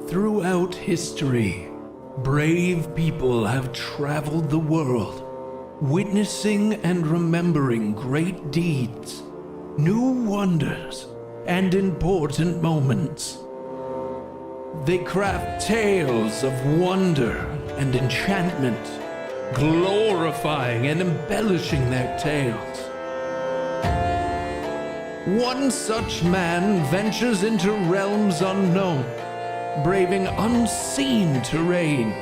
Throughout history, brave people have traveled the world, witnessing and remembering great deeds, new wonders, and important moments. They craft tales of wonder and enchantment, glorifying and embellishing their tales. One such man ventures into realms unknown, braving unseen terrain,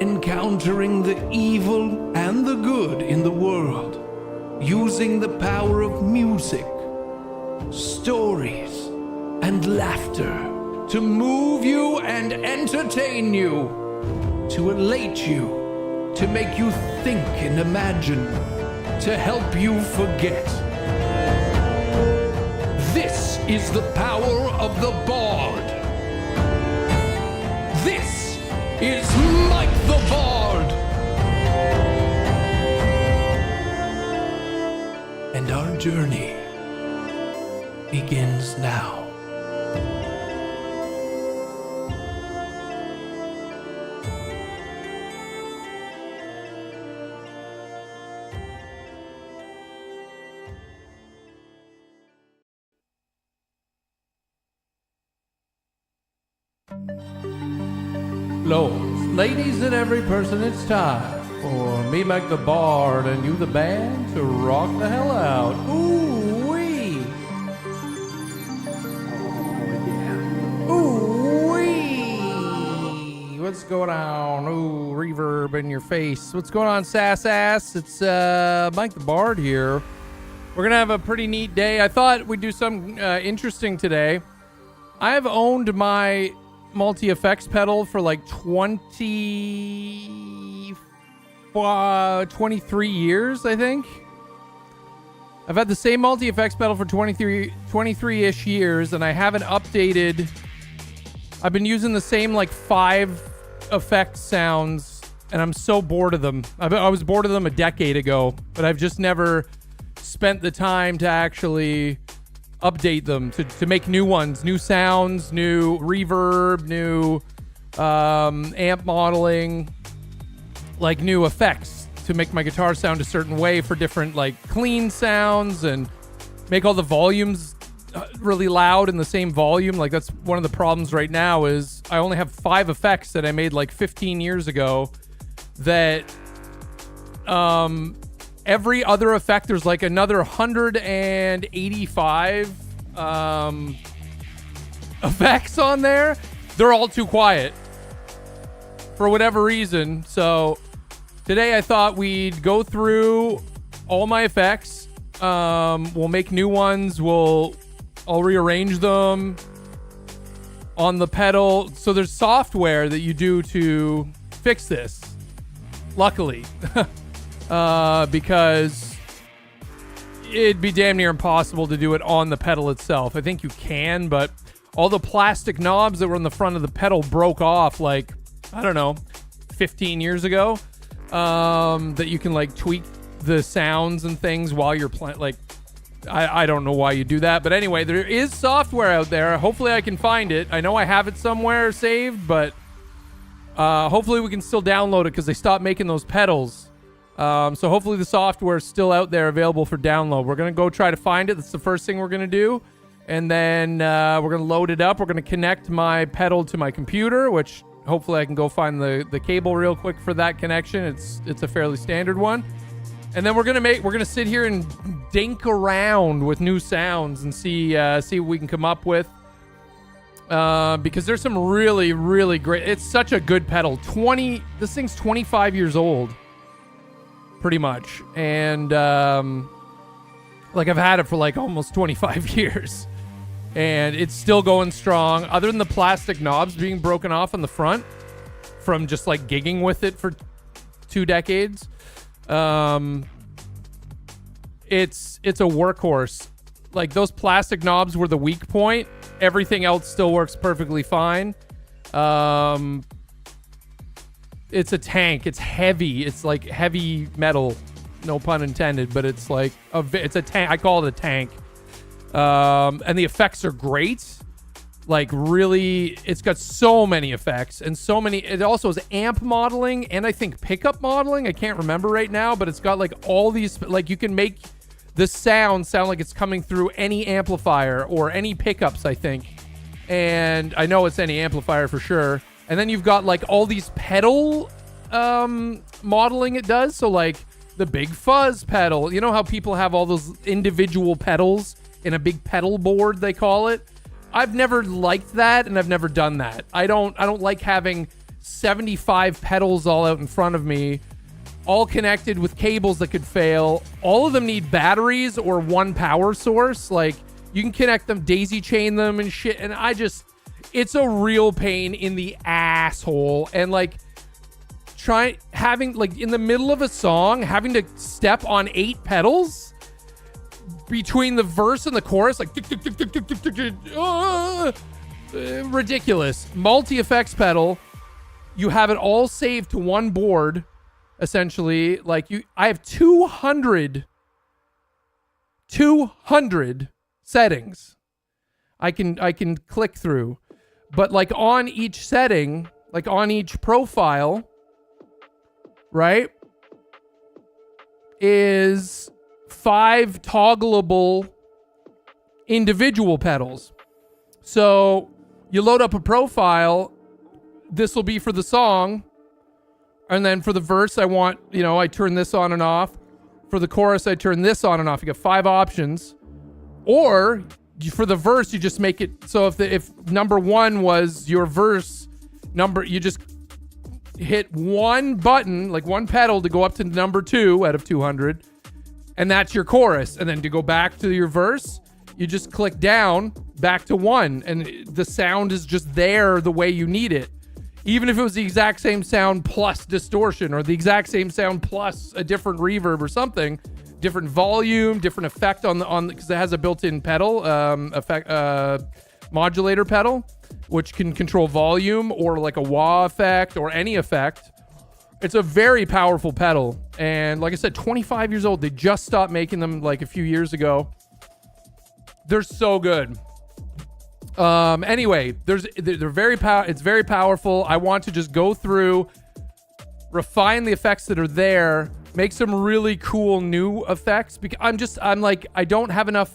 encountering the evil and the good in the world, using the power of music, stories, and laughter to move you and entertain you, to elate you, to make you think and imagine, to help you forget. This is the power of the Bard. This is Mike the Bard. And our journey begins now. Ladies and every person, it's time for me, Mike the Bard, and you, the band, to rock the hell out. Ooh-wee! Ooh-wee! What's going on? Ooh, reverb in your face. What's going on, sass ass? It's Mike the Bard here. We're gonna have a pretty neat day. I thought we'd do something interesting today. I have owned my multi-effects pedal for like 23 years, I think. I've had the same multi-effects pedal for 23-ish years, and I haven't updated. I've been using the same like 5 effect sounds, and I'm so bored of them. I was bored of them a decade ago, but I've just never spent the time to actually update them, to make new ones, new sounds, new reverb, new amp modeling, like new effects to make my guitar sound a certain way for different like clean sounds, and make all the volumes really loud in the same volume. Like that's one of the problems right now is I only have 5 effects that I made like 15 years ago that every other effect, there's like another 185 effects on there. They're all too quiet for whatever reason. So today I thought we'd go through all my effects. We'll make new ones. I'll rearrange them on the pedal. So there's software that you do to fix this, luckily. Because it'd be damn near impossible to do it on the pedal itself. I think you can, but all the plastic knobs that were on the front of the pedal broke off like, I don't know, 15 years ago, that you can like tweak the sounds and things while you're playing. Like, I don't know why you do that, but anyway, there is software out there. Hopefully I can find it. I know I have it somewhere saved, but hopefully we can still download it because they stopped making those pedals. So hopefully the software is still out there available for download. We're going to go try to find it. That's the first thing we're going to do. And then we're going to load it up. We're going to connect my pedal to my computer, which hopefully I can go find the cable real quick for that connection. It's a fairly standard one. And then we're going to sit here and dink around with new sounds and see what we can come up with. Because there's some really, really great. It's such a good pedal. This thing's 25 years old. Pretty much. And like I've had it for like almost 25 years and it's still going strong, other than the plastic knobs being broken off on the front from just like gigging with it for 2 decades. It's a workhorse. Like those plastic knobs were the weak point. Everything else still works perfectly fine. It's a tank. It's heavy. It's like heavy metal, no pun intended, but it's like it's a tank. I call it a tank. And the effects are great. Like really, it's got so many effects and so many. It also has amp modeling and I think pickup modeling. I can't remember right now, but it's got like all these, like you can make the sound like it's coming through any amplifier or any pickups, I think. And I know it's any amplifier for sure. And then you've got like all these pedal modeling it does. So like the big fuzz pedal, you know how people have all those individual pedals in a big pedal board, they call it. I've never liked that, and I've never done that. I don't like having 75 pedals all out in front of me, all connected with cables that could fail. All of them need batteries or one power source. Like you can connect them, daisy chain them and shit. And it's a real pain in the asshole. And like having like in the middle of a song, having to step on 8 pedals between the verse and the chorus, like ridiculous. Multi-effects pedal, you have it all saved to one board, essentially. Like I have 200 settings I can click through, but like on each setting, like on each profile, right, is 5 toggleable individual pedals. So you load up a profile, this will be for the song, and then for the verse I turn this on and off. For the chorus I turn this on and off. You got 5 options. Or for the verse you just make it so if number 1 was your verse number, you just hit one button, like one pedal to go up to number 2 out of 200. And that's your chorus. And then to go back to your verse, you just click down back to 1. And the sound is just there the way you need it. Even if it was the exact same sound plus distortion or the exact same sound plus a different reverb or something, different volume, different effect on because it has a built-in pedal, modulator pedal, which can control volume or like a wah effect or any effect. It's a very powerful pedal. And like I said, 25 years old. They just stopped making them like a few years ago. They're so good. Anyway, they're very it's very powerful. I want to just go through, refine the effects that are there, make some really cool new effects, because I don't have enough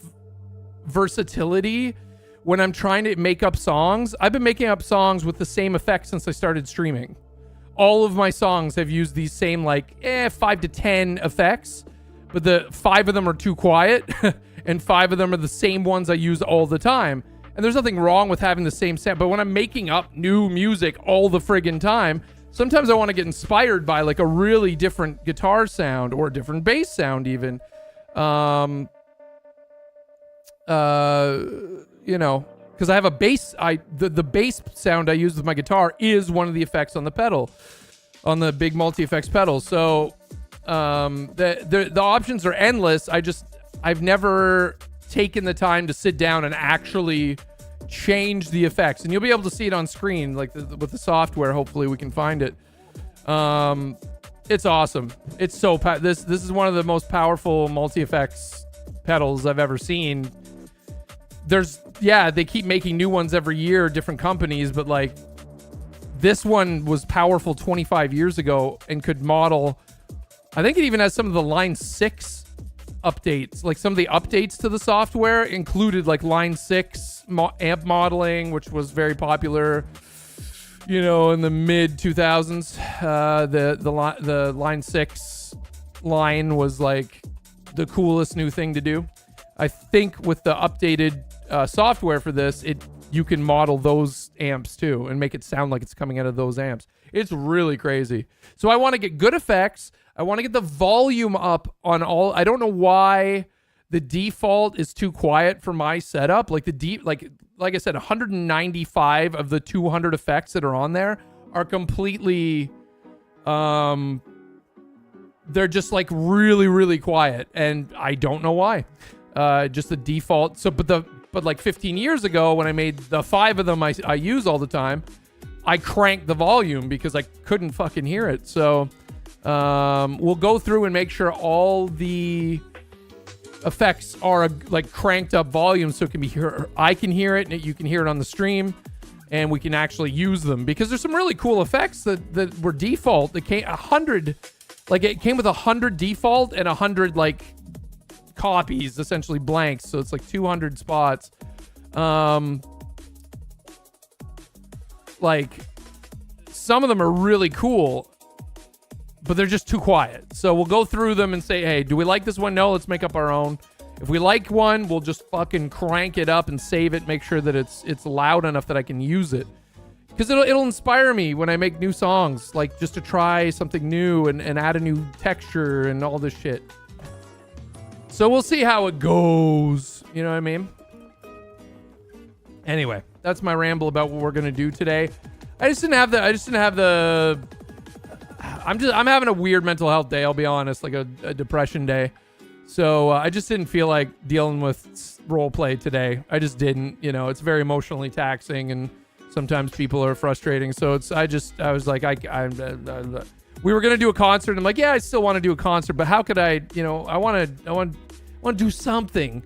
versatility when I'm trying to make up songs. I've been making up songs with the same effects since I started streaming. All of my songs have used these same 5 to 10 effects, but the 5 of them are too quiet and 5 of them are the same ones I use all the time. And there's nothing wrong with having the same sound, but when I'm making up new music all the friggin' time, sometimes I want to get inspired by like a really different guitar sound or a different bass sound even. Because I have a bass, the bass sound I use with my guitar is one of the effects on the pedal, on the big multi-effects pedal. So the options are endless. I've never taken the time to sit down and actually change the effects, and you'll be able to see it on screen with the software. Hopefully we can find it. It's awesome. It's so this is one of the most powerful multi-effects pedals I've ever seen. They keep making new ones every year, different companies, but like this one was powerful 25 years ago and could model. I think it even has some of the Line 6 updates, like some of the updates to the software included like Line 6 amp modeling, which was very popular, in the mid 2000s. The Line 6 line was like the coolest new thing to do. I think with the updated software for this, you can model those amps too and make it sound like it's coming out of those amps. It's really crazy. So I want to get good effects. I want to get the volume up on all. I don't know why the default is too quiet for my setup. Like like I said, 195 of the 200 effects that are on there are completely they're just like really, really quiet, and I don't know why. Just the default. So but like 15 years ago when I made the 5 of them I use all the time, I cranked the volume because I couldn't fucking hear it. So we'll go through and make sure all the effects are like cranked up volume so it can be heard. I can hear it and you can hear it on the stream, and we can actually use them because there's some really cool effects that were default. That came 100, like it came with 100 default and 100 like copies, essentially blanks. So it's like 200 spots. Like some of them are really cool, but they're just too quiet. So we'll go through them and say, hey, do we like this one? No, let's make up our own. If we like one, we'll just fucking crank it up and save it, make sure that it's loud enough that I can use it. Because it'll inspire me when I make new songs, like just to try something new and add a new texture and all this shit. So we'll see how it goes. You know what I mean? Anyway, that's my ramble about what we're gonna do today. I'm having a weird mental health day, I'll be honest, like a depression day. So I just didn't feel like dealing with role play today. I just didn't, it's very emotionally taxing and sometimes people are frustrating. So I was like, we were going to do a concert. I'm like, yeah, I still want to do a concert, but how could I want to do something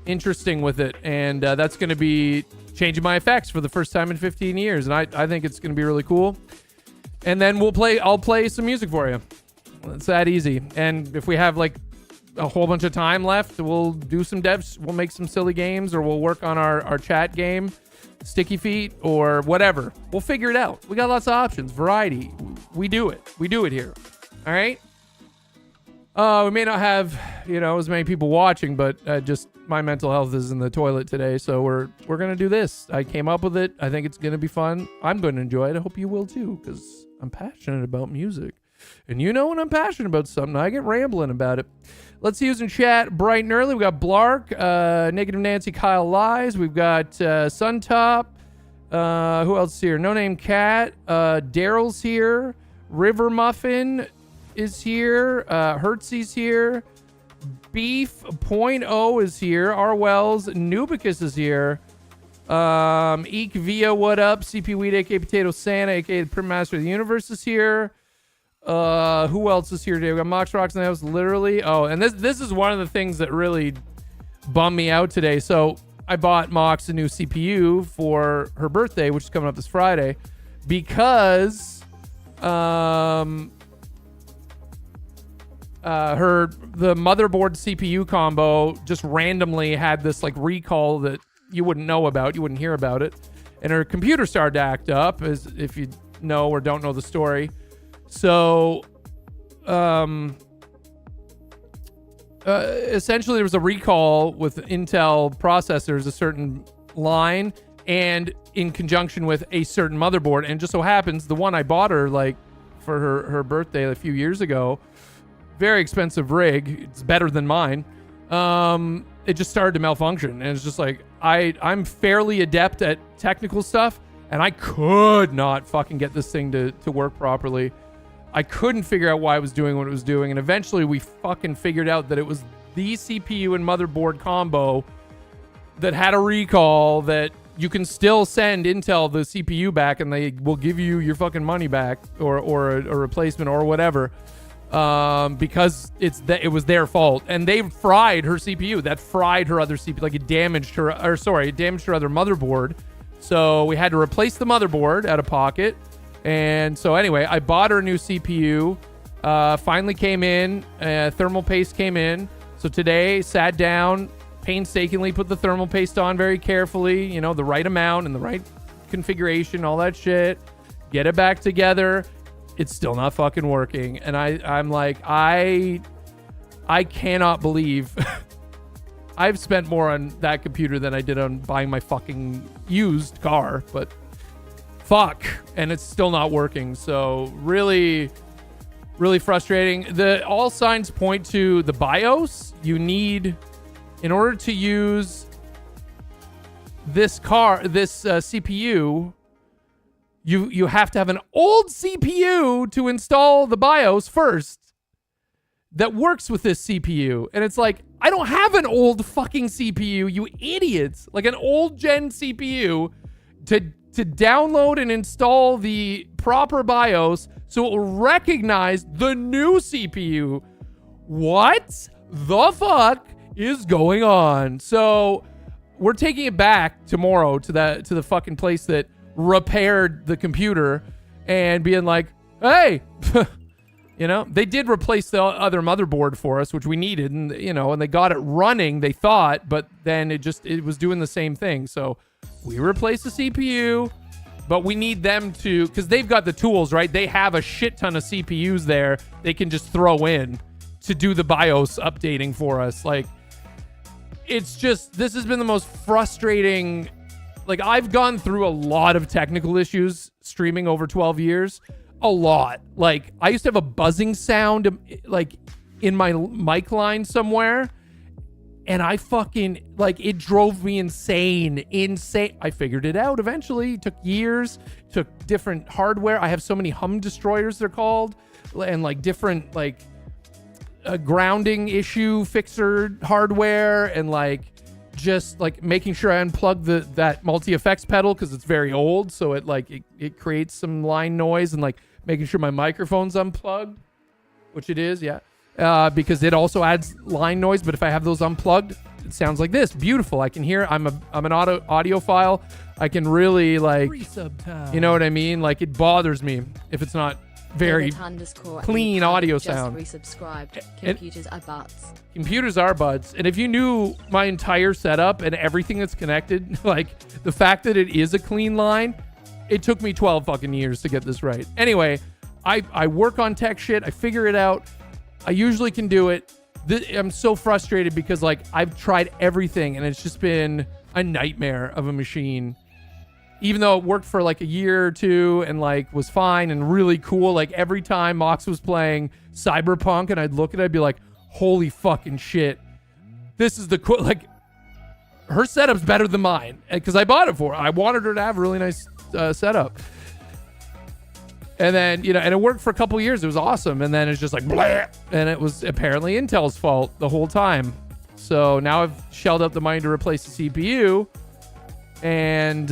interesting with it. And that's going to be changing my effects for the first time in 15 years. And I think it's going to be really cool. And then I'll play some music for you. It's that easy. And if we have like a whole bunch of time left, we'll do some devs. We'll make some silly games, or we'll work on our chat game, Sticky Feet, or whatever. We'll figure it out. We got lots of options, variety. We do it. We do it here. All right. We may not have, as many people watching, but just my mental health is in the toilet today. So we're going to do this. I came up with it. I think it's going to be fun. I'm going to enjoy it. I hope you will too, because I'm passionate about music. And when I'm passionate about something, I get rambling about it. Let's see who's in chat bright and early. We got Blark, Negative Nancy, Kyle Lies. We've got Suntop. Who else is here? No Name Cat. Daryl's here. River Muffin is here. Hertzy's here. Beef.0 is here. R. Wells. Nubicus is here. Eek Via, what up? CP Weed, aka Potato Santa, aka the Print Master of the Universe is here. Who else is here today? We got Mox Rocks in the house, literally. Oh, and this is one of the things that really bummed me out today. So I bought Mox a new CPU for her birthday, which is coming up this Friday, because the motherboard CPU combo just randomly had this like recall that you wouldn't know about, you wouldn't hear about it, and her computer started to act up, as if you know or don't know the story. So essentially there was a recall with Intel processors, a certain line, and in conjunction with a certain motherboard. And it just so happens the one I bought her like for her birthday a few years ago, very expensive rig, it's better than mine, it just started to malfunction. And it's just like, I'm fairly adept at technical stuff, and I could not fucking get this thing to work properly. I couldn't figure out why it was doing what it was doing, and eventually we fucking figured out that it was the CPU and motherboard combo that had a recall, that you can still send Intel the CPU back and they will give you your fucking money back, or a replacement or whatever, because it was their fault. And they fried her CPU. That fried her other CPU, like it damaged her other motherboard. So we had to replace the motherboard out of pocket. And so anyway, I bought her a new CPU. Finally came in. Thermal paste came in. So today, sat down, painstakingly put the thermal paste on very carefully, the right amount and the right configuration, all that shit. Get it back together. It's still not fucking working. And I'm like, I cannot believe I've spent more on that computer than I did on buying my fucking used car, but fuck, and it's still not working. So really, really frustrating. All signs point to the BIOS. You need, in order to use this CPU, you have to have an old CPU to install the BIOS first that works with this CPU. And it's like, I don't have an old fucking CPU, you idiots. Like an old gen CPU to download and install the proper BIOS so it will recognize the new CPU. What the fuck is going on? So we're taking it back tomorrow to the fucking place that repaired the computer and being like, hey, they did replace the other motherboard for us, which we needed, and and they got it running, they thought, but then it was doing the same thing. So we replaced the CPU, but we need them to, because they've got the tools, right? They have a shit ton of CPUs there they can just throw in to do the BIOS updating for us. Like, it's just, this has been the most frustrating. Like, I've gone through a lot of technical issues streaming over 12 years. A lot. Like, I used to have a buzzing sound, like, in my mic line somewhere. And I fucking, like, it drove me insane. I figured it out eventually. It took years. Took different hardware. I have so many hum destroyers, they're called. And, like, different, like, grounding issue fixer hardware. And, like, just like making sure I unplug that multi-effects pedal because it's very old, so it creates some line noise, and like making sure my microphone's unplugged, which it is, because it also adds line noise. But if I have those unplugged, it sounds like this. Beautiful. I can hear. I'm an audiophile. I can really, like, you know what I mean? Like, it bothers me if it's not very clean audio sound. Resubscribed. Computers are butts. Computers are butts. And if you knew my entire setup and everything that's connected, like the fact that it is a clean line, it took me 12 fucking years to get this right. Anyway, I work on tech shit. I figure it out. I usually can do it. I'm so frustrated because, like, I've tried everything and it's just been a nightmare of a machine. Even though it worked for like a year or two and like was fine and really cool, like every time Mox was playing Cyberpunk and I'd look at it, I'd be like, holy fucking shit. This is the cool, like, her setup's better than mine because I bought it for her. I wanted her to have a really nice setup. And then, and it worked for a couple years. It was awesome. And then it's just like, blah, and it was apparently Intel's fault the whole time. So now I've shelled out the money to replace the CPU. And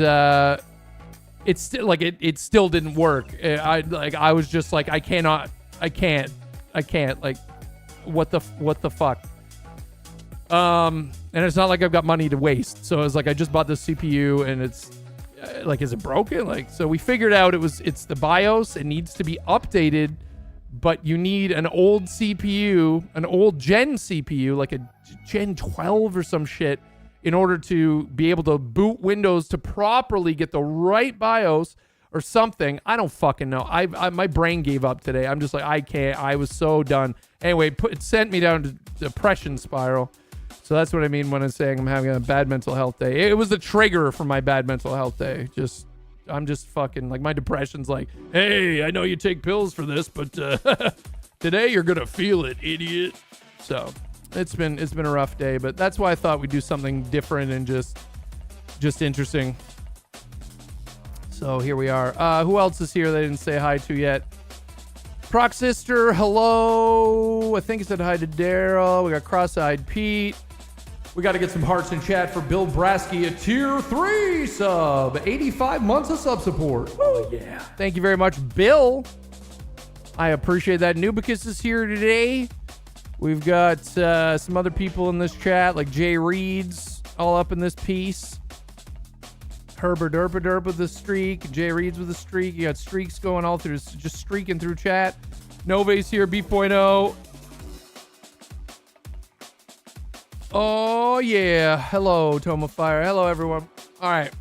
it's still like it still didn't work. I was just like, I can't, like, what the fuck. And it's not like I've got money to waste. So it's like, I just bought the CPU and it's like, is it broken? Like, so we figured out it's the BIOS. It needs to be updated, but you need an old CPU, an old gen CPU, like a Gen 12 or some shit, in order to be able to boot Windows to properly get the right BIOS or something. I don't fucking know. My brain gave up today. I'm just like, I can't. I was so done. Anyway, it sent me down to depression spiral. So that's what I mean when I'm saying I'm having a bad mental health day. It was the trigger for my bad mental health day. I'm just fucking, like, my depression's like, hey, I know you take pills for this, but today you're gonna feel it, idiot. So it's been a rough day, but that's why I thought we'd do something different and just interesting. So here we are. Who else is here that I didn't say hi to yet? Proc Sister, hello. I think I said hi to Daryl. We got Cross-Eyed Pete. We got to get some hearts in chat for Bill Brasky, a tier 3 sub. 85 months of sub support. Oh, yeah. Thank you very much, Bill. I appreciate that. Nubicus is here today. We've got some other people in this chat, like Jay Reeds, all up in this piece. Herbert Derp with the streak. Jay Reeds with the streak. You got streaks going all through, just streaking through chat. Nove's here, B.0. Oh, yeah. Hello, Toma Fire. Hello, everyone. All right.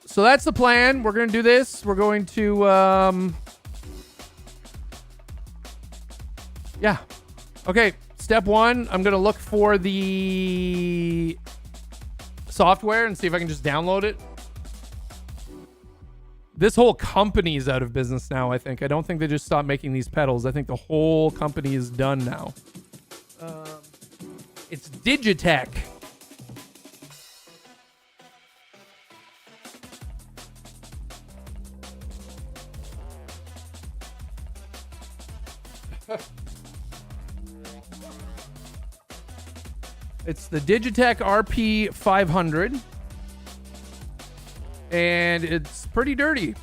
So that's the plan. We're going to do this. We're going to, yeah. Okay, step one, I'm going to look for the software and see if I can just download it. This whole company is out of business now, I think. I don't think they just stopped making these pedals. I think the whole company is done now. It's Digitech. It's the Digitech RP500. And it's pretty dirty.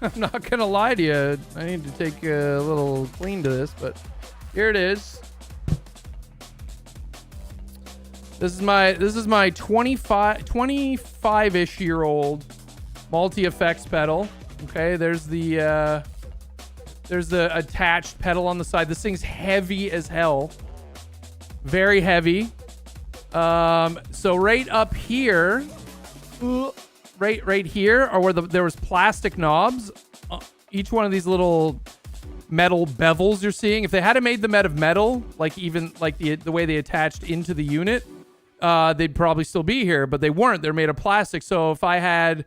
I'm not going to lie to you. I need to take a little clean to this, but here it is. This is my 25-ish year old multi-effects pedal. Okay, there's the attached pedal on the side. This thing's heavy as hell. Very heavy. So right up here, right here are where there was plastic knobs. Each one of these little metal bevels you're seeing. If they had made them out of metal, like even like the way they attached into the unit, they'd probably still be here, but they weren't. They're made of plastic. So if I had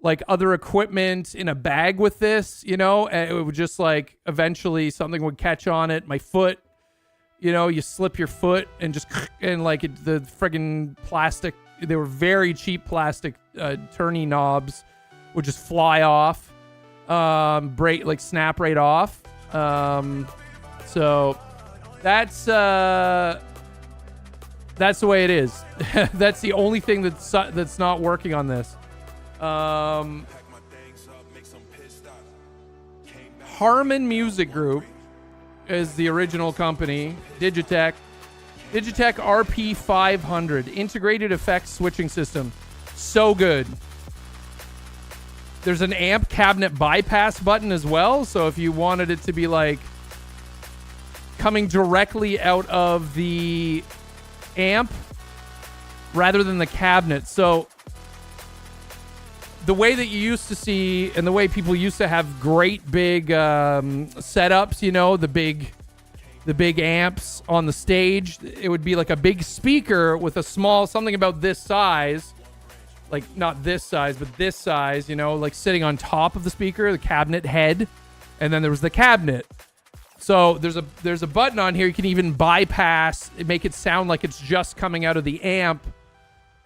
like other equipment in a bag with this, you know, it would just like eventually something would catch on it. My foot, you know, you slip your foot and just and like the friggin' plastic. They were very cheap plastic turny knobs would just fly off, break, like snap right off. So that's the way it is. That's the only thing that's not working on this. Harman Music Group is the original company. Digitech RP500 integrated effects switching system. So good. There's an amp cabinet bypass button as well. So if you wanted it to be like coming directly out of the amp rather than the cabinet. So the way that you used to see and the way people used to have great big setups, you know, the big amps on the stage, it would be like a big speaker with a small, something about this size, like not this size, but this size, you know, like sitting on top of the speaker, the cabinet head. And then there was the cabinet. So there's a button on here. You can even bypass, make it sound like it's just coming out of the amp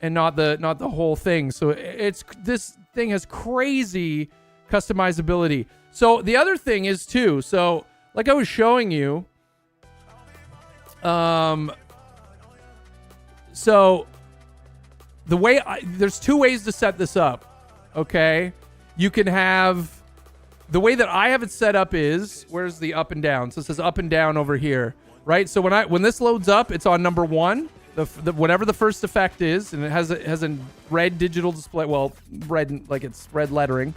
and not the whole thing. So this thing has crazy customizability. So the other thing is too, so like I was showing you, so the way there's two ways to set this up. Okay. You can have the way that I have it set up is, where's the up and down? So it says up and down over here, right? So when this loads up, it's on number 1. Whatever the first effect is, and it has a red digital display. Well, red, like it's red lettering,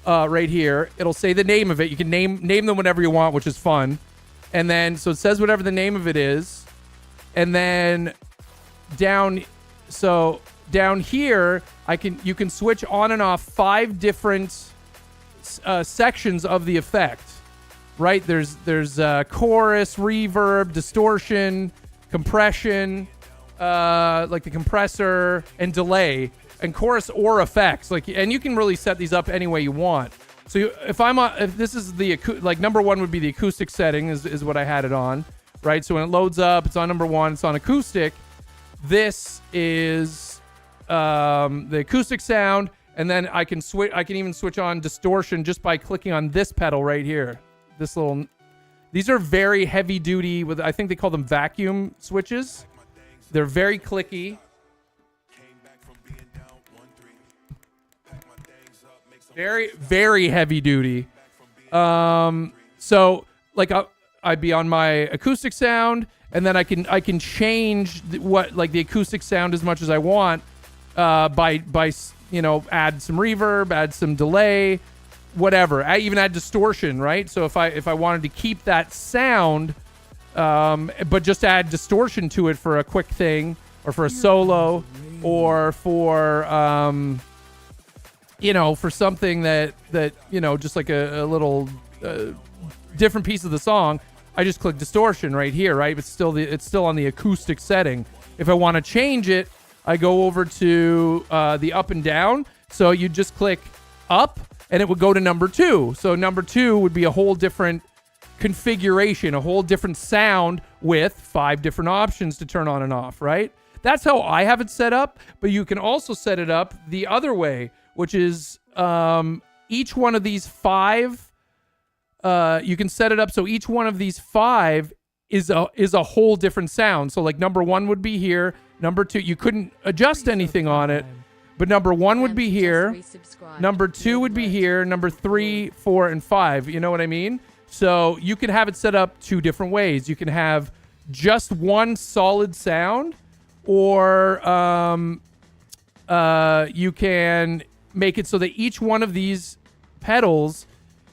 right here. It'll say the name of it. You can name them whatever you want, which is fun. And then so it says whatever the name of it is, and then down here you can switch on and off 5 different sections of the effect. Right? There's chorus, reverb, distortion, compression. Like the compressor and delay and chorus or effects, like, and you can really set these up any way you want. So if this is like number 1 would be the acoustic setting is what I had it on, right? So when it loads up, it's on number 1, it's on acoustic. This is the acoustic sound, and then I can even switch on distortion just by clicking on this pedal right here. These are very heavy duty with, I think they call them vacuum switches. They're very clicky. Very, very heavy duty. So like I'd be on my acoustic sound, and then I can change the acoustic sound as much as I want by you know, add some reverb, add some delay, whatever. I even add distortion, right? So if I wanted to keep that sound, but just add distortion to it for a quick thing, or for a solo, or for you know, for something that you know, just like a little different piece of the song, I just click distortion right here, right? It's still on the acoustic setting. If I want to change it, I go over to the up and down. So you just click up, and it would go to number 2. So number 2 would be a whole different configuration, a whole different sound with 5 different options to turn on and off, right? That's how I have it set up, but you can also set it up the other way, which is each one of these 5, you can set it up so each one of these 5 is a whole different sound. So like number 1 would be here, number 2, you couldn't adjust anything on it, but number 1 would be here, number 2 would be here, number 3, 4, and 5. You know what I mean? So you can have it set up 2 different ways. You can have just one solid sound, or you can make it so that each one of these pedals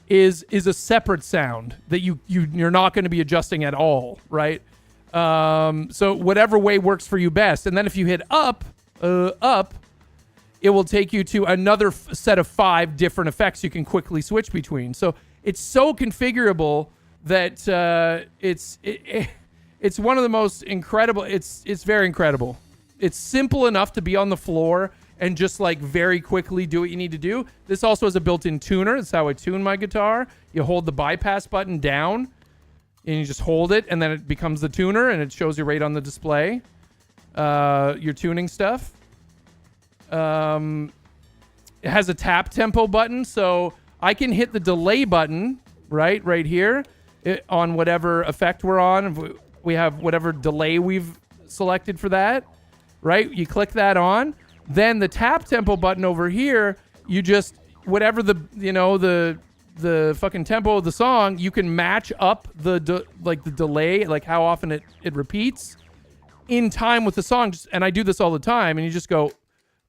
is a separate sound that you're not going to be adjusting at all, right? So whatever way works for you best. And then if you hit up, it will take you to another set of 5 different effects you can quickly switch between. So it's so configurable that it's one of the most incredible. It's very incredible. It's simple enough to be on the floor and just like very quickly do what you need to do. This also has a built-in tuner. That's how I tune my guitar. You hold the bypass button down and you just hold it, and then it becomes the tuner, and it shows you right on the display your tuning stuff. It has a tap tempo button, so I can hit the delay button right here on whatever effect we're on. We have whatever delay we've selected for that, right? You click that on. Then the tap tempo button over here, you just, whatever the fucking tempo of the song, you can match up the delay, like how often it repeats in time with the song. And I do this all the time, and you just go,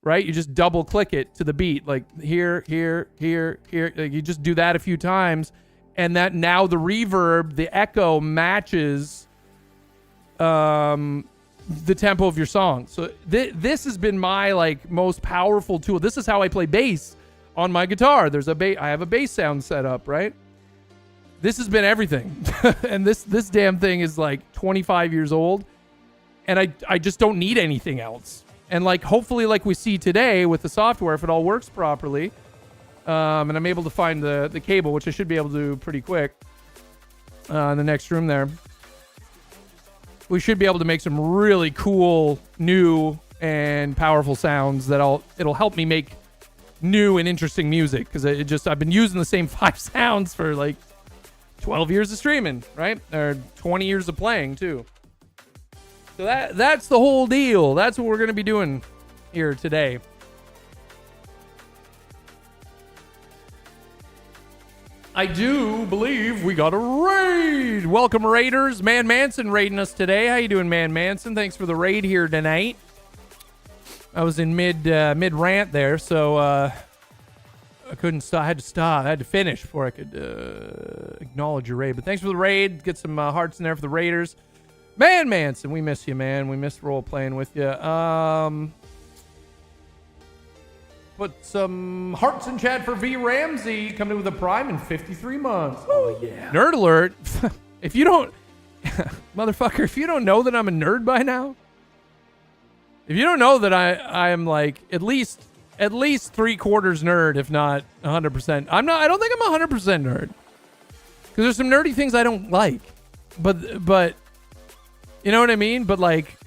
right? You just double click it to the beat, like here. Like you just do that a few times, and that now the reverb, the echo matches the tempo of your song. So this has been my like most powerful tool. This is how I play bass on my guitar. I have a bass sound set up, right? This has been everything. And this damn thing is like 25 years old, and I just don't need anything else. And like hopefully like we see today with the software, if it all works properly, and I'm able to find the cable, which I should be able to do pretty quick in the next room there, we should be able to make some really cool, new, and powerful sounds it'll help me make new and interesting music, because I've been using the same 5 sounds for like 12 years of streaming, right? Or 20 years of playing too. So that's the whole deal. That's what we're going to be doing here today. I do believe we got a raid. Welcome, Raiders. Man Manson raiding us today. How you doing, Man Manson? Thanks for the raid here tonight. I was in mid rant there, so I couldn't stop. I had to stop. I had to finish before I could acknowledge your raid. But thanks for the raid. Get some hearts in there for the Raiders. Man Manson, we miss you, man. We miss role playing with you. Put some hearts in chat for V Ramsey, coming with a prime in 53 months. Oh yeah. Nerd alert. If you don't motherfucker, if you don't know that I'm a nerd by now, if you don't know that I am like at least 3/4 nerd, if not 100%. I don't think I'm 100% nerd. Cuz there's some nerdy things I don't like. But you know what I mean? But like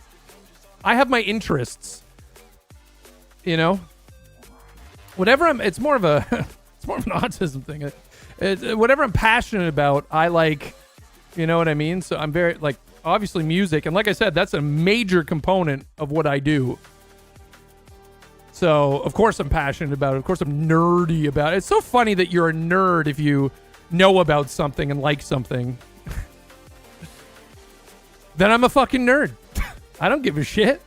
I have my interests. You know? Whatever it's more of an autism thing. Whatever I'm passionate about, I like, you know what I mean? So I'm very, like, obviously music. And like I said, that's a major component of what I do. So, of course I'm passionate about it. Of course I'm nerdy about it. It's so funny that you're a nerd if you know about something and like something. Then I'm a fucking nerd. I don't give a shit.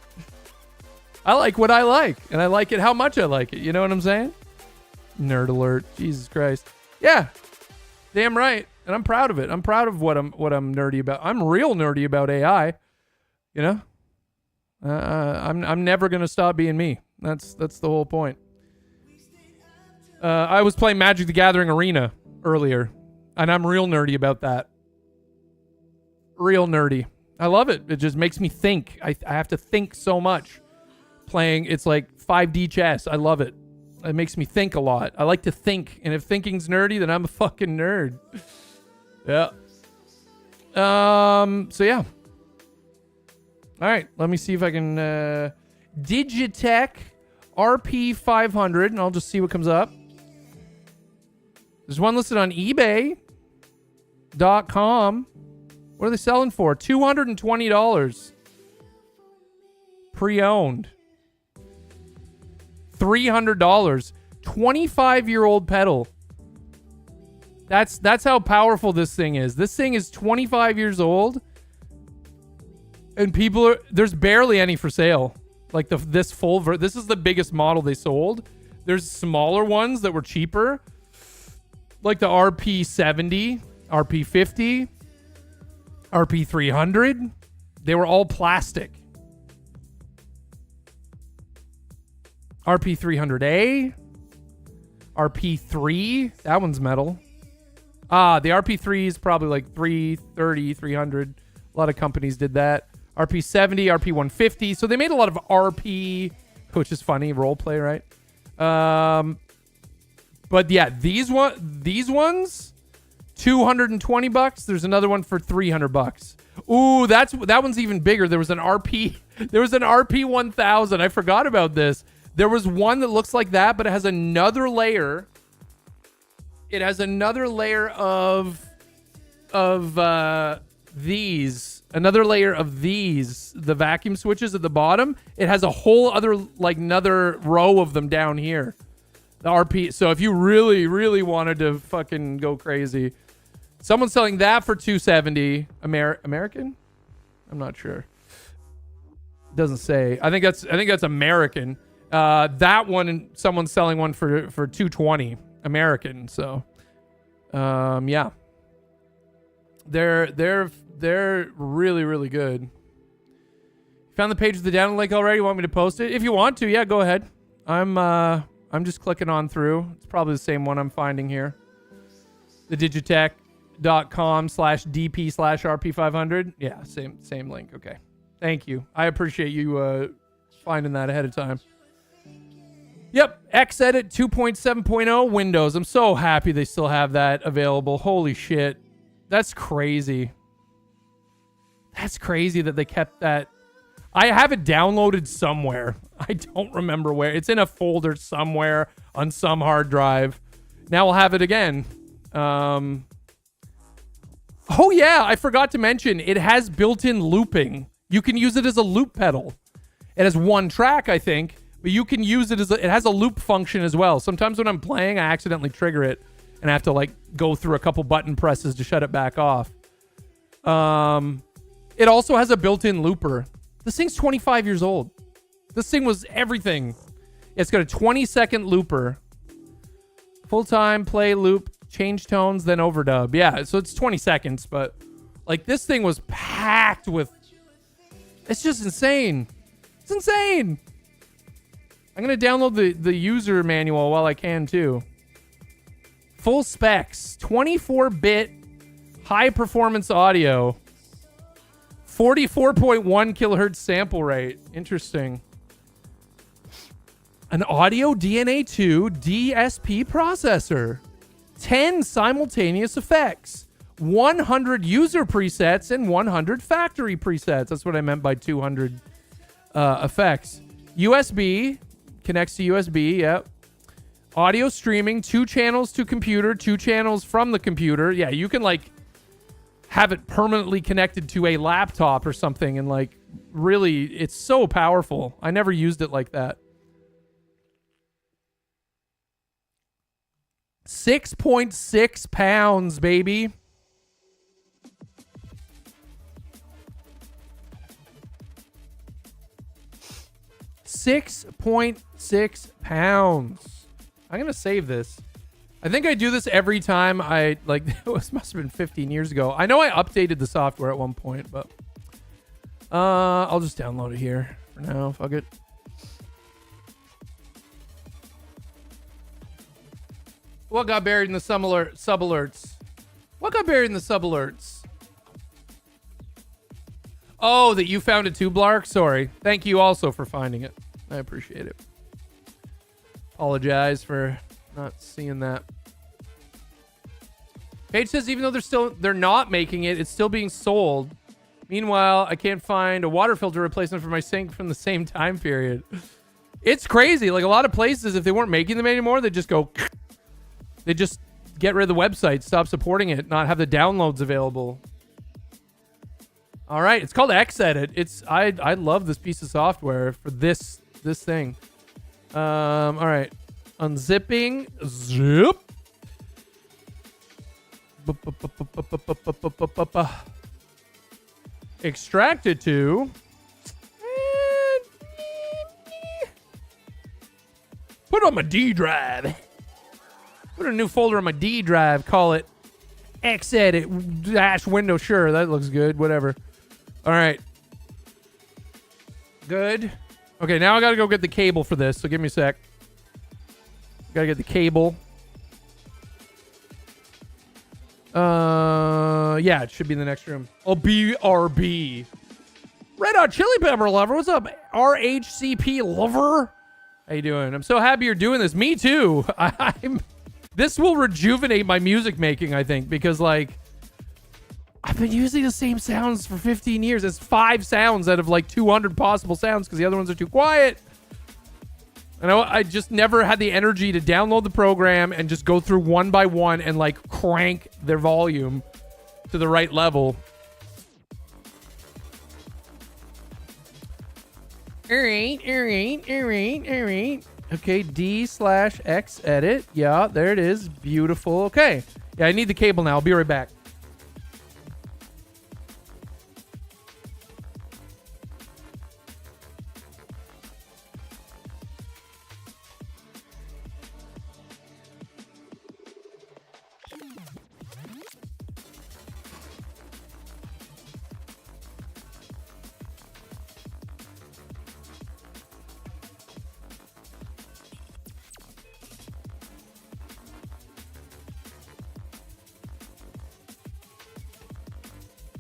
I like what I like, and I like it how much I like it. You know what I'm saying? Nerd alert. Jesus Christ. Yeah. Damn right. And I'm proud of it. I'm proud of what I'm nerdy about. I'm real nerdy about AI. You know? I'm never going to stop being me. That's the whole point. I was playing Magic the Gathering Arena earlier, and I'm real nerdy about that. Real nerdy. I love it. It just makes me think. I have to think so much. Playing, it's like 5D chess. I love it. It makes me think a lot. I like to think, and if thinking's nerdy, then I'm a fucking nerd. Yeah. So yeah. All right. Let me see if I can Digitech RP500, and I'll just see what comes up. There's one listed on eBay.com. What are they selling for? $220. Pre-owned. $300. 25-year-old pedal. That's how powerful this thing is. This thing is 25 years old. And there's barely any for sale. Like this is the biggest model they sold. There's smaller ones that were cheaper, like the RP70, RP50, RP300. They were all plastic. RP300A, RP3, that one's metal. The RP3 is probably like 330, 300. A lot of companies did that. RP70, RP150. So they made a lot of RP, which is funny, role play, right? But yeah, these ones, $220. There's another one for $300. Ooh, that one's even bigger. There was an RP1000. I forgot about this. There was one that looks like that, but it has another layer. It has another layer of these. Another layer of these, the vacuum switches at the bottom. It has a whole other, like, another row of them down here. The RP. So if you really, really wanted to fucking go crazy, someone's selling that for $270. American? I'm not sure. Doesn't say. I think that's American. That one, someone's selling one for $220 American. So, yeah, they're really, really good. Found the page with the download link already? You want me to post it? If you want to, yeah, go ahead. I'm just clicking on through. It's probably the same one I'm finding here. The digitech.com/DP/RP500. Yeah, same link. Okay. Thank you. I appreciate you finding that ahead of time. Yep, Xedit 2.7.0 Windows. I'm so happy they still have that available. Holy shit. That's crazy. That's crazy that they kept that. I have it downloaded somewhere. I don't remember where. It's in a folder somewhere on some hard drive. Now we'll have it again. Oh yeah, I forgot to mention, it has built-in looping. You can use it as a loop pedal. It has one track, I think, but you can use it it has a loop function as well. Sometimes when I'm playing, I accidentally trigger it and I have to, like, go through a couple button presses to shut it back off. It also has a built-in looper. This thing's 25 years old. This thing was everything. It's got a 20-second looper. Full-time, play, loop, change tones, then overdub. Yeah, so it's 20 seconds, but, like, this thing was packed with... It's just insane. It's insane. I'm going to download the user manual while I can, too. Full specs. 24-bit high-performance audio. 44.1 kilohertz sample rate. Interesting. An audio DNA 2 DSP processor. 10 simultaneous effects. 100 user presets and 100 factory presets. That's what I meant by 200 effects. USB. Connects to USB, yep. Audio streaming, 2 channels to computer, 2 channels from the computer. Yeah, you can, like, have it permanently connected to a laptop or something, and, like, really, it's so powerful. I never used it like that. 6.6 pounds, baby. $6.6 pounds. I'm gonna save this. I think I do this every time I, like, this must have been 15 years ago. I know I updated the software at one point, but I'll just download it here for now. Fuck it. What got buried in the sub alerts? What got buried in the sub alerts? Oh, that you found it too, Blark? Sorry. Thank you also for finding it. I appreciate it. Apologize for not seeing that. Paige says even though they're not making it, it's still being sold. Meanwhile, I can't find a water filter replacement for my sink from the same time period. It's crazy. Like, a lot of places, if they weren't making them anymore, they just go... They just get rid of the website, stop supporting it, not have the downloads available. All right, it's called Xedit. I love this piece of software for this thing. All right, unzipping, zip. extract it to. Put on my D drive. Put a new folder on my D drive. Call it Xedit dash window. Sure, that looks good. Whatever. All right. Good. Okay, now I gotta go get the cable for this. So give me a sec. Gotta get the cable. Yeah, it should be in the next room. Oh, BRB. Red Hot Chili Pepper lover. What's up, RHCP lover? How you doing? I'm so happy you're doing this. Me too. This will rejuvenate my music making, I think, because like I've been using the same sounds for 15 years. It's 5 sounds out of like 200 possible sounds because the other ones are too quiet. And I just never had the energy to download the program and just go through one by one and like crank their volume to the right level. All right. Okay, D/X edit. Yeah, there it is. Beautiful. Okay. Yeah, I need the cable now. I'll be right back.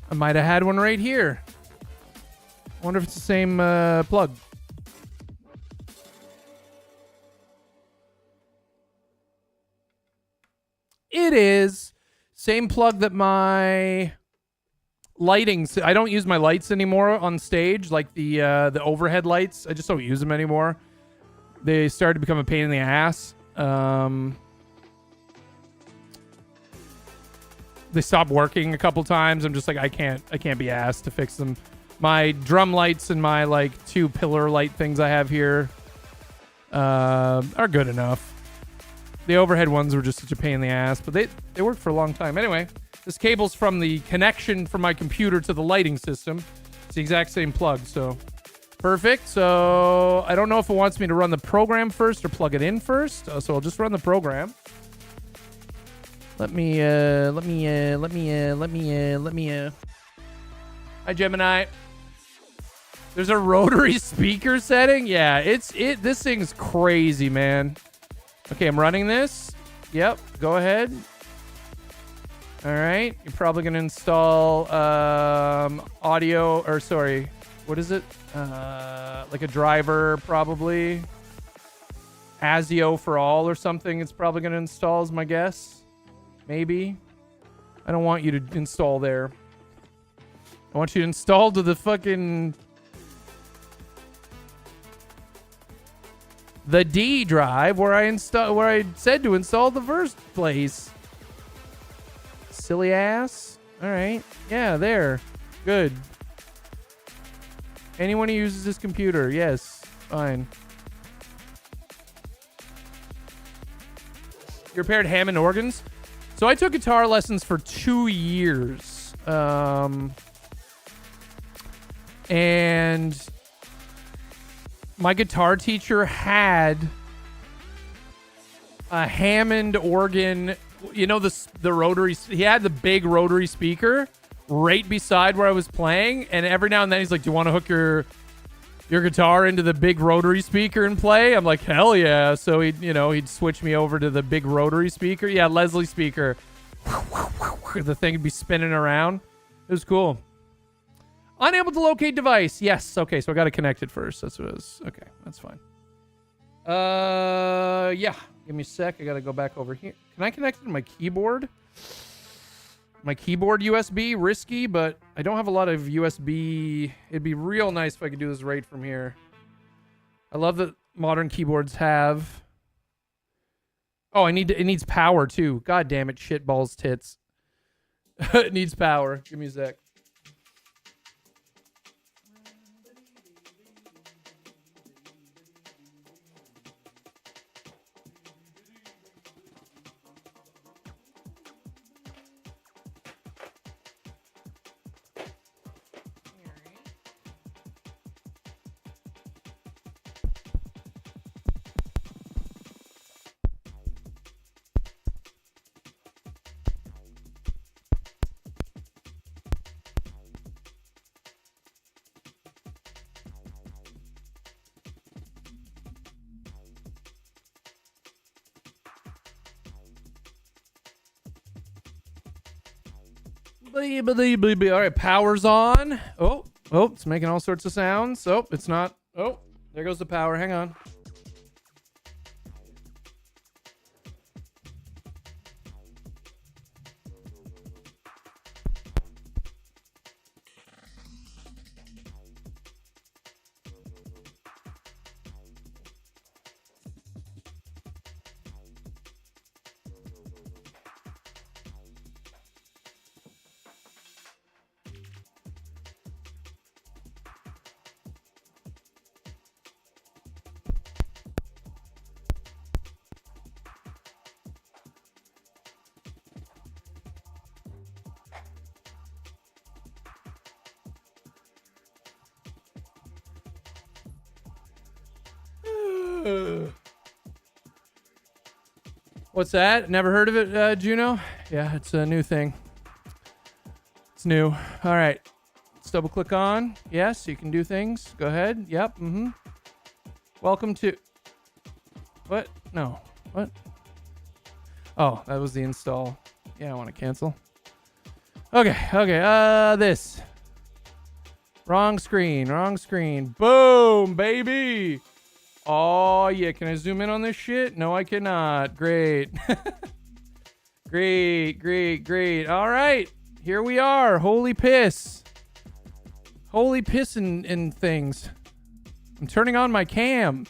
I might have had one right here. Wonder if it's the same plug. It is. Same plug that my lighting. I don't use my lights anymore on stage, like the overhead lights. I just don't use them anymore. They started to become a pain in the ass. They stopped working a couple times. I'm just like, I can't be asked to fix them. My drum lights and my like 2 pillar light things I have here are good enough. The overhead ones were just such a pain in the ass, but they worked for a long time. Anyway, this cable's from the connection from my computer to the lighting system. It's the exact same plug, so perfect. So I don't know if it wants me to run the program first or plug it in first. So I'll just run the program. Let me. Hi, Gemini. There's a rotary speaker setting. Yeah, this thing's crazy, man. Okay, I'm running this. Yep, go ahead. All right, you're probably gonna install audio, or sorry, what is it? Like a driver, probably. ASIO for all or something. It's probably gonna install, is my guess. Maybe. I don't want you to install there. I want you to install to the fucking the D drive where I said to install the first place. Silly ass. All right. Yeah, there. Good. Anyone who uses this computer, yes. Fine. You repaired Hammond organs? So I took guitar lessons for 2 years. And my guitar teacher had a Hammond organ, you know, the rotary, he had the big rotary speaker right beside where I was playing, and every now and then he's like, do you want to hook your guitar into the big rotary speaker and play? I'm like, hell yeah. So he'd switch me over to the big rotary speaker. Yeah, Leslie speaker. The thing would be spinning around. It was cool. Unable to locate device. Yes. Okay, so I got to connect it first. That's what it was. Okay, that's fine. Yeah. Give me a sec. I got to go back over here. Can I connect it to my keyboard? My keyboard USB, risky, but I don't have a lot of USB. It'd be real nice if I could do this right from here. I love that modern keyboards have. Oh, it needs power too. God damn it, shit balls tits. It needs power. Give me a sec. All right, power's on. Oh, it's making all sorts of sounds. Oh, it's not. Oh, there goes the power. Hang on. What's that? Never heard of it, Juno? Yeah, it's a new thing. It's new. All right. Let's double click on. Yes, you can do things. Go ahead. Yep. Welcome to... What? No. What? Oh, that was the install. Yeah, I want to cancel. Okay. This. Wrong screen. Boom, baby. Oh, yeah. Can I zoom in on this shit? No, I cannot. Great. Great. All right. Here we are. Holy piss and things. I'm turning on my cam.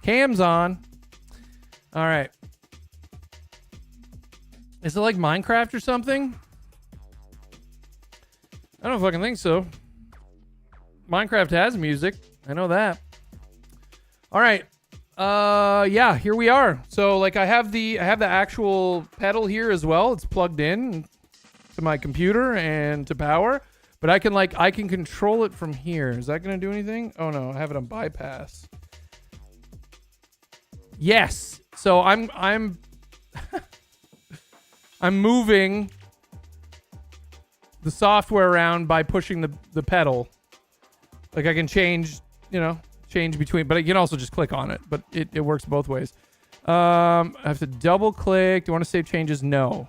Cam's on. All right. Is it like Minecraft or something? I don't fucking think so. Minecraft has music. I know that. All right. Yeah, here we are. So like I have the actual pedal here as well. It's plugged in to my computer and to power, but I can control it from here. Is that going to do anything? Oh no, I have it on bypass. Yes. So I'm I'm moving the software around by pushing the pedal. Like I can change between, but you can also just click on it, but it works both ways. I have to double click. Do you want to save changes? No.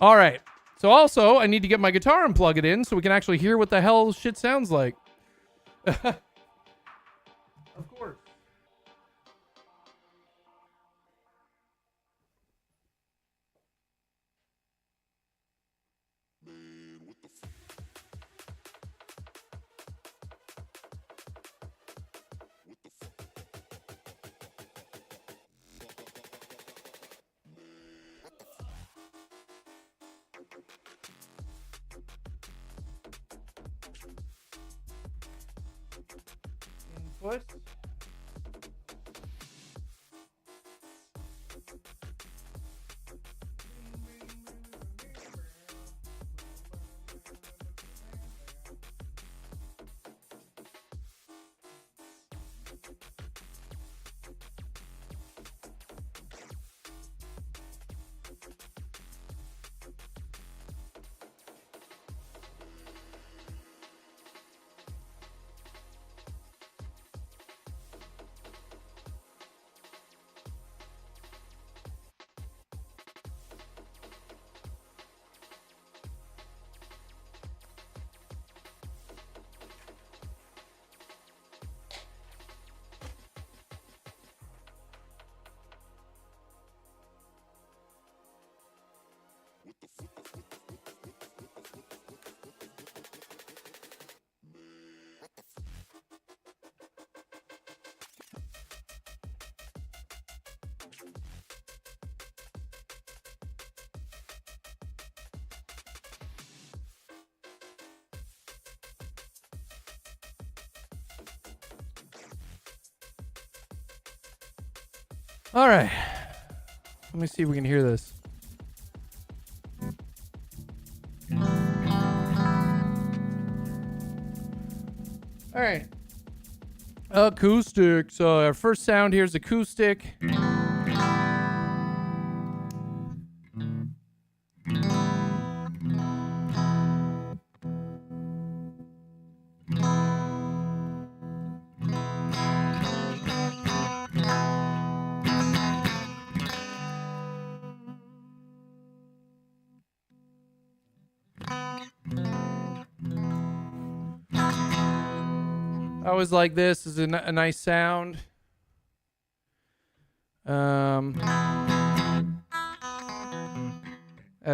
All right. So also I need to get my guitar and plug it in so we can actually hear what the hell shit sounds like. Of course. Input. All right. Let me see if we can hear this. All right. Acoustic. So our first sound here is acoustic. I always like this. Is a nice sound. Add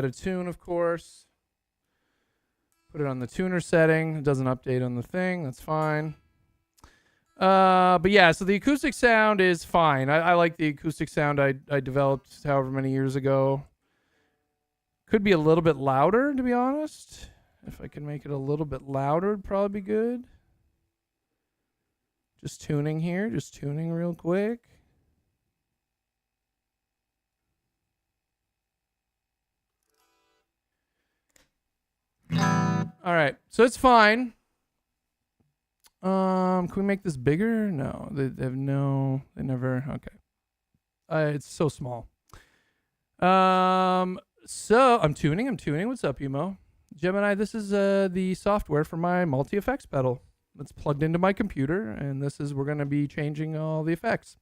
a tune, of course. Put it on the tuner setting. It doesn't update on the thing. That's fine. But yeah, so the acoustic sound is fine. I like the acoustic sound I developed however many years ago. Could be a little bit louder, to be honest. If I can make it a little bit louder, it'd probably be good. Just tuning here. Just tuning real quick. All right, so it's fine. Can we make this bigger? No, they never. Okay. It's so small. So I'm tuning. What's up, Emo? Gemini, this is the software for my multi-effects pedal. It's plugged into my computer, and we're going to be changing all the effects.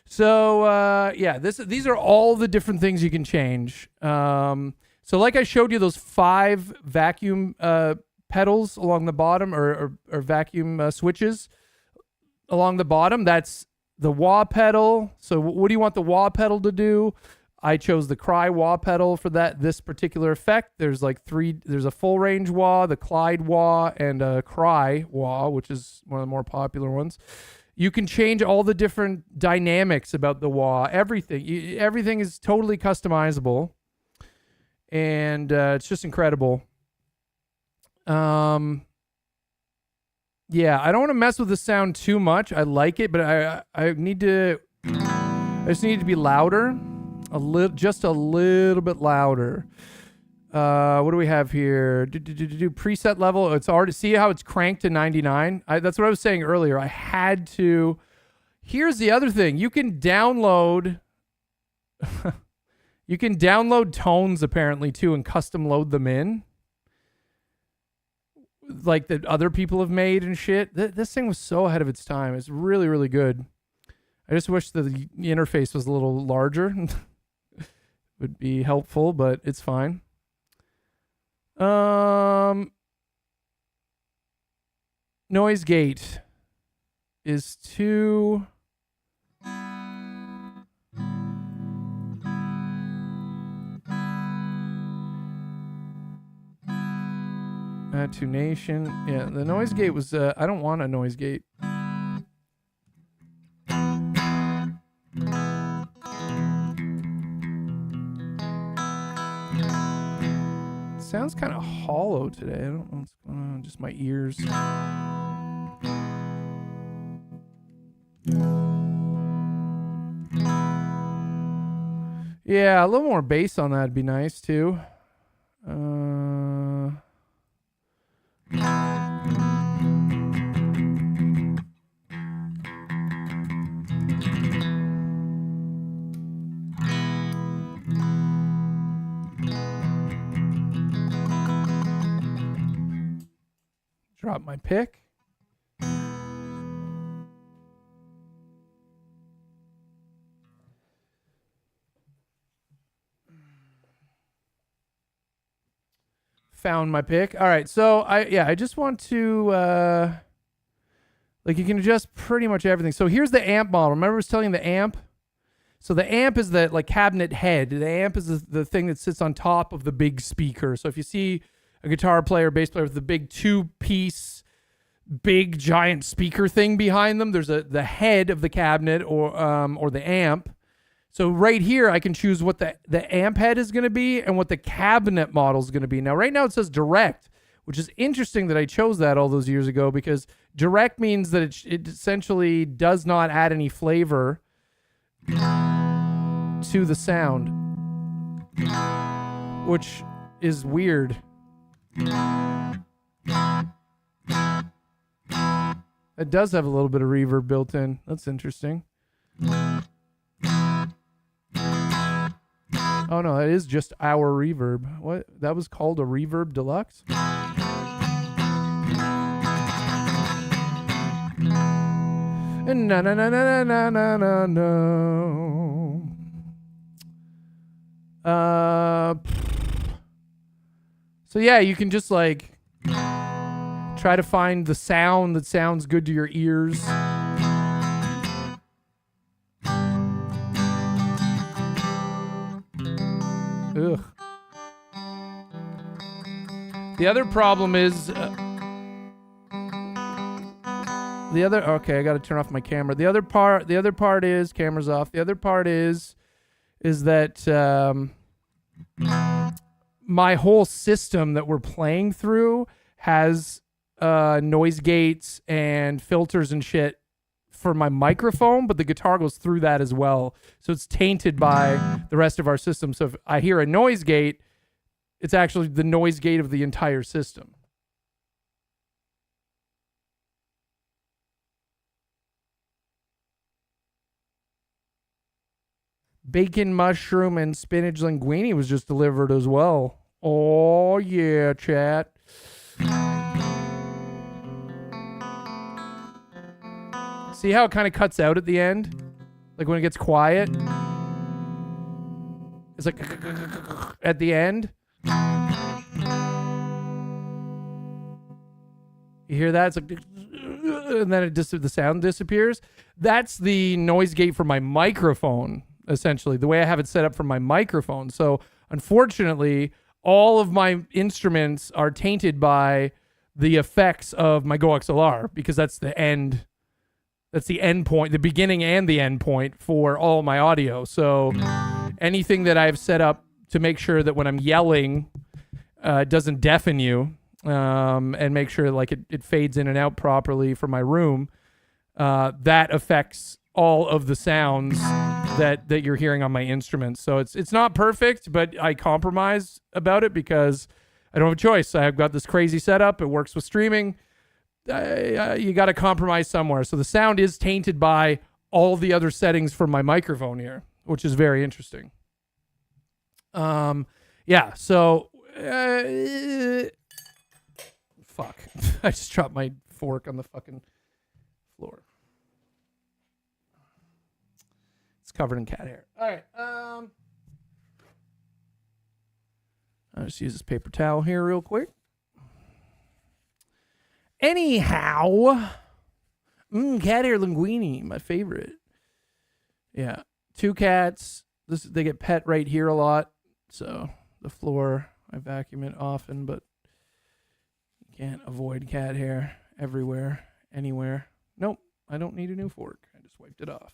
So, yeah, these are all the different things you can change. So like I showed you those 5 vacuum pedals along the bottom or vacuum switches along the bottom, that's the wah pedal. So what do you want the wah pedal to do? I chose the cry wah pedal for this particular effect. There's like 3, there's a full range wah, the Clyde wah, and a cry wah, which is one of the more popular ones. You can change all the different dynamics about the wah, everything. Everything is totally customizable. And it's just incredible. Yeah, I don't want to mess with the sound too much. I like it, but I just need it to be louder. Just a little bit louder. What do we have here? Do preset level. It's already, see how it's cranked to 99? That's what I was saying earlier. I had to. Here's the other thing. You can download you can download tones apparently too and custom load them in. Like that other people have made and shit. This thing was so ahead of its time. It's really, really good. I just wish the interface was a little larger. Would be helpful, but it's fine. Noise gate is 2. Tunation. Yeah, the noise gate was, I don't want a noise gate. Sounds kind of hollow today. I don't know what's going on. Just my ears. Yeah, a little more bass on that would be nice too. Drop my pick. Found my pick. All right, so I just want to like you can adjust pretty much everything. So here's the amp model. Remember I was telling you the amp? So the amp is the like cabinet head. The amp is the thing that sits on top of the big speaker. So if you see a guitar player, bass player with the big 2-piece, big giant speaker thing behind them, there's the head of the cabinet or the amp. So right here, I can choose what the amp head is going to be and what the cabinet model is going to be. Now, right now it says direct, which is interesting that I chose that all those years ago because direct means that it essentially does not add any flavor to the sound, which is weird. It does have a little bit of reverb built in. That's interesting. Oh no, that is just our reverb. What? That was called a Reverb Deluxe? No. So yeah, you can just like Try to find the sound that sounds good to your ears. Ugh. The other problem is okay, I got to turn off my camera. The other part is camera's off. The other part is that my whole system that we're playing through has noise gates and filters and shit for my microphone, but the guitar goes through that as well. So it's tainted by the rest of our system. So if I hear a noise gate, it's actually the noise gate of the entire system. Bacon, mushroom, and spinach linguine was just delivered as well. Oh, yeah, chat. See how it kind of cuts out at the end? Like when it gets quiet? It's like at the end. You hear that? It's like, and then the sound disappears. That's the noise gate for my microphone, essentially, the way I have it set up for my microphone. So unfortunately, all of my instruments are tainted by the effects of my Go XLR, because that's the end. That's the end point, the beginning and the end point for all my audio. So anything that I've set up to make sure that when I'm yelling, it doesn't deafen you, and make sure like it fades in and out properly for my room, that affects all of the sounds that you're hearing on my instruments. So it's not perfect, but I compromise about it because I don't have a choice. I've got this crazy setup. It works with streaming. You got to compromise somewhere. So the sound is tainted by all the other settings from my microphone here, which is very interesting. Yeah. So, fuck. I just dropped my fork on the fucking floor. It's covered in cat hair. All right. I'll just use this paper towel here real quick. Anyhow, cat hair linguine, my favorite. Yeah, 2 cats. They get pet right here a lot. So the floor, I vacuum it often, but you can't avoid cat hair everywhere, anywhere. Nope, I don't need a new fork. I just wiped it off.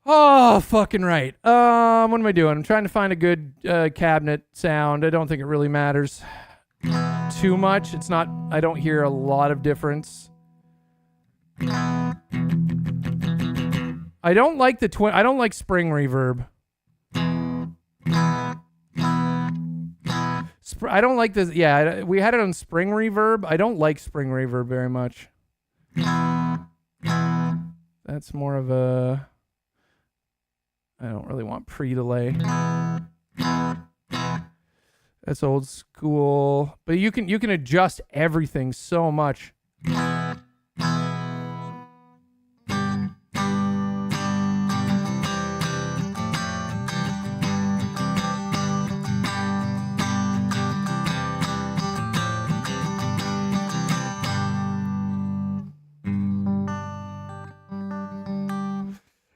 Oh, fucking right. What am I doing? I'm trying to find a good cabinet sound. I don't think it really matters too much. It's not, I don't hear a lot of difference. I don't like I don't like spring reverb. I don't like this. Yeah, we had it on spring reverb. I don't like spring reverb very much. That's more of a, I don't really want pre-delay. That's old school, but you can adjust everything so much.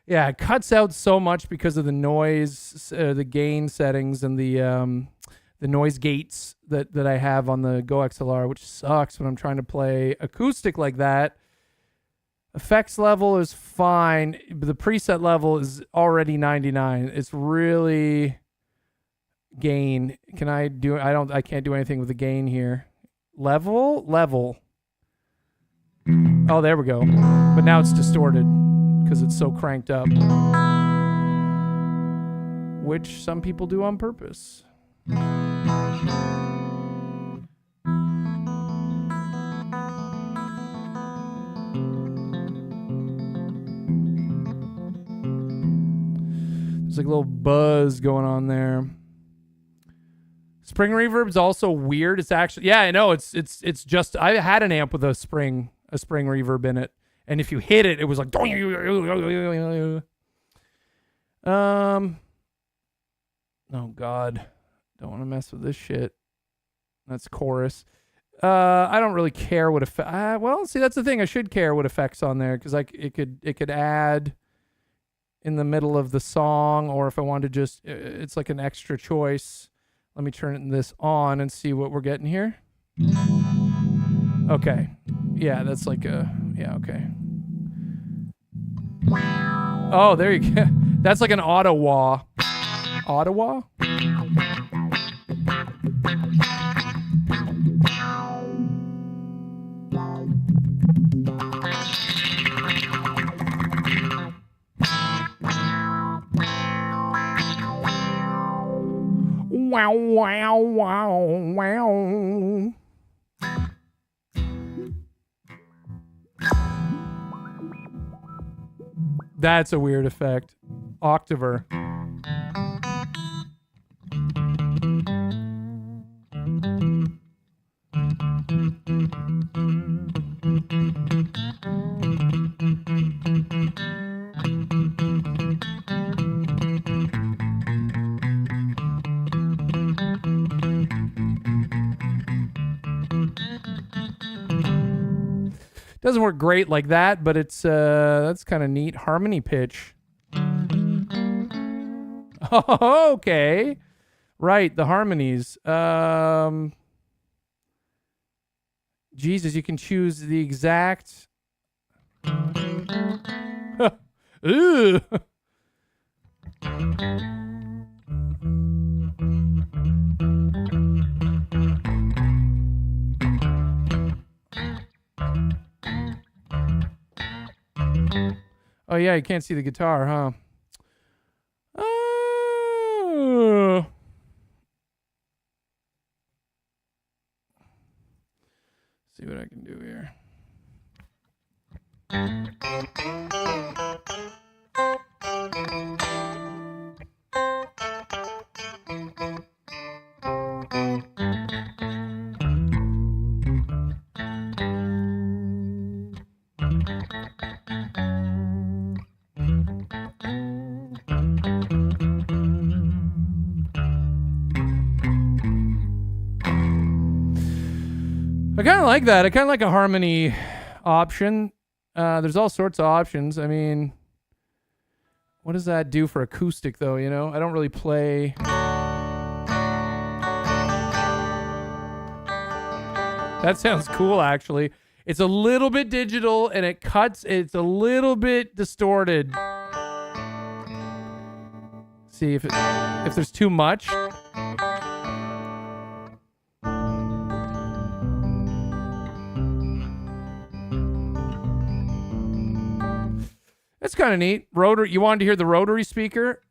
Yeah, it cuts out so much because of the noise, the gain settings, and the noise gates that I have on the Go XLR, which sucks when I'm trying to play acoustic like that. Effects level is fine, but the preset level is already 99. It's really gain. I can't do anything with the gain here. Level. Oh, there we go. But now it's distorted because it's so cranked up, which some people do on purpose. There's like a little buzz going on there. Spring reverb is also weird. It's actually, yeah, I know. It's just, I had an amp with a spring reverb in it, and if you hit it, it was like, oh God, don't want to mess with this shit. That's chorus. I don't really care what effect. Well, see, that's the thing. I should care what effects on there because it could add in the middle of the song, or if I wanted to just, it's like an extra choice. Let me turn this on and see what we're getting here. Okay, yeah, that's like okay. Oh, there you go. That's like an Ottawa. Ottawa? Wow, wow, wow, wow. That's a weird effect. Octaver. Doesn't work great like that, but it's that's kind of neat. Harmony pitch. Oh, okay. Right, the harmonies. Jesus, you can choose the exact. Ooh. Oh yeah, you can't see the guitar, huh? See what I can do here. I kind of like that. I kind of like a harmony option. There's all sorts of options. I mean, what does that do for acoustic, though? You know, I don't really play. That sounds cool, actually. It's a little bit digital, and it cuts. It's a little bit distorted. See if there's too much. That's kind of neat. Rotary. You wanted to hear the rotary speaker?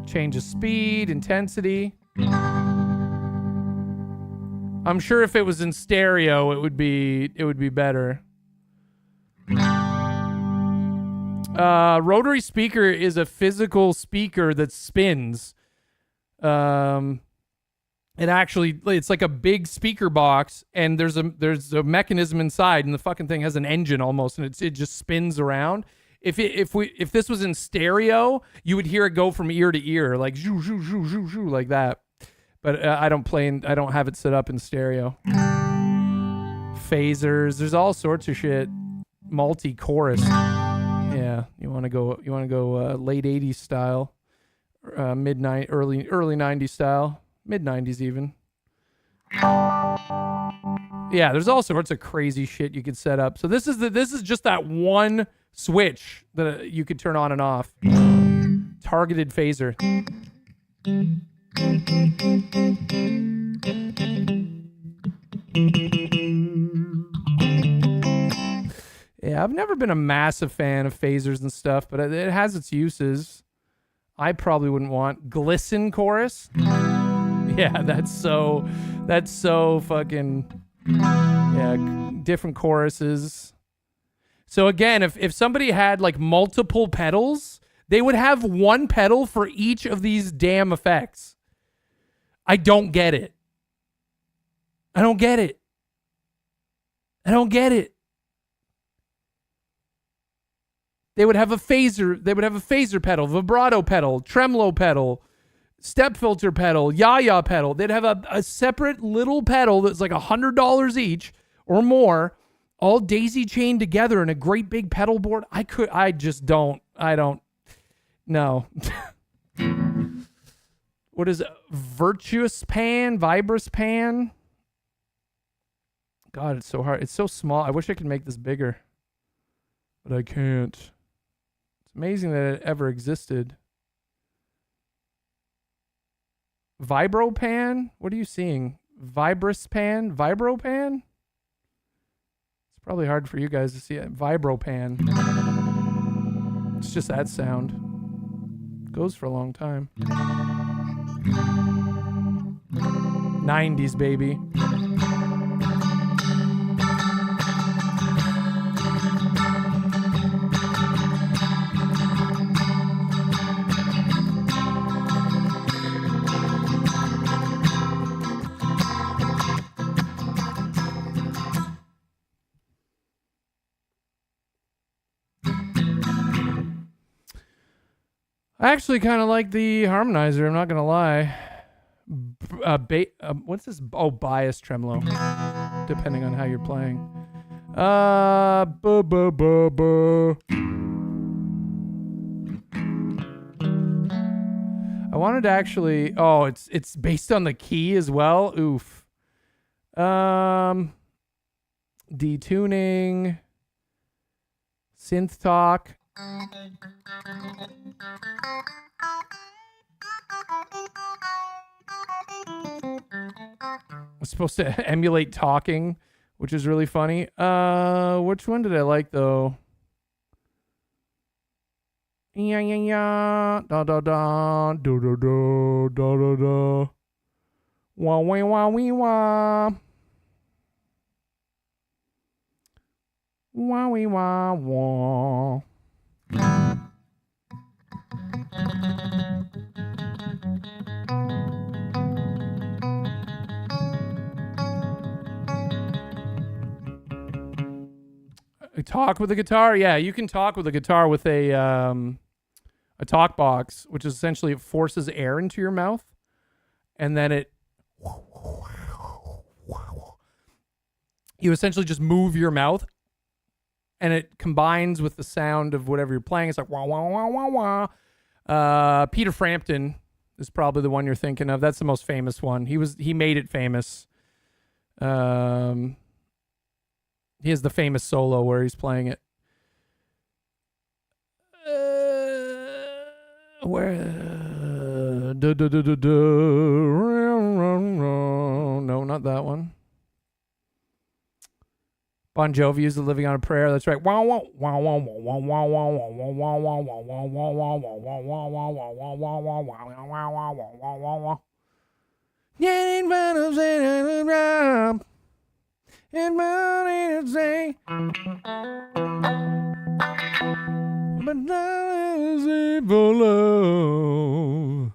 Changes speed, intensity. I'm sure if it was in stereo, it would be better. Rotary speaker is a physical speaker that spins. It actually, it's like a big speaker box, and there's a mechanism inside, and the fucking thing has an engine almost, and it just spins around. If this was in stereo, you would hear it go from ear to ear, like zhoo zhoo zhoo zhoo zhoo, like that. But I don't have it set up in stereo. Phasers, there's all sorts of shit. Multi-chorus. Yeah, you want to go late 80s style, early 90s style. Mid-90s even. Yeah, there's all sorts of crazy shit you could set up. So this is just that one switch that you could turn on and off. Targeted phaser. Yeah, I've never been a massive fan of phasers and stuff, but it has its uses. I probably wouldn't want glisten chorus. Yeah, that's so fucking, yeah, different choruses. So again, if somebody had like multiple pedals, they would have one pedal for each of these damn effects. I don't get it. I don't get it. They would have a phaser. They would have a phaser pedal, vibrato pedal, tremolo pedal, step filter pedal, yah-yah pedal. They'd have a separate little pedal that's like $100 each or more, all daisy chained together in a great big pedal board. I don't. No. What is it? Virtuous Pan? Vibrous Pan? God, it's so hard. It's so small. I wish I could make this bigger, but I can't. It's amazing that it ever existed. Vibropan? What are you seeing? Vibrous Pan? Vibropan? It's probably hard for you guys to see it. Vibropan. It's just that sound. Goes for a long time. 90s, baby. I actually kind of like the harmonizer, I'm not going to lie. What's this? Oh, bias tremolo. Depending on how you're playing. I wanted to actually... Oh, it's based on the key as well? Oof. Detuning. Synth talk. It's supposed to emulate talking, which is really funny. Which one did I like though? Yeah, yeah, yeah. Da da da. Do do do. Da da da. Wah wah wah wee wah. Wah wee wah wah. Talk with the guitar? Yeah, you can talk with a guitar with a talk box, which is essentially it forces air into your mouth, and then you essentially just move your mouth, and it combines with the sound of whatever you're playing. It's like wah wah wah wah wah. Peter Frampton is probably the one you're thinking of. That's the most famous one. He made it famous. He has the famous solo where he's playing it. No, not that one. Bon Jovi used the Living on a Prayer. That's right. And money to say, but now is it for love.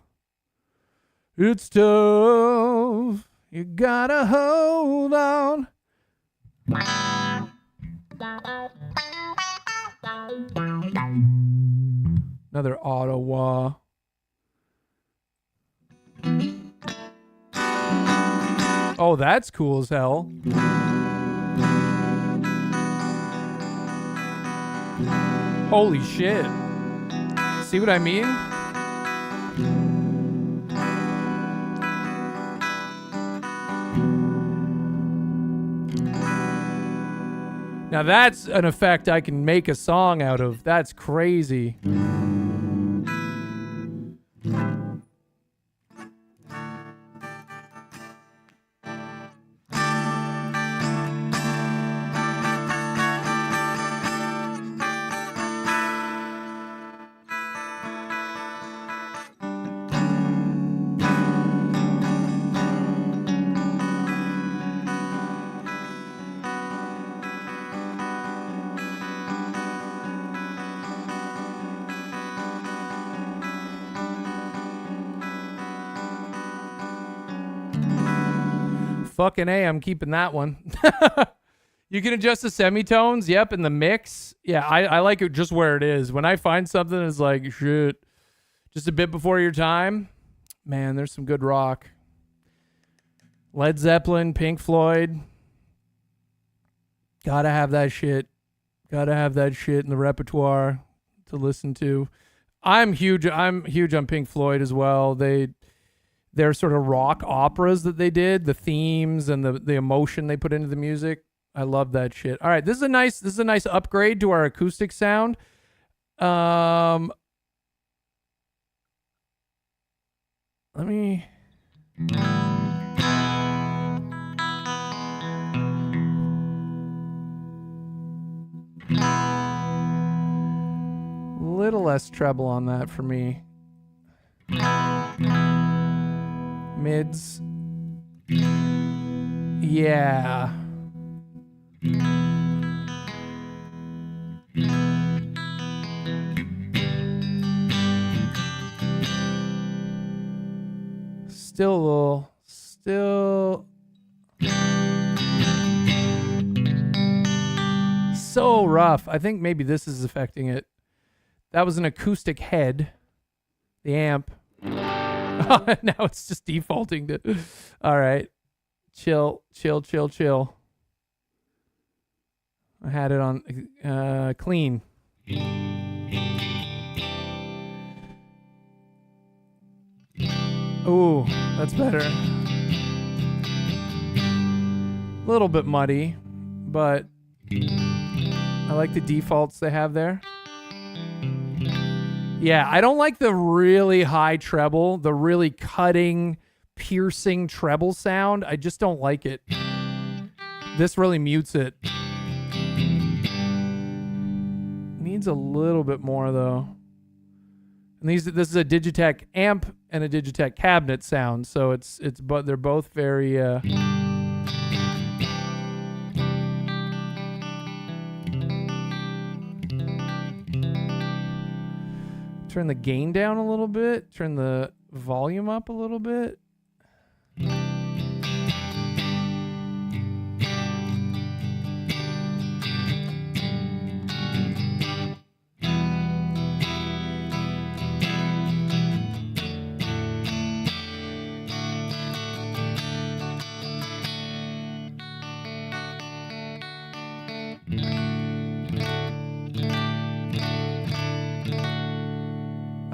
It's tough. You gotta hold on. Another Ottawa. Oh, that's cool as hell. Holy shit. See what I mean? Now that's an effect I can make a song out of. That's crazy. Fucking A, I'm keeping that one. You can adjust the semitones. Yep, in the mix. Yeah, I like it just where it is. When I find something that's like, shit, just a bit before your time, man, there's some good rock. Led Zeppelin, Pink Floyd. Gotta have that shit. Gotta have that shit in the repertoire to listen to. I'm huge on Pink Floyd as well. Their sort of rock operas that they did, the themes and the emotion they put into the music. I love that shit. All right, this is a nice upgrade to our acoustic sound. Let me little less treble on that for me. Mids. Yeah. Still so rough. I think maybe this is affecting it. That was an acoustic head, the amp. Now it's just defaulting to. All right. Chill. I had it on clean. Ooh, that's better. A little bit muddy, but I like the defaults they have there. Yeah, I don't like the really high treble, the really cutting, piercing treble sound. I just don't like it. This really mutes it. Needs a little bit more though. And this is a Digitech amp and a Digitech cabinet sound, so but they're both very turn the gain down a little bit, turn the volume up a little bit.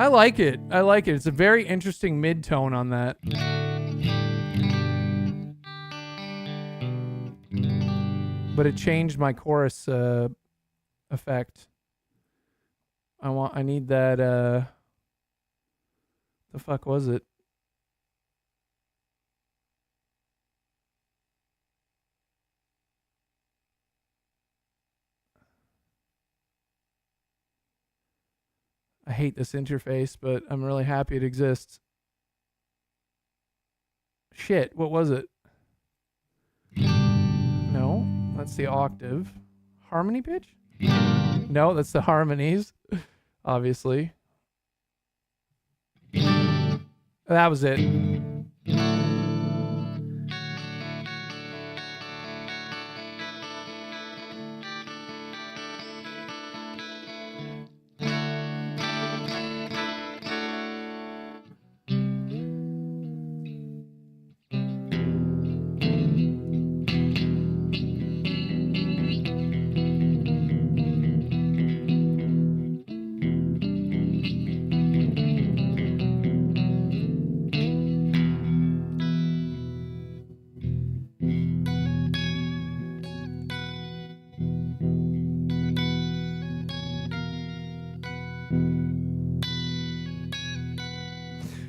I like it. It's a very interesting mid-tone on that. But it changed my chorus effect. I need that the fuck was it? I hate this interface, but I'm really happy it exists. Shit, what was it? No, that's the octave. Harmony pitch? No, that's the harmonies, obviously. That was it.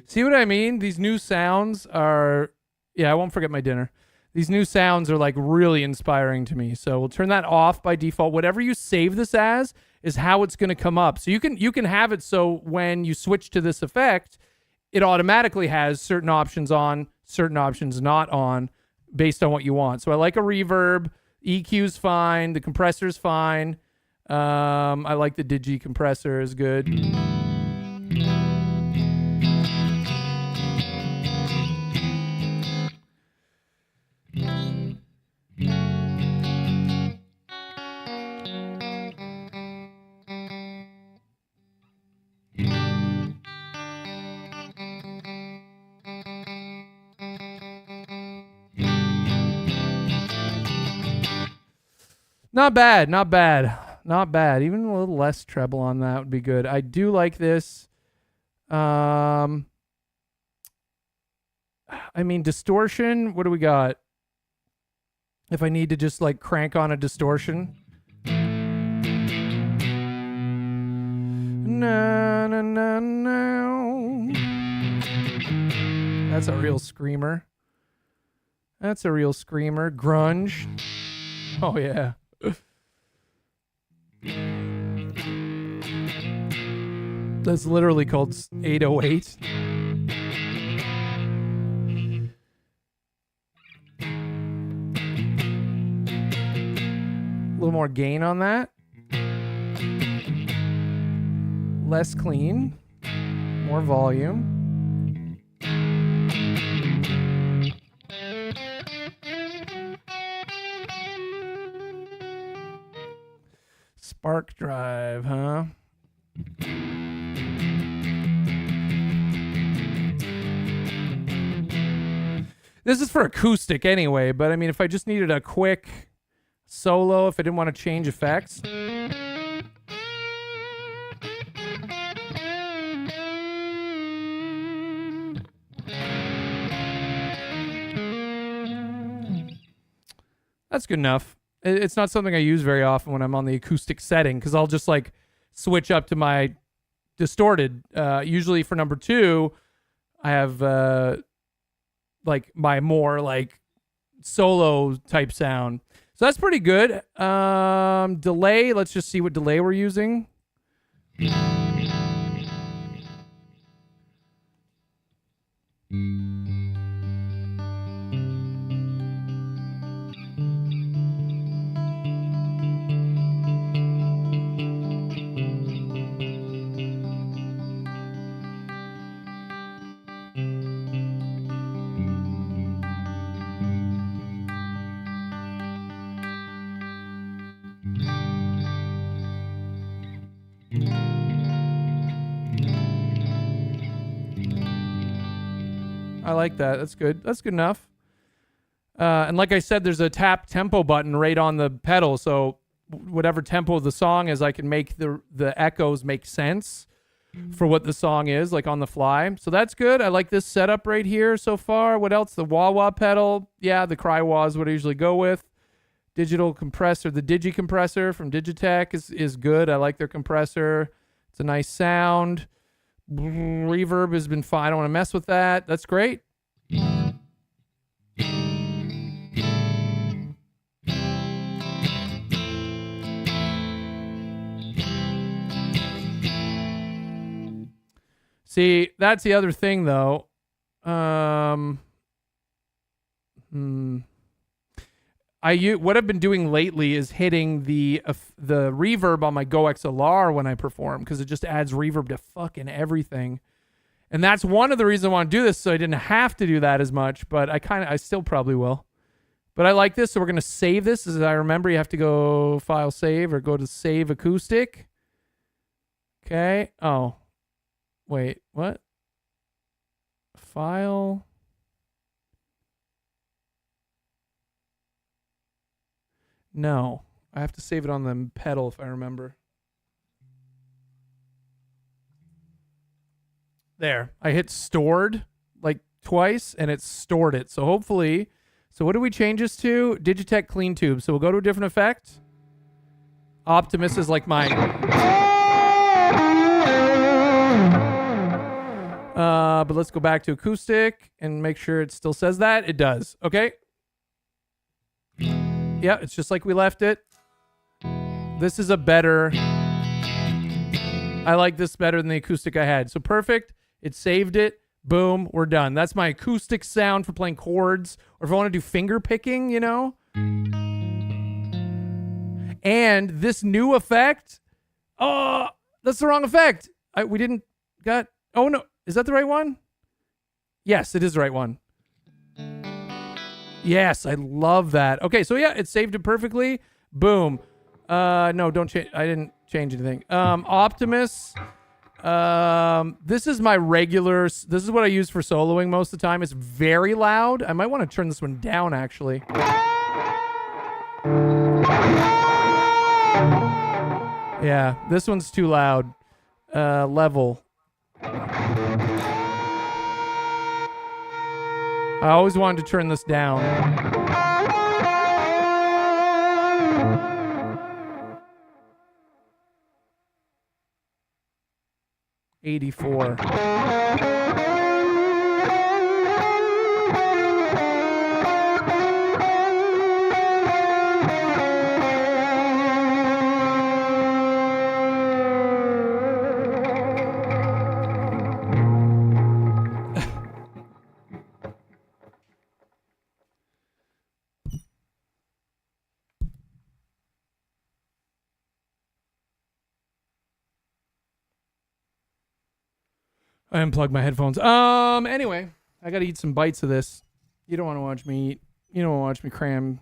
See what I mean? These new sounds are... Yeah, I won't forget my dinner. These new sounds are like really inspiring to me. So we'll turn that off by default. Whatever you save this as is how it's going to come up. So you can have it so when you switch to this effect, it automatically has certain options on, certain options not on, based on what you want. So I like a reverb. EQ's fine. The compressor's fine. I like the Digi compressor is good. Not bad, not bad, not bad. Even a little less treble on that would be good. I do like this. I mean, distortion, what do we got? If I need to just like crank on a distortion. No, no, no, no. That's a real screamer. That's a real screamer. Grunge. Oh, yeah. That's literally called 808. A little more gain on that. Less clean. More volume. Spark drive, huh? This is for acoustic anyway, but I mean, if I just needed a quick solo, if I didn't want to change effects. That's good enough. It's not something I use very often when I'm on the acoustic setting, because I'll just like switch up to my distorted. Usually for number 2, I have like my more like solo type sound. So that's pretty good. Delay, let's just see what delay we're using. I like that. That's good. That's good enough. And like I said, there's a tap tempo button right on the pedal. So whatever tempo the song is, I can make the echoes make sense for what the song is, like on the fly. So that's good. I like this setup right here so far. What else? The wah-wah pedal. Yeah, the cry wah is what I usually go with. Digital compressor. The Digi compressor from Digitech is good. I like their compressor. It's a nice sound. Reverb has been fine. I don't want to mess with that. That's great. See, that's the other thing, though. What I've been doing lately is hitting the reverb on my Go XLR when I perform, because it just adds reverb to fucking everything. And that's one of the reasons I want to do this, so I didn't have to do that as much, but I still probably will. But I like this, so we're going to save this. As I remember, you have to go file save or go to save acoustic. Okay. Oh. Wait, what? File. No, I have to save it on the pedal if I remember. There, I hit stored like twice and it stored it. So hopefully, so what do we change this to? Digitech Clean Tube. So we'll go to a different effect. Optimus is like mine. But let's go back to acoustic and make sure it still says that. It does. Okay. Yeah, it's just like we left it. This is a better... I like this better than the acoustic I had. So perfect. It saved it. Boom. We're done. That's my acoustic sound for playing chords. Or if I want to do finger picking, you know. And this new effect... Oh, that's the wrong effect. We didn't... Got... Oh, no. Is that the right one? Yes, it is the right one. Yes, I love that. Okay, so yeah, it saved it perfectly. Boom. No, don't change. I didn't change anything. Optimus. This is my regular. This is what I use for soloing most of the time. It's very loud. I might want to turn this one down, actually. Yeah, this one's too loud. Level. I always wanted to turn this down. 84. I unplugged my headphones. Anyway, I gotta eat some bites of this. You don't want to watch me eat. You don't want to watch me cram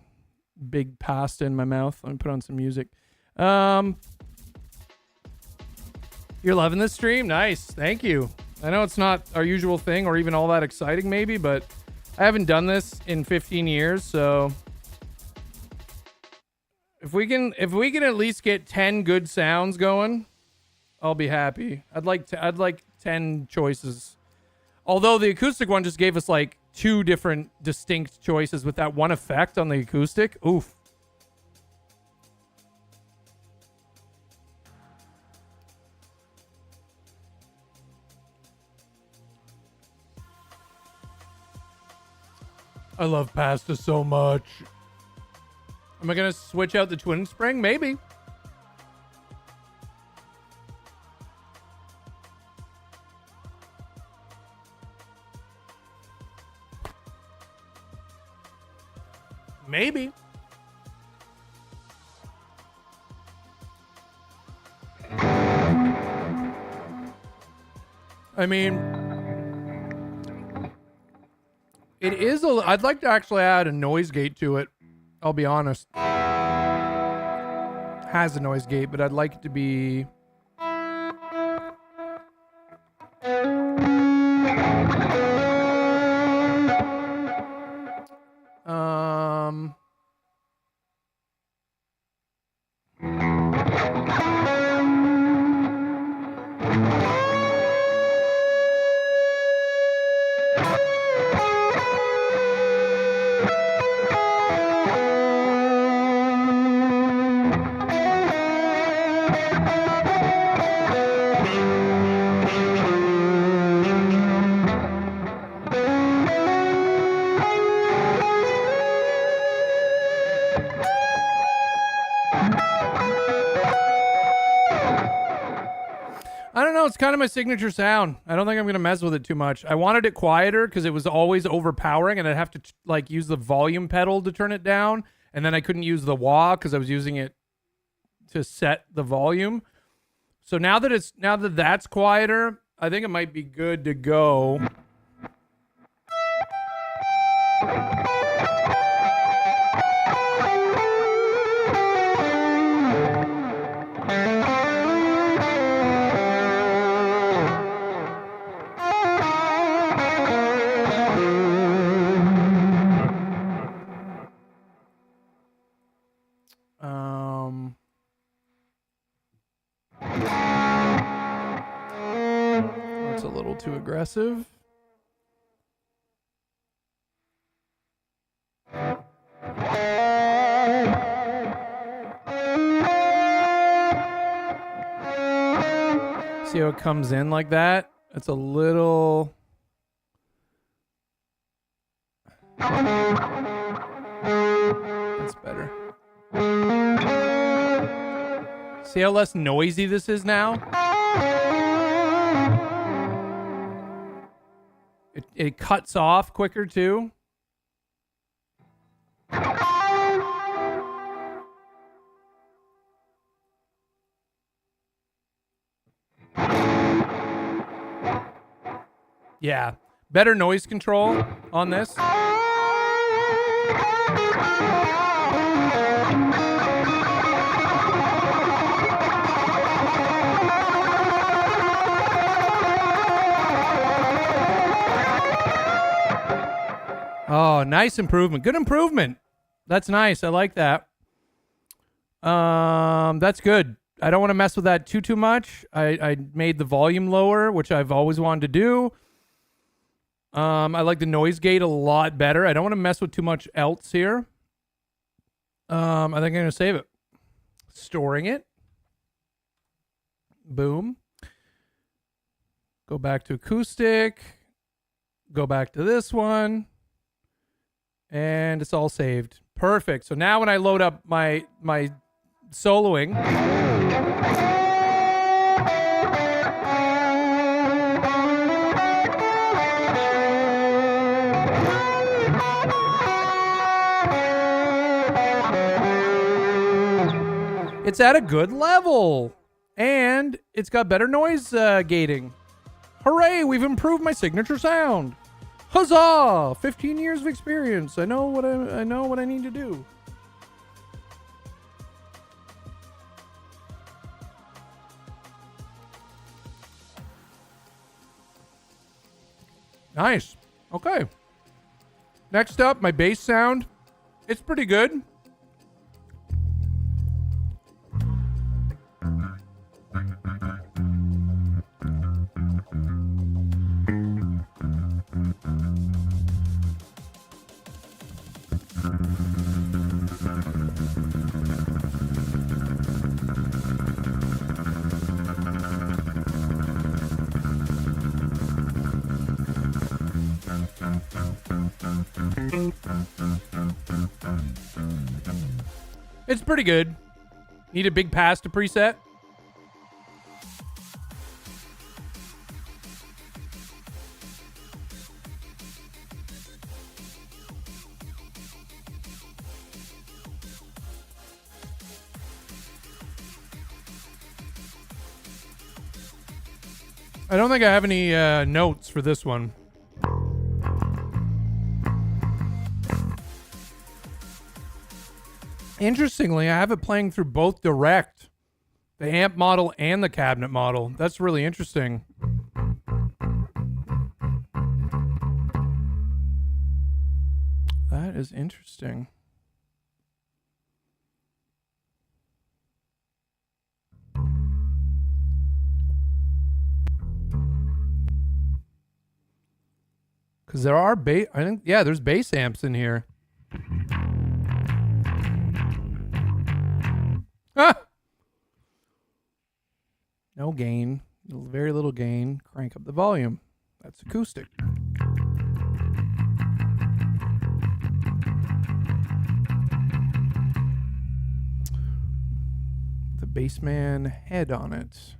big pasta in my mouth. Let me put on some music. You're loving this stream? Nice. Thank you. I know it's not our usual thing or even all that exciting maybe, but I haven't done this in 15 years, so if we can at least get 10 good sounds going, I'll be happy. I'd like 10 choices. Although the acoustic one just gave us like 2 different distinct choices with that one effect on the acoustic. Oof. I love pasta so much. Am I gonna switch out the twin spring? Maybe. Maybe. I mean, it is I'd like to actually add a noise gate to it. I'll be honest. Has a noise gate, but I'd like it to be it's kind of my signature sound. I don't think I'm going to mess with it too much. I wanted it quieter because it was always overpowering and I'd have to like use the volume pedal to turn it down. And then I couldn't use the wah because I was using it to set the volume. So now that that's quieter, I think it might be good to go. That's a little too aggressive. See how it comes in like that? It's a little... That's better. See how less noisy this is now? It cuts off quicker too. Yeah, better noise control on this. Oh, nice improvement. Good improvement. That's nice. I like that. That's good. I don't want to mess with that too much. I made the volume lower, which I've always wanted to do. I like the noise gate a lot better. I don't want to mess with too much else here. I think I'm going to save it. Storing it. Boom. Go back to acoustic. Go back to this one. And it's all saved. Perfect. So now when I load up my soloing, it's at a good level. And it's got better noise gating. Hooray, we've improved my signature sound. Huzzah! 15 years of experience. I know what I need to do. Nice. Okay. Next up, my bass sound. It's pretty good. It's pretty good. Need a big pass to preset. I don't think I have any notes for this one. Interestingly, I have it playing through both direct, the amp model and the cabinet model. That's really interesting. That is interesting. Because there are bass, I think, yeah, there's bass amps in here. Ah! No gain, very little gain. Crank up the volume. That's acoustic. The Bassman head on it.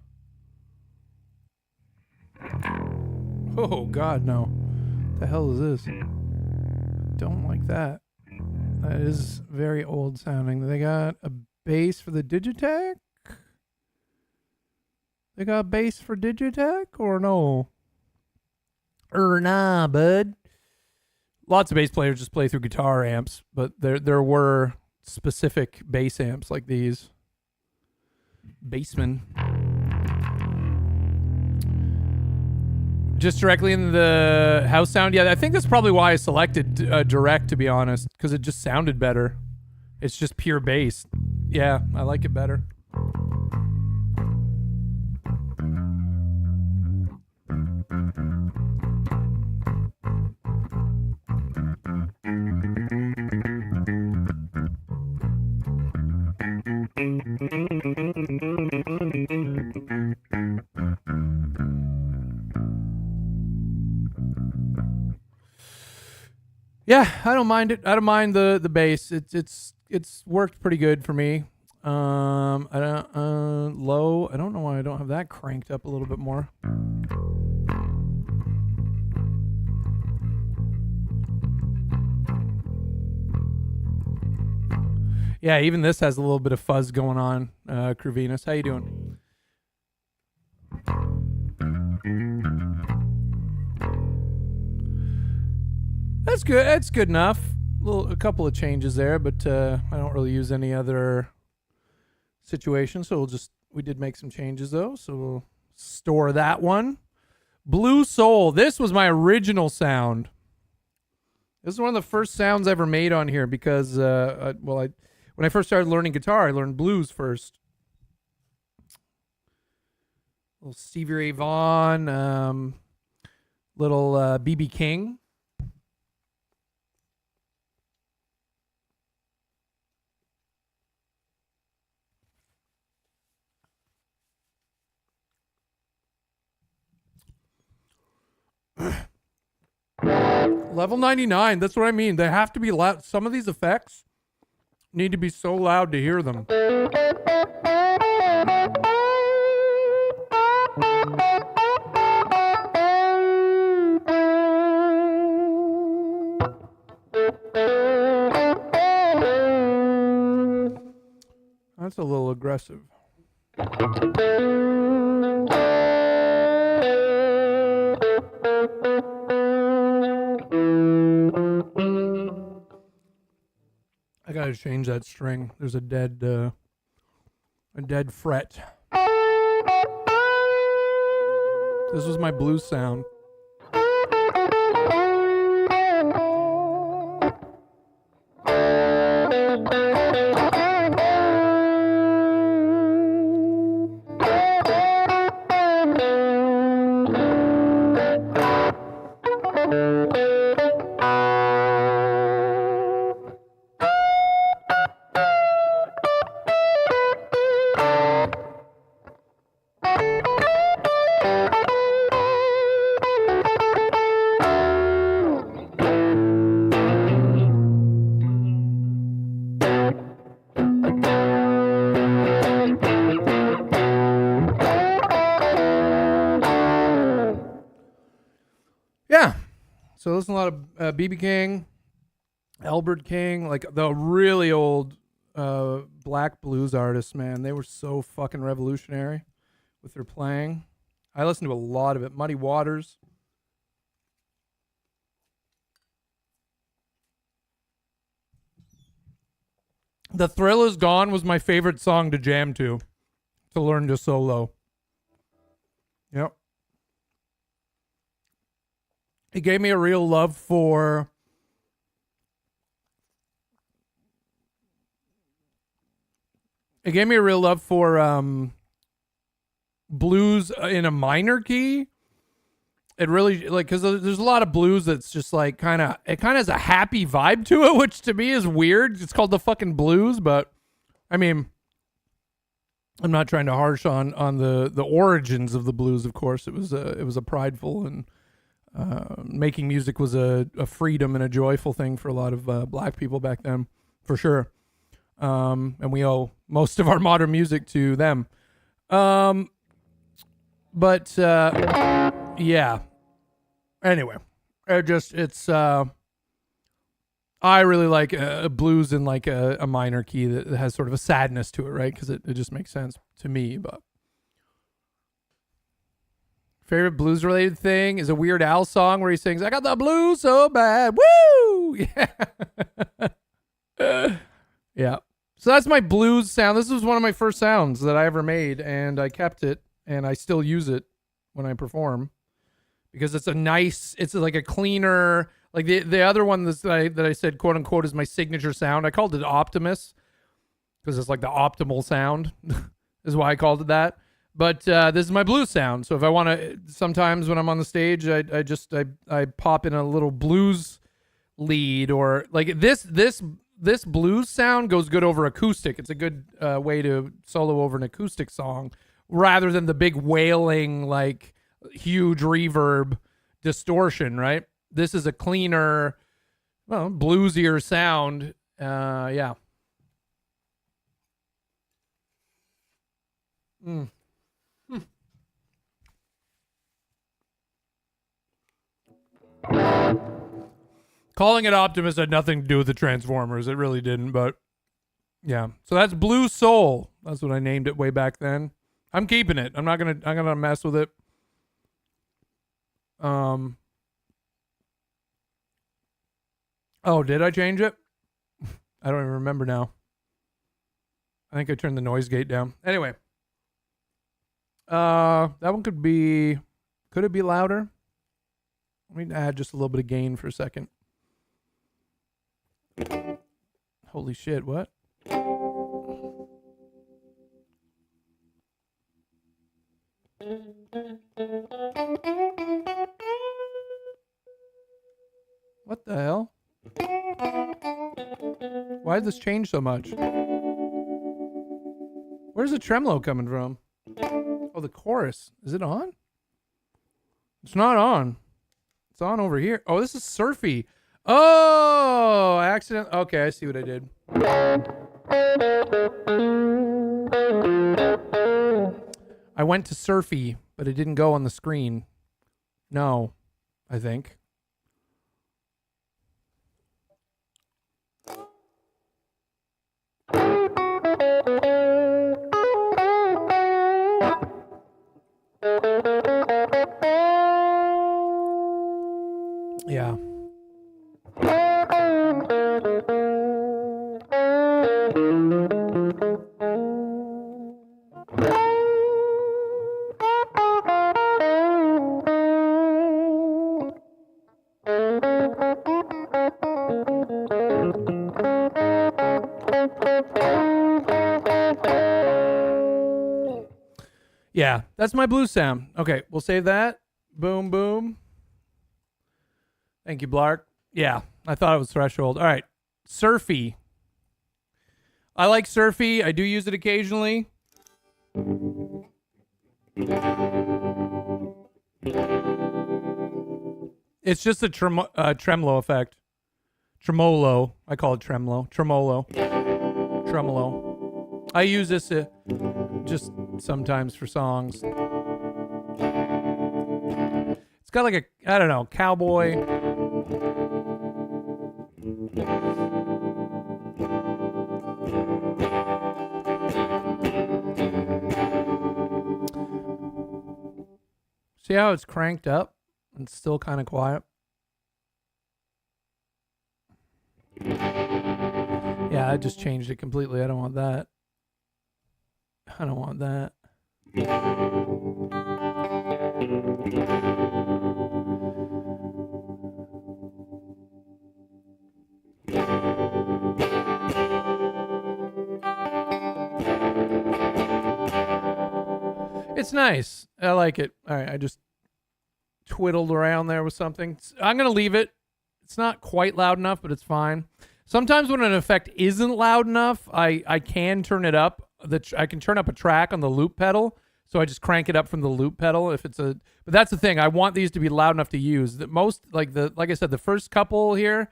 Oh God, no. What the hell is this? Don't like that. That is very old sounding. They got a bass for the Digitech? They got bass for Digitech or no? Nah, bud. Lots of bass players just play through guitar amps, but there were specific bass amps like these. Bassman. Just directly in the house sound. Yeah, I think that's probably why I selected direct, to be honest, because it just sounded better. It's just pure bass. Yeah, I like it better. Yeah, I don't mind it. I don't mind the bass. It's worked pretty good for me. I don't low. I don't know why I don't have that cranked up a little bit more. Yeah, even this has a little bit of fuzz going on. Cruvinus, how you doing? That's good. That's good enough. A couple of changes there, but I don't really use any other situation. So we did make some changes though. So we'll store that one. Blue Soul. This was my original sound. This is one of the first sounds I ever made on here because, when When I first started learning guitar, I learned blues first. Little Stevie Ray Vaughan, little B.B. King. Level 99, that's what I mean. They have to be loud. Some of these effects need to be so loud to hear them. That's a little aggressive. I gotta change that string. There's a dead fret. This was my blues sound. Yeah. So listen to a lot of B.B. King, Albert King, like the really old black blues artists, man. They were so fucking revolutionary with their playing. I listened to a lot of it. Muddy Waters. The Thrill Is Gone was my favorite song to jam to learn to solo. Yep. It gave me a real love for blues in a minor key. It really, like, because there's a lot of blues that's just like it kind of has a happy vibe to it, which to me is weird. It's called the fucking blues, but I mean, I'm not trying to harsh on the origins of the blues. Of course, it was a prideful and making music was a freedom and a joyful thing for a lot of black people back then, for sure. And we owe most of our modern music to them. But yeah. Anyway, I really like blues in like a minor key that has sort of a sadness to it, right? Because it just makes sense to me. But favorite blues related thing is a Weird Al song where he sings, "I got the blues so bad, woo!" Yeah, yeah. So that's my blues sound. This was one of my first sounds that I ever made, and I kept it, and I still use it when I perform. Because it's like a cleaner, like the other one that I said, quote unquote, is my signature sound. I called it Optimus because it's like the optimal sound is why I called it that. But this is my blues sound. So if I want to, sometimes when I'm on the stage, I pop in a little blues lead, or like this blues sound goes good over acoustic. It's a good way to solo over an acoustic song rather than the big wailing, like, huge reverb distortion, right? This is a cleaner, well, bluesier sound. Yeah. Calling it Optimus had nothing to do with the Transformers. It really didn't, but yeah. So that's Blue Soul. That's what I named it way back then. I'm keeping it. I'm gonna mess with it. Oh, did I change it? I don't even remember now. I think I turned the noise gate down. Anyway. That one could it be louder? Let me add just a little bit of gain for a second. Holy shit, what? What the hell? Why did this change so much? Where's the tremolo coming from? Oh, the chorus. Is it on? It's not on. It's on over here. Oh, this is Surfy. Oh, accident. Okay, I see what I did. I went to Surfy, but it didn't go on the screen. No, I think. Yeah. Yeah, that's my blues sound. Okay, we'll save that. Boom, boom. Thank you, Blark. Yeah, I thought it was Threshold. All right, Surfy. I like Surfy. I do use it occasionally. It's just a tremolo effect. Tremolo. I call it tremolo. Tremolo. Tremolo. I use this just sometimes for songs. It's got like a, I don't know, cowboy. See how it's cranked up and still kind of quiet? Yeah, I just changed it completely. I don't want that. I don't want that. It's nice. I like it. All right, I just twiddled around there with something. I'm going to leave it. It's not quite loud enough, but it's fine. Sometimes when an effect isn't loud enough, I can turn it up. I can turn up a track on the loop pedal, so I just crank it up from the loop pedal if it's a. But that's the thing. I want these to be loud enough to use. That most like I said, the first couple here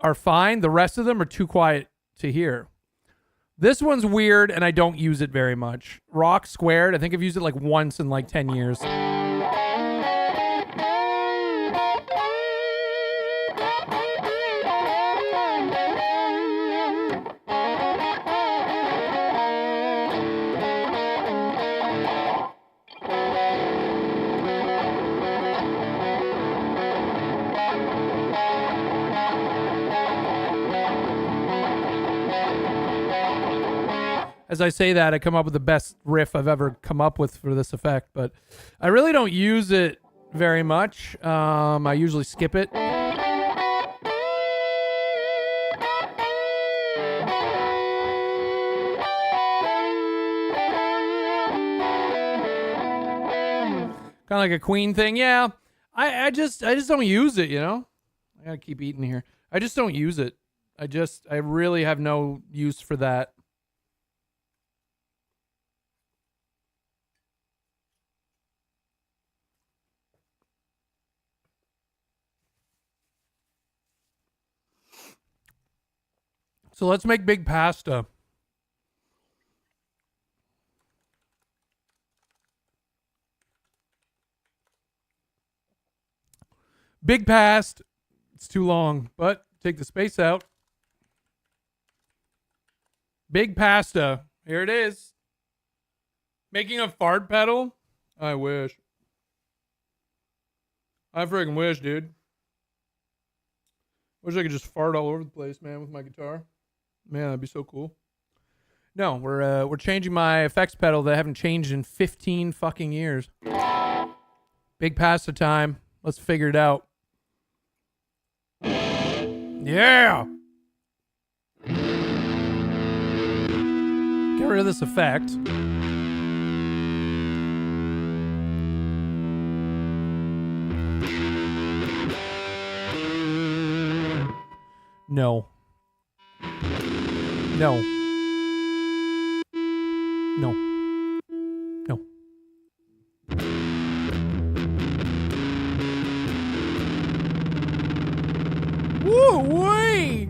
are fine. The rest of them are too quiet to hear. This one's weird, and I don't use it very much. Rock Squared. I think I've used it like once in like 10 years. As I say that, I come up with the best riff I've ever come up with for this effect, but I really don't use it very much. I usually skip it. Kind of like a Queen thing. Yeah, I just don't use it, you know? I gotta keep eating here. I just don't use it. I really have no use for that. So let's make big pasta. Big past. It's too long, but take the space out. Big pasta. Here it is. Making a fart pedal? I wish. I freaking wish, dude. Wish I could just fart all over the place, man, with my guitar. Man, that'd be so cool. No, we're changing my effects pedal that I haven't changed in 15 fucking years. Big pasta time. Let's figure it out. Yeah. Get rid of this effect. No. No. No. No. Woo-wee!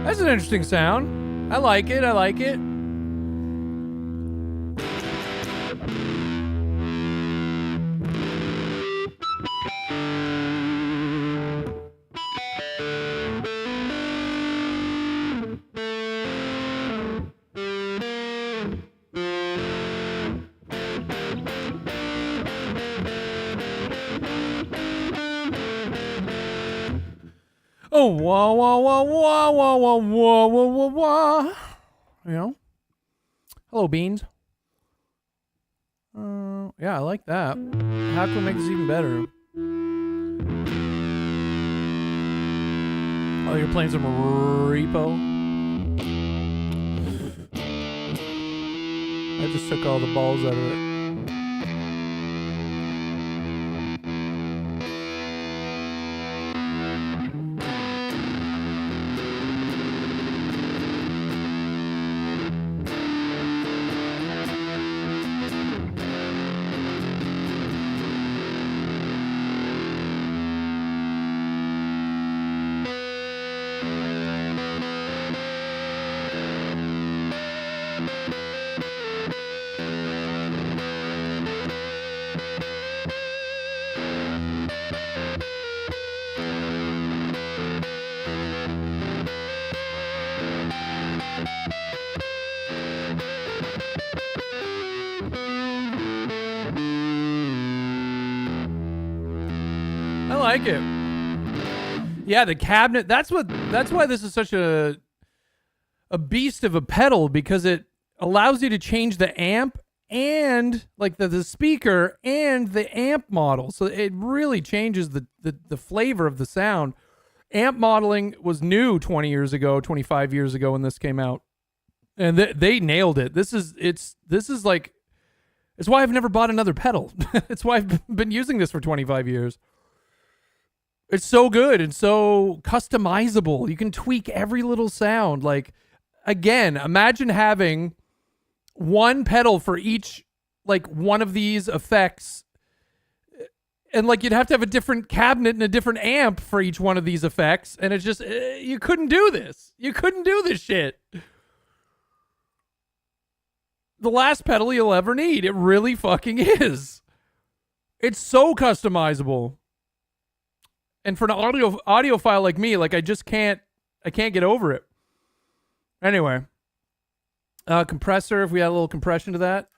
That's an interesting sound. I like it. I like it. Oh, wah, wah, wah, wah, wah, wah, wah, wah, wah, wah. You know? Hello, Beans. Yeah, I like that. How can we make this even better? Oh, you're playing some repo? I just took all the balls out of it. I like it. Yeah, the cabinet. That's why this is such a beast of a pedal, because it allows you to change the amp and like the speaker and the amp model. So it really changes the flavor of the sound. Amp modeling was new 20 years ago, 25 years ago when this came out. And they nailed it. This is like, it's why I've never bought another pedal. It's why I've been using this for 25 years. It's so good and so customizable. You can tweak every little sound. Like, again, imagine having one pedal for each, like, one of these effects. And, like, you'd have to have a different cabinet and a different amp for each one of these effects. And it's just, you couldn't do this. You couldn't do this shit. The last pedal you'll ever need. It really fucking is. It's so customizable. And for an audiophile like me, like I can't get over it. Anyway, compressor, if we add a little compression to that.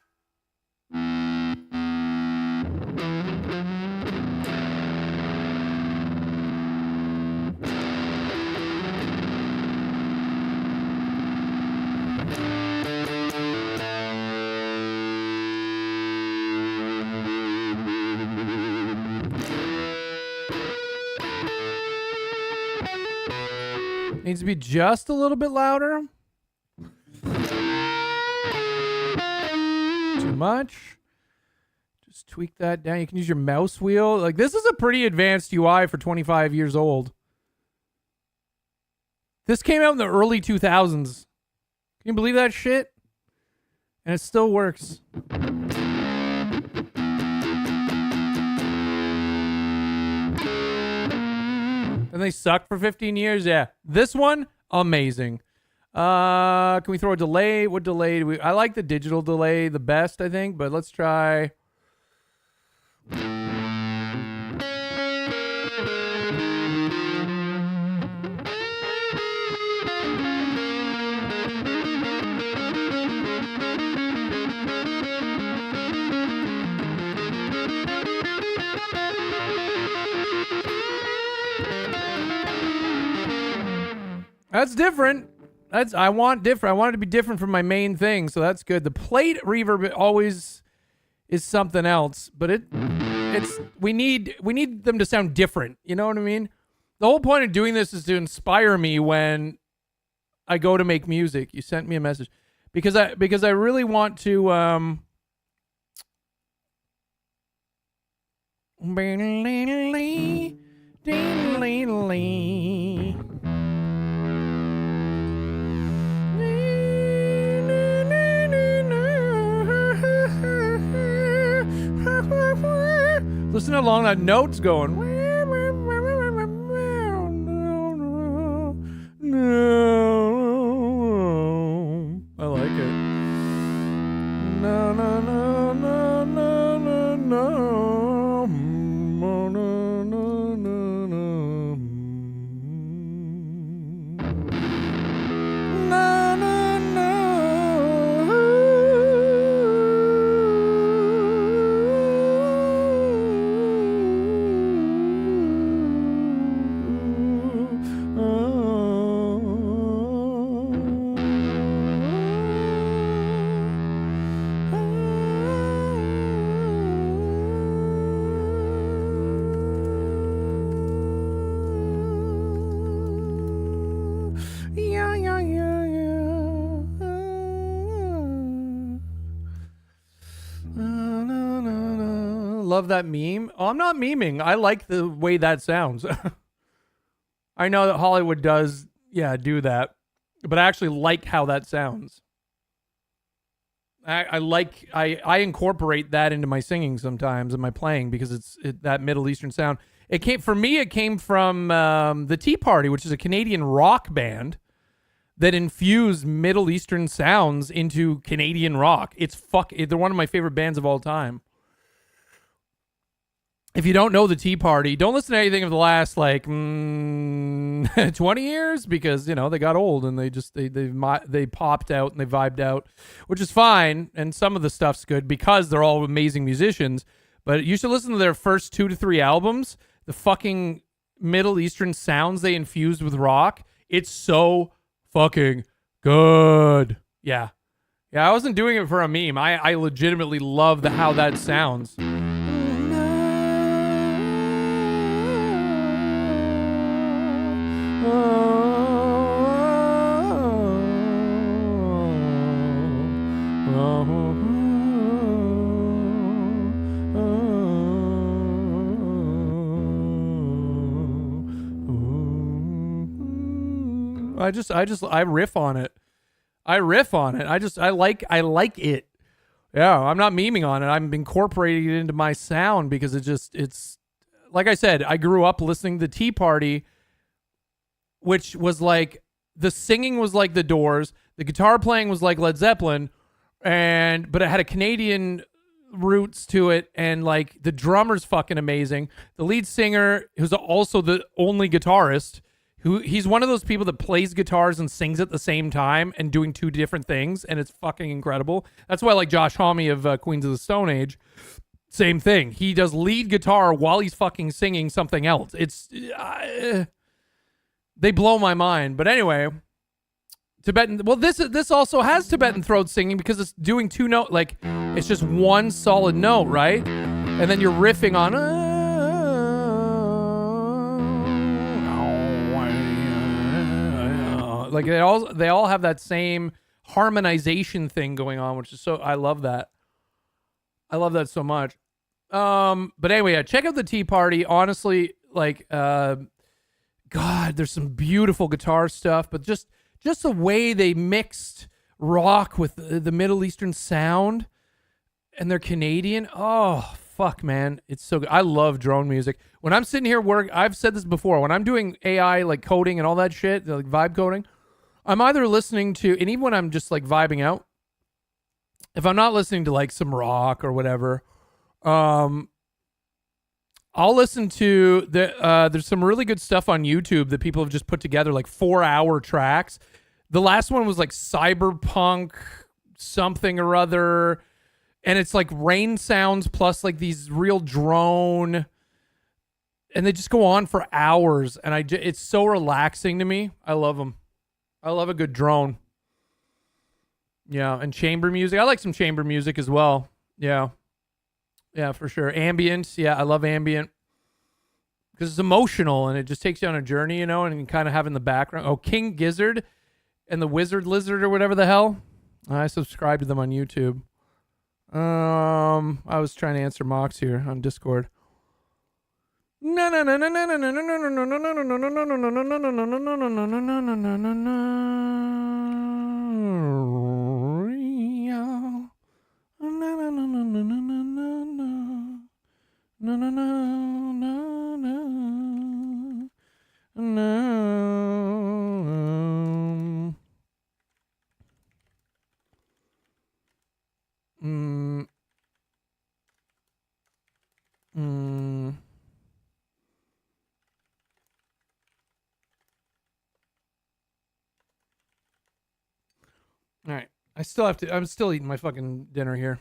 Needs to be just a little bit louder. Too much. Just tweak that down. You can use your mouse wheel. Like, this is a pretty advanced UI for 25 years old. This came out in the early 2000s. Can you believe that shit? And it still works. And they sucked for 15 years. Yeah. This one, amazing. Can we throw a delay? What delay do we... I like the digital delay the best, I think, but let's try... That's different. I want different. I want it to be different from my main thing, so that's good. The plate reverb always is something else, but it's we need them to sound different. You know what I mean? The whole point of doing this is to inspire me when I go to make music. You sent me a message because I really want to listen how long that note's going. I like it. No, no, no, no, no, no, no. No, no, no, no, no. No, no, no. Yeah, yeah, yeah, yeah. Love that meme. Oh, I'm not memeing. I like the way that sounds. I know that Hollywood does, do that, but I actually like how that sounds. I incorporate that into my singing sometimes and my playing because it's that Middle Eastern sound. It came from the Tea Party, which is a Canadian rock band that infused Middle Eastern sounds into Canadian rock. They're one of my favorite bands of all time. If you don't know the Tea Party, don't listen to anything of the last 20 years because they got old and they popped out and they vibed out, which is fine. And some of the stuff's good because they're all amazing musicians. But you should listen to their first 2 to 3 albums. The fucking Middle Eastern sounds they infused with rock. It's so fucking good. Yeah. I wasn't doing it for a meme. I legitimately love how that sounds. I riff on it. I like it. Yeah, I'm not memeing on it. I'm incorporating it into my sound because it's like I said, I grew up listening to Tea Party, which was like the singing was like the Doors, the guitar playing was like Led Zeppelin, but it had a Canadian roots to it, and like the drummer's fucking amazing. The lead singer, who's also the only guitarist, he's one of those people that plays guitars and sings at the same time and doing 2 different things, and it's fucking incredible. That's why I like Josh Homme of Queens of the Stone Age. Same thing. He does lead guitar while he's fucking singing something else. It's they blow my mind. But anyway, Tibetan. Well, this also has Tibetan throat singing because it's doing 2 notes. Like it's just one solid note, right? And then you're riffing on. Like they all have that same harmonization thing going on, which is so I love that. I love that so much. But anyway, check out the Tea Party. Honestly, God, there's some beautiful guitar stuff, but just the way they mixed rock with the Middle Eastern sound, and they're Canadian. Oh fuck, man, it's so good. I love drone music. When I'm sitting here I've said this before. When I'm doing AI like coding and all that shit, like vibe coding, I'm either listening to, and even when I'm just like vibing out, if I'm not listening to like some rock or whatever, I'll listen to there's some really good stuff on YouTube that people have just put together, like 4-hour tracks. The last one was like cyberpunk something or other, and it's like rain sounds plus like these real drone, and they just go on for hours, and it's so relaxing to me. I love them. I love a good drone. Yeah, and chamber music. I like some chamber music as well. Yeah. Yeah, for sure. Ambient. Yeah, I love ambient. Because it's emotional and it just takes you on a journey, you know, and you kind of have in the background. Oh, King Gizzard and the Wizard Lizard or whatever the hell. I subscribe to them on YouTube. I was trying to answer Mox here on Discord. All right. I'm still eating my fucking dinner here.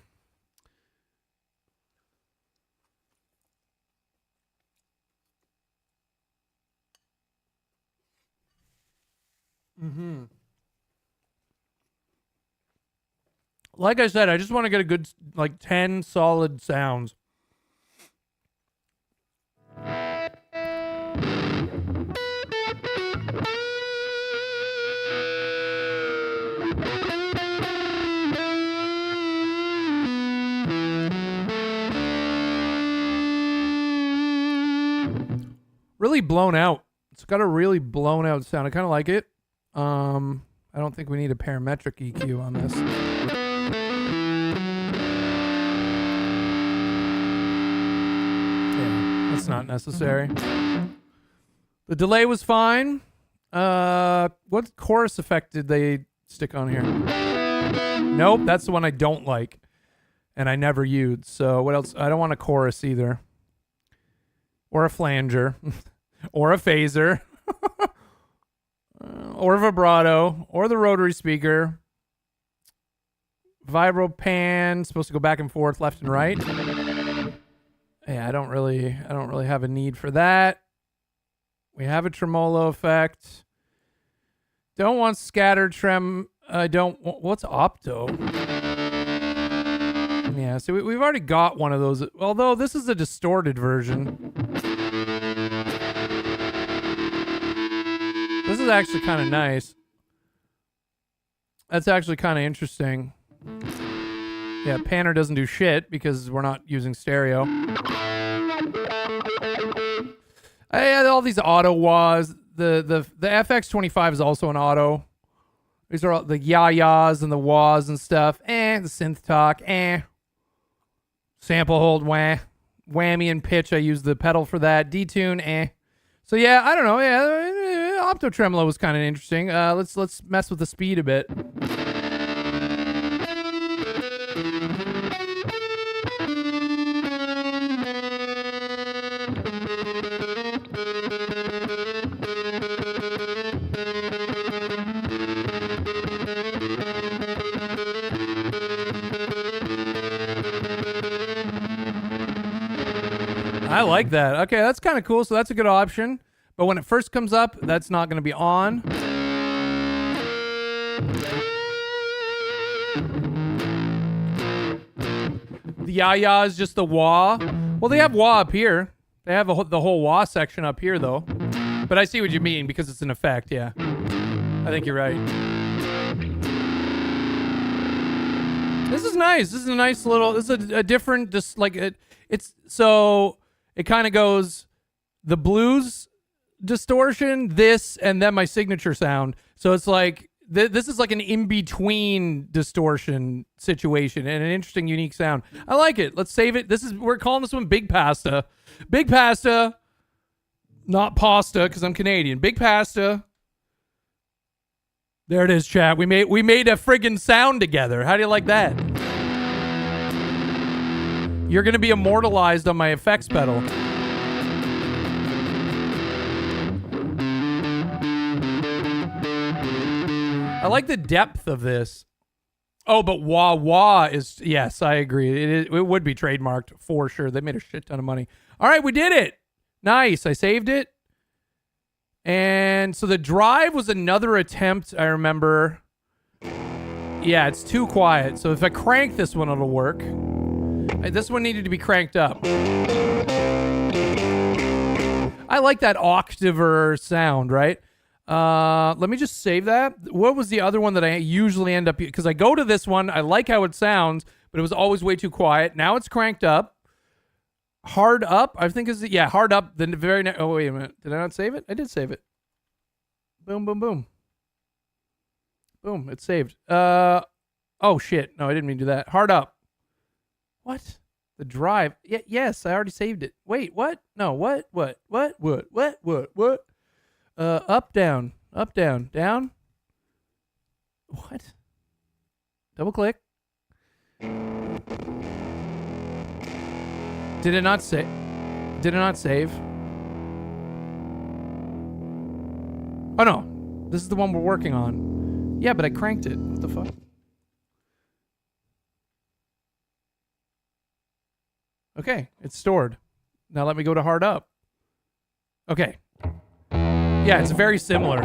Like I said, I just want to get a good, like, 10 solid sounds. Really blown out. It's got a really blown out sound. I kind of like it. I don't think we need a parametric EQ on this. Yeah, that's not necessary. The delay was fine. What chorus effect did they stick on here? Nope, that's the one I don't like. And I never used. So what else? I don't want a chorus either. Or a flanger. Or a phaser. Or vibrato. Or the rotary speaker. Vibro pan. Supposed to go back and forth, left and right. Yeah, I don't really have a need for that. We have a tremolo effect. Don't want scatter trem. I don't. What's opto? Yeah, so we've already got one of those. Although this is a distorted version. This is actually kind of nice. That's actually kind of interesting. Yeah, Panner doesn't do shit because we're not using stereo. I had all these auto wahs. The FX25 is also an auto. These are all the yah-yahs and the wahs and stuff. The synth talk. Sample hold, wah. Whammy and pitch, I use the pedal for that. Detune, So yeah, I don't know. Yeah, opto tremolo was kind of interesting. Let's mess with the speed a bit. I like that. Okay, that's kind of cool. So that's a good option. But when it first comes up, that's not going to be on. The yah-yah is just the wah. Well, they have wah up here. They have the whole wah section up here, though. But I see what you mean because it's an effect, yeah. I think you're right. This is nice. This is a nice little... This is a different... Just like it's so... It kind of goes the blues distortion, this, and then my signature sound. So it's like, this is like an in-between distortion situation and an interesting, unique sound. I like it. Let's save it. We're calling this one Big Pasta. Big Pasta, not pasta, because I'm Canadian. Big Pasta. There it is, chat. We made a friggin' sound together. How do you like that? You're going to be immortalized on my effects pedal. I like the depth of this. Oh, but wah wah is... Yes, I agree. It would be trademarked for sure. They made a shit ton of money. All right, we did it. Nice. I saved it. And so the drive was another attempt, I remember. Yeah, it's too quiet. So if I crank this one, it'll work. This one needed to be cranked up. I like that octaver sound, right? Let me just save that. What was the other one that I usually end up... Because I go to this one, I like how it sounds, but it was always way too quiet. Now it's cranked up. Hard up, I think is... Yeah, hard up. The very next... Oh, wait a minute. Did I not save it? I did save it. Boom, boom, boom. Boom, it's saved. Oh, shit. No, I didn't mean to do that. Hard up. What? The drive. Yes, I already saved it. Wait, what? No, what? What? Up, down, down. What? Double click. Did it not save? Oh no, this is the one we're working on. Yeah, but I cranked it. What the fuck? Okay, it's stored. Now let me go to hard up. Okay. Yeah, it's very similar.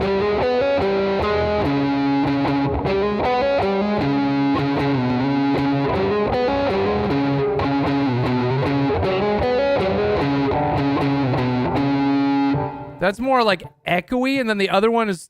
That's more like echoey, and then the other one is...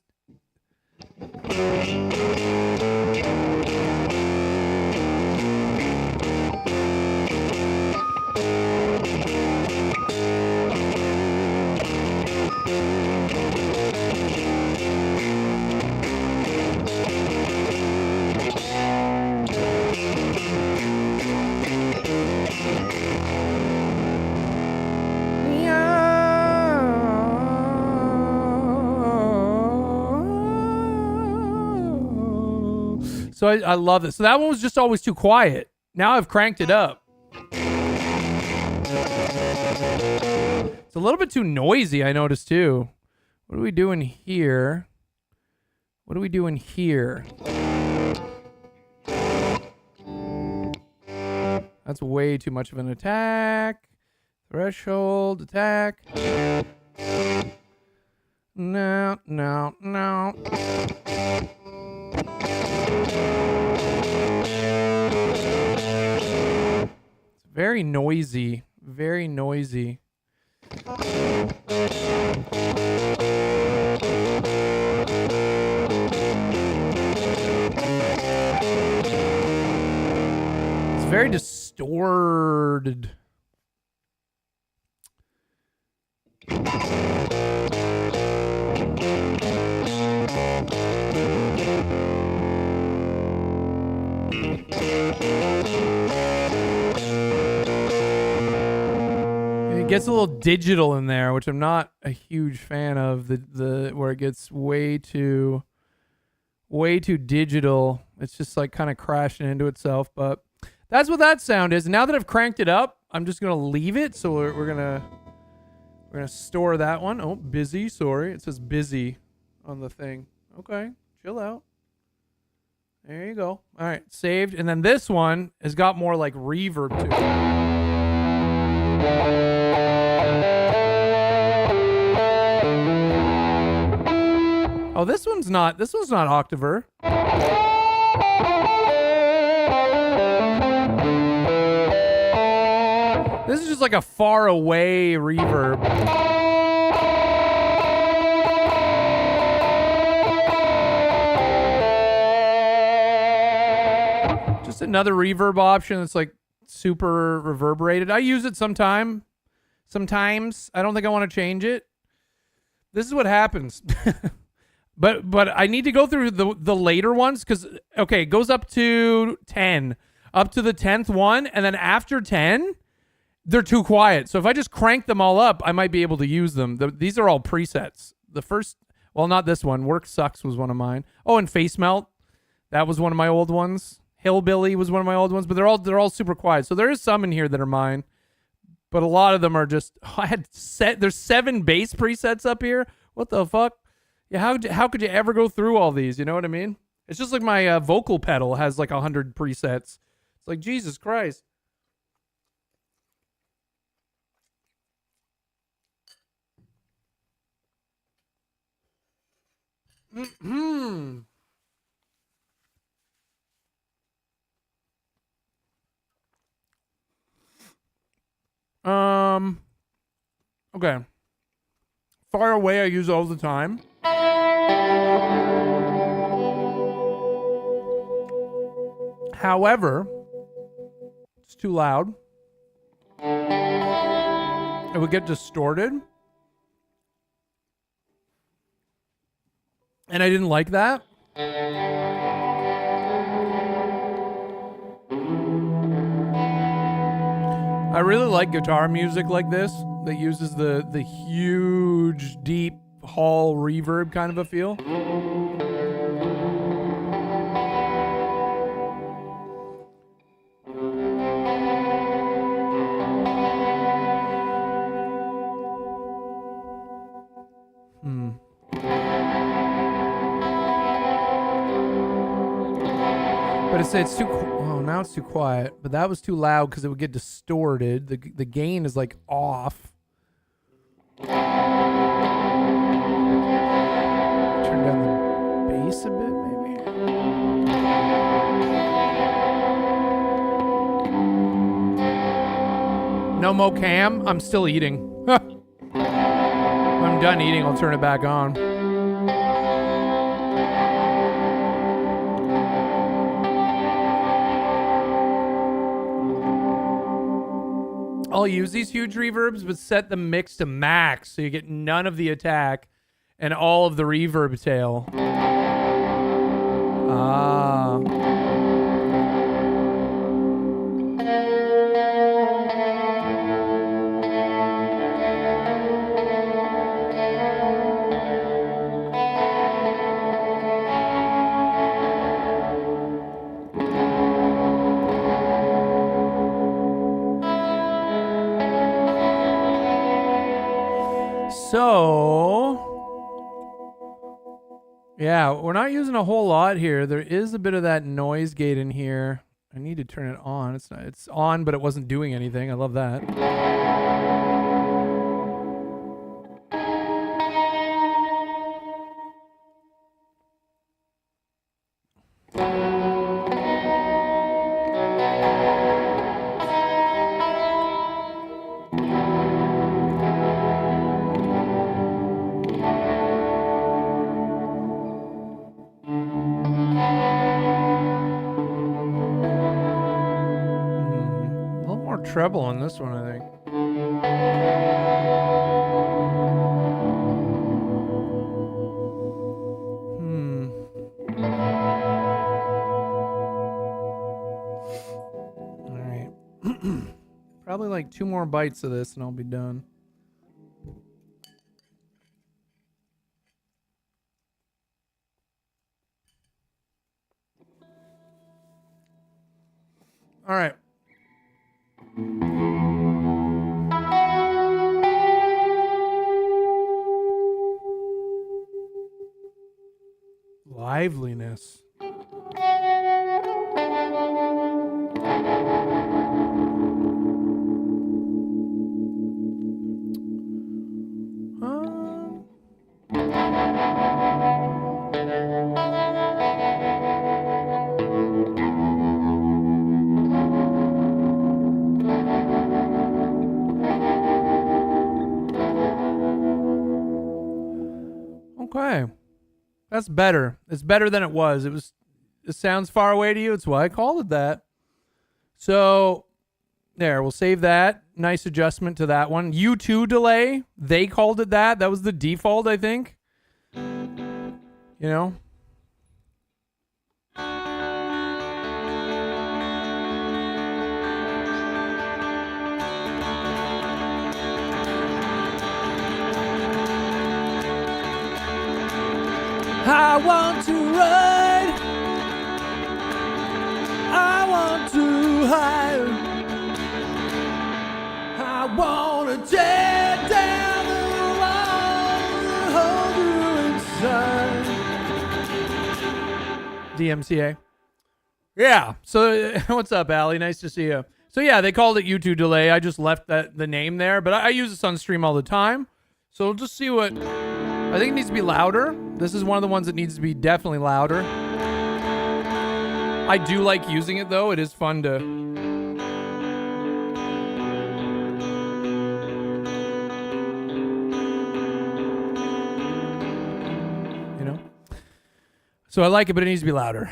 So I love this. So that one was just always too quiet. Now I've cranked it up. It's a little bit too noisy, I noticed too. What are we doing here? What are we doing here? That's way too much of an attack. Threshold, attack. No. It's very noisy. Very noisy. It's very distorted. It gets a little digital in there, which I'm not a huge fan of. The where it gets way too digital. It's just like kind of crashing into itself. But that's what that sound is. Now that I've cranked it up, I'm just gonna leave it. So we're gonna store that one. Oh, busy. Sorry, it says busy on the thing. Okay, chill out. There you go. All right, saved. And then this one has got more like reverb to it. Oh, this one's not Octaver. This is just like a far away reverb. Just another reverb option that's like super reverberated. I use it sometimes. I don't think I want to change it. This is what happens. But I need to go through the later ones because, okay, it goes up to 10. Up to the 10th one, and then after 10, they're too quiet. So if I just crank them all up, I might be able to use them. These are all presets. The first, well, not this one. Work Sucks was one of mine. Oh, and Face Melt. That was one of my old ones. Hillbilly was one of my old ones, but they're all super quiet. So there is some in here that are mine. But a lot of them are just, there's 7 bass presets up here. What the fuck? Yeah, how could you ever go through all these? You know what I mean? It's just like my vocal pedal has like 100 presets. It's like, Jesus Christ. Okay. Far Away I use all the time. However, it's too loud. It would get distorted. And I didn't like that. I really like guitar music like this that uses the huge, deep hall reverb kind of a feel. But it's too. Oh, now it's too quiet. But that was too loud because it would get distorted. The gain is like off. Turn down the bass a bit, maybe. No mo cam. I'm still eating. When I'm done eating, I'll turn it back on. I'll use these huge reverbs, but set the mix to max so you get none of the attack and all of the reverb tail. Ah. So, yeah, we're not using a whole lot here. There is a bit of that noise gate in here. I need to turn it on. It's on, but it wasn't doing anything. I love that. Treble on this one, I think. All right. Probably like 2 more bites of this and I'll be done. All right. Liveliness. Okay. That's better. It's better than it was. It sounds far away to you. It's why I called it that. So there, we'll save that. Nice adjustment to that one. U2 delay. They called it that. That was the default, I think. You know? I want to ride. I want to hide. I want to tear down the walls and hold you inside. DMCA. Yeah. So what's up, Allie? Nice to see you. So yeah, they called it U2 delay. I just left the name there, but I use this on stream all the time. So we'll just see what. I think it needs to be louder. This is one of the ones that needs to be definitely louder. I do like using it though. It is fun to... You know? So I like it, but it needs to be louder.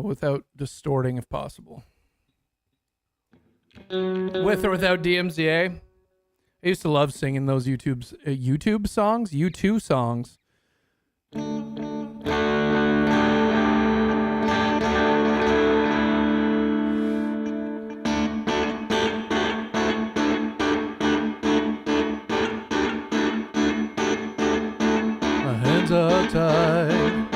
Without distorting if possible. With or without DMCA. I used to love singing those YouTube songs? U2 songs. My hands are tied,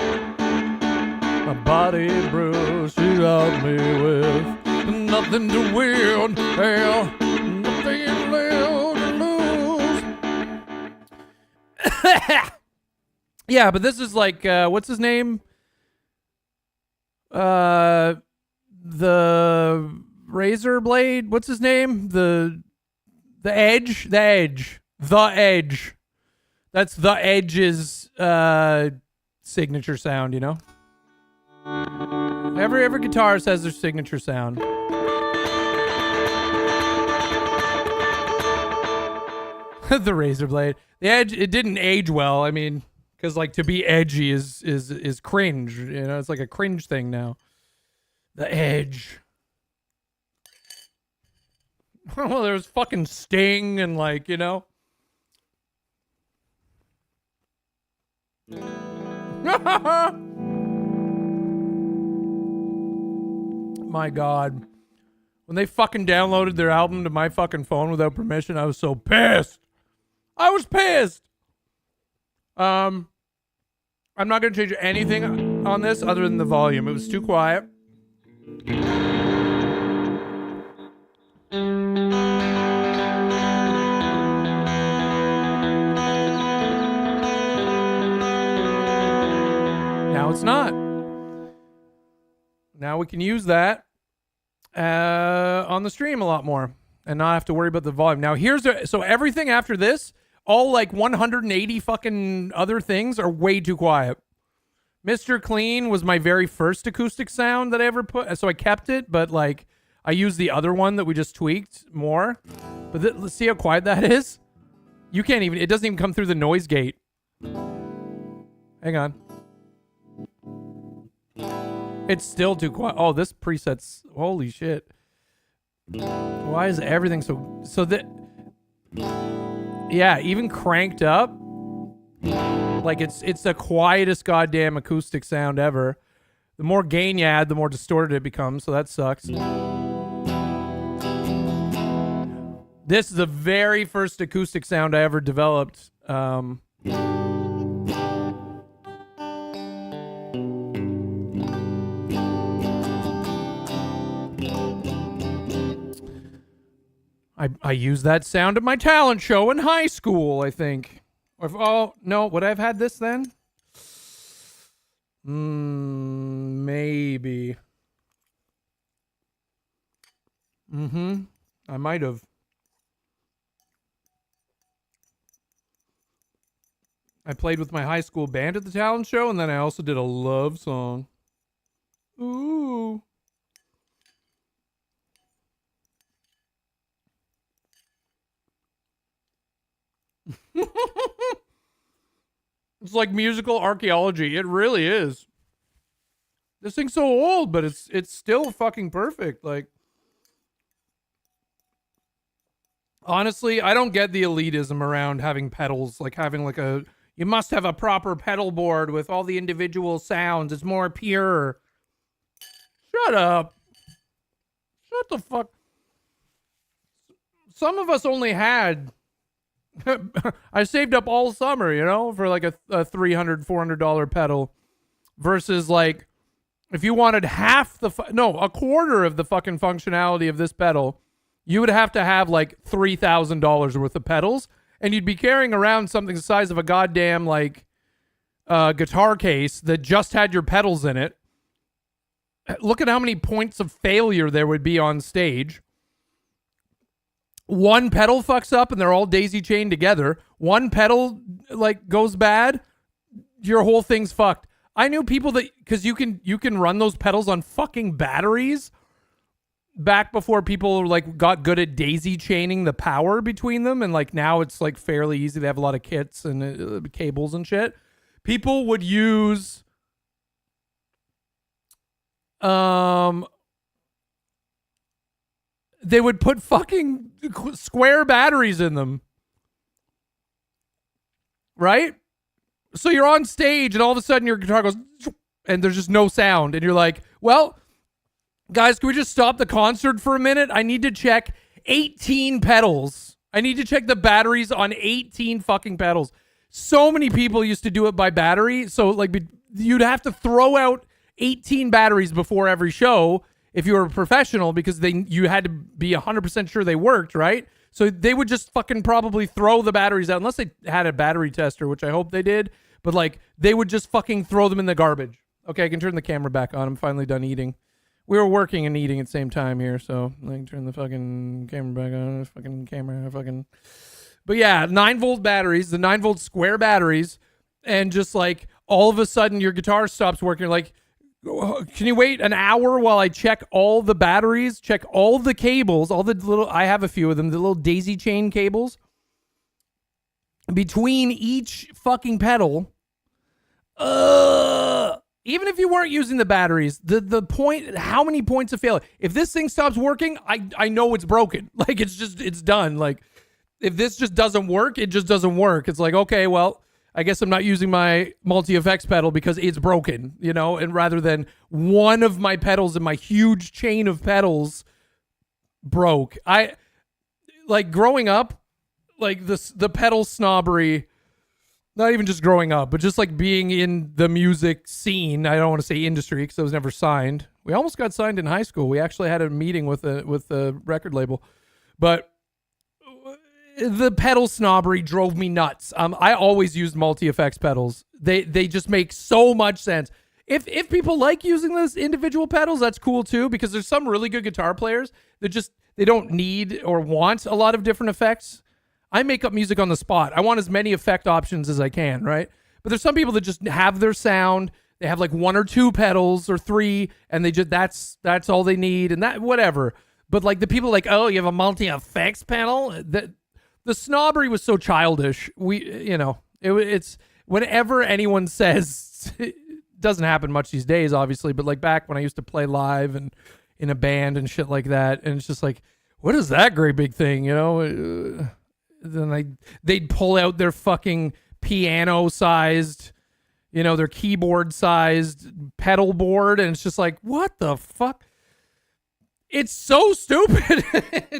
my body bruised. You got me with nothing to win, hell, nothing left to lose. Yeah, but this is like, what's his name? The razor blade. What's his name? The Edge. The Edge. The Edge. That's The Edge's signature sound. You know. Every guitarist has their signature sound. The razor blade. The Edge. It didn't age well. I mean, because like to be edgy is cringe. You know, it's like a cringe thing now. The Edge. Well, there's fucking Sting and like, you know. My God. When they fucking downloaded their album to my fucking phone without permission, I was so pissed. I was pissed. I'm not going to change anything on this other than the volume. It was too quiet. Now it's not. Now we can use that on the stream a lot more and not have to worry about the volume. Now so everything after this, all like 180 fucking other things are way too quiet. Mr. Clean was my very first acoustic sound that I ever put, so I kept it, but like I used the other one that we just tweaked more. But let's see how quiet that is. You can't even, it doesn't even come through the noise gate. Hang on. It's still too quiet. Oh, this preset's, holy shit. Why is everything so that, yeah, even cranked up, like it's the quietest goddamn acoustic sound ever. The more gain you add, the more distorted it becomes, so that sucks. This is the very first acoustic sound I ever developed. I used that sound at my talent show in high school, I think. Oh, no, would I have had this then? Maybe. I might have. I played with my high school band at the talent show, and then I also did a love song. Ooh. It's like musical archaeology. It really is. This thing's so old, but it's still fucking perfect. Like, honestly, I don't get the elitism around having pedals, like having like you must have a proper pedal board with all the individual sounds. It's more pure. Shut up. Shut the fuck. Some of us only had I saved up all summer, you know, for like a $300, $400 pedal versus like if you wanted a quarter of the fucking functionality of this pedal, you would have to have like $3,000 worth of pedals, and you'd be carrying around something the size of a goddamn like guitar case that just had your pedals in it. Look at how many points of failure there would be on stage. One pedal fucks up and they're all daisy chained together. One pedal like goes bad, your whole thing's fucked. I knew people that, because you can run those pedals on fucking batteries back before people like got good at daisy chaining the power between them, and like now it's like fairly easy. They have a lot of kits and cables and shit. People would use they would put fucking square batteries in them, right? So you're on stage and all of a sudden your guitar goes and there's just no sound. And you're like, well, guys, can we just stop the concert for a minute? I need to check 18 pedals. I need to check the batteries on 18 fucking pedals. So many people used to do it by battery. So like you'd have to throw out 18 batteries before every show if you were a professional, because you had to be 100% sure they worked, right? So they would just fucking probably throw the batteries out, unless they had a battery tester, which I hope they did. But like they would just fucking throw them in the garbage. Okay, I can turn the camera back on. I'm finally done eating. We were working and eating at the same time here, so I can turn the fucking camera back on. Fucking camera, fucking. But yeah, 9-volt batteries, the 9-volt square batteries, and just like all of a sudden your guitar stops working. You're like, can you wait an hour while I check all the batteries, check all the cables, all the little, I have a few of them, the little daisy chain cables between each fucking pedal. Even if you weren't using the batteries, the point, how many points of failure? If this thing stops working, I know it's broken. Like it's done. Like if this just doesn't work, it just doesn't work. It's like, okay, well, I guess I'm not using my multi-effects pedal because it's broken, you know, and rather than one of my pedals in my huge chain of pedals broke. I like growing up, like the pedal snobbery, not even just growing up, but just like being in the music scene. I don't want to say industry because I was never signed. We almost got signed in high school. We actually had a meeting with the record label, but the pedal snobbery drove me nuts. I always used multi-effects pedals. They just make so much sense. If people like using those individual pedals, that's cool too, because there's some really good guitar players that just, they don't need or want a lot of different effects. I make up music on the spot. I want as many effect options as I can, right? But there's some people that just have their sound. They have like 1 or 2 pedals or 3, and they just, that's all they need, and that, whatever. But like the people like, oh, you have a multi-effects pedal? The snobbery was so childish. It's whenever anyone says, it doesn't happen much these days, obviously, but like back when I used to play live and in a band and shit like that, and it's just like, what is that great big thing, you know? Then they'd pull out their fucking piano-sized, you know, their keyboard-sized pedal board, and it's just like, what the fuck? It's so stupid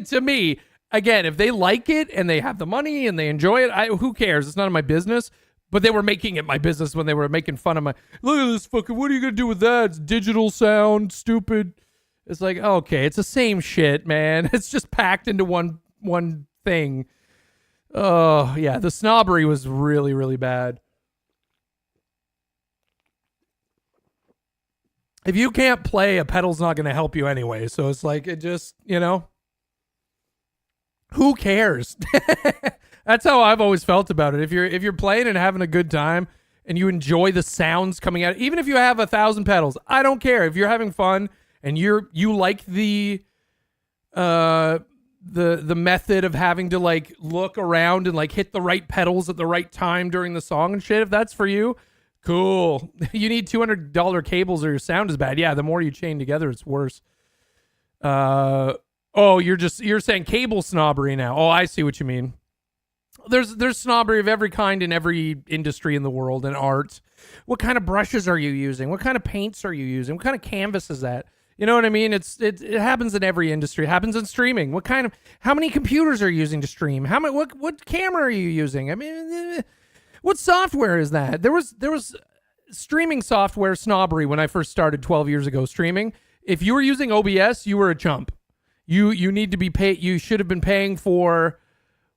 to me. Again, if they like it and they have the money and they enjoy it, who cares? It's none of my business. But they were making it my business when they were making fun of my, look at this fucking, what are you going to do with that? It's digital sound, stupid. It's like, okay, it's the same shit, man. It's just packed into one thing. Oh, yeah, the snobbery was really, really bad. If you can't play, a pedal's not going to help you anyway. So it's like, it just, you know. Who cares? That's how I've always felt about it. If you're playing and having a good time and you enjoy the sounds coming out, even if you have 1,000 pedals, I don't care. If you're having fun and you like the method of having to like look around and like hit the right pedals at the right time during the song and shit, if that's for you, cool. You need $200 cables or your sound is bad. Yeah, the more you chain together, it's worse. Oh, you're saying cable snobbery now. Oh, I see what you mean. There's snobbery of every kind in every industry in the world and art. What kind of brushes are you using? What kind of paints are you using? What kind of canvas is that? You know what I mean? It happens in every industry. It happens in streaming. How many computers are you using to stream? What camera are you using? I mean, what software is that? There was streaming software snobbery when I first started 12 years ago streaming. If you were using OBS, you were a chump. You need to be paid. You should have been paying for,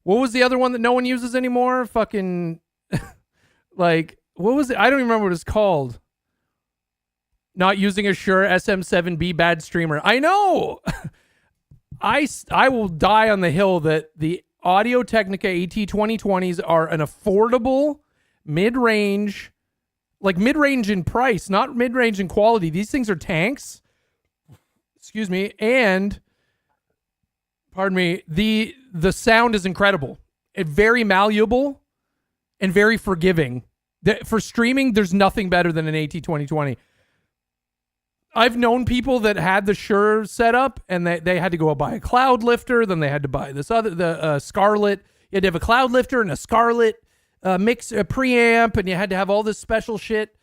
what was the other one that no one uses anymore? Fucking, like, what was it? I don't even remember what it's called. Not using a Shure SM7B bad streamer. I know. I will die on the hill that the Audio Technica AT2020s are an affordable, mid-range Like mid-range in price, not mid-range in quality. These things are tanks. Excuse me. And, pardon me, the sound is incredible. It's very malleable and very forgiving. For streaming, there's nothing better than an AT2020. I've known people that had the Shure setup and they had to go buy a cloud lifter. Then they had to buy the Scarlett. You had to have a cloud lifter and a Scarlett mix, a preamp, and you had to have all this special shit.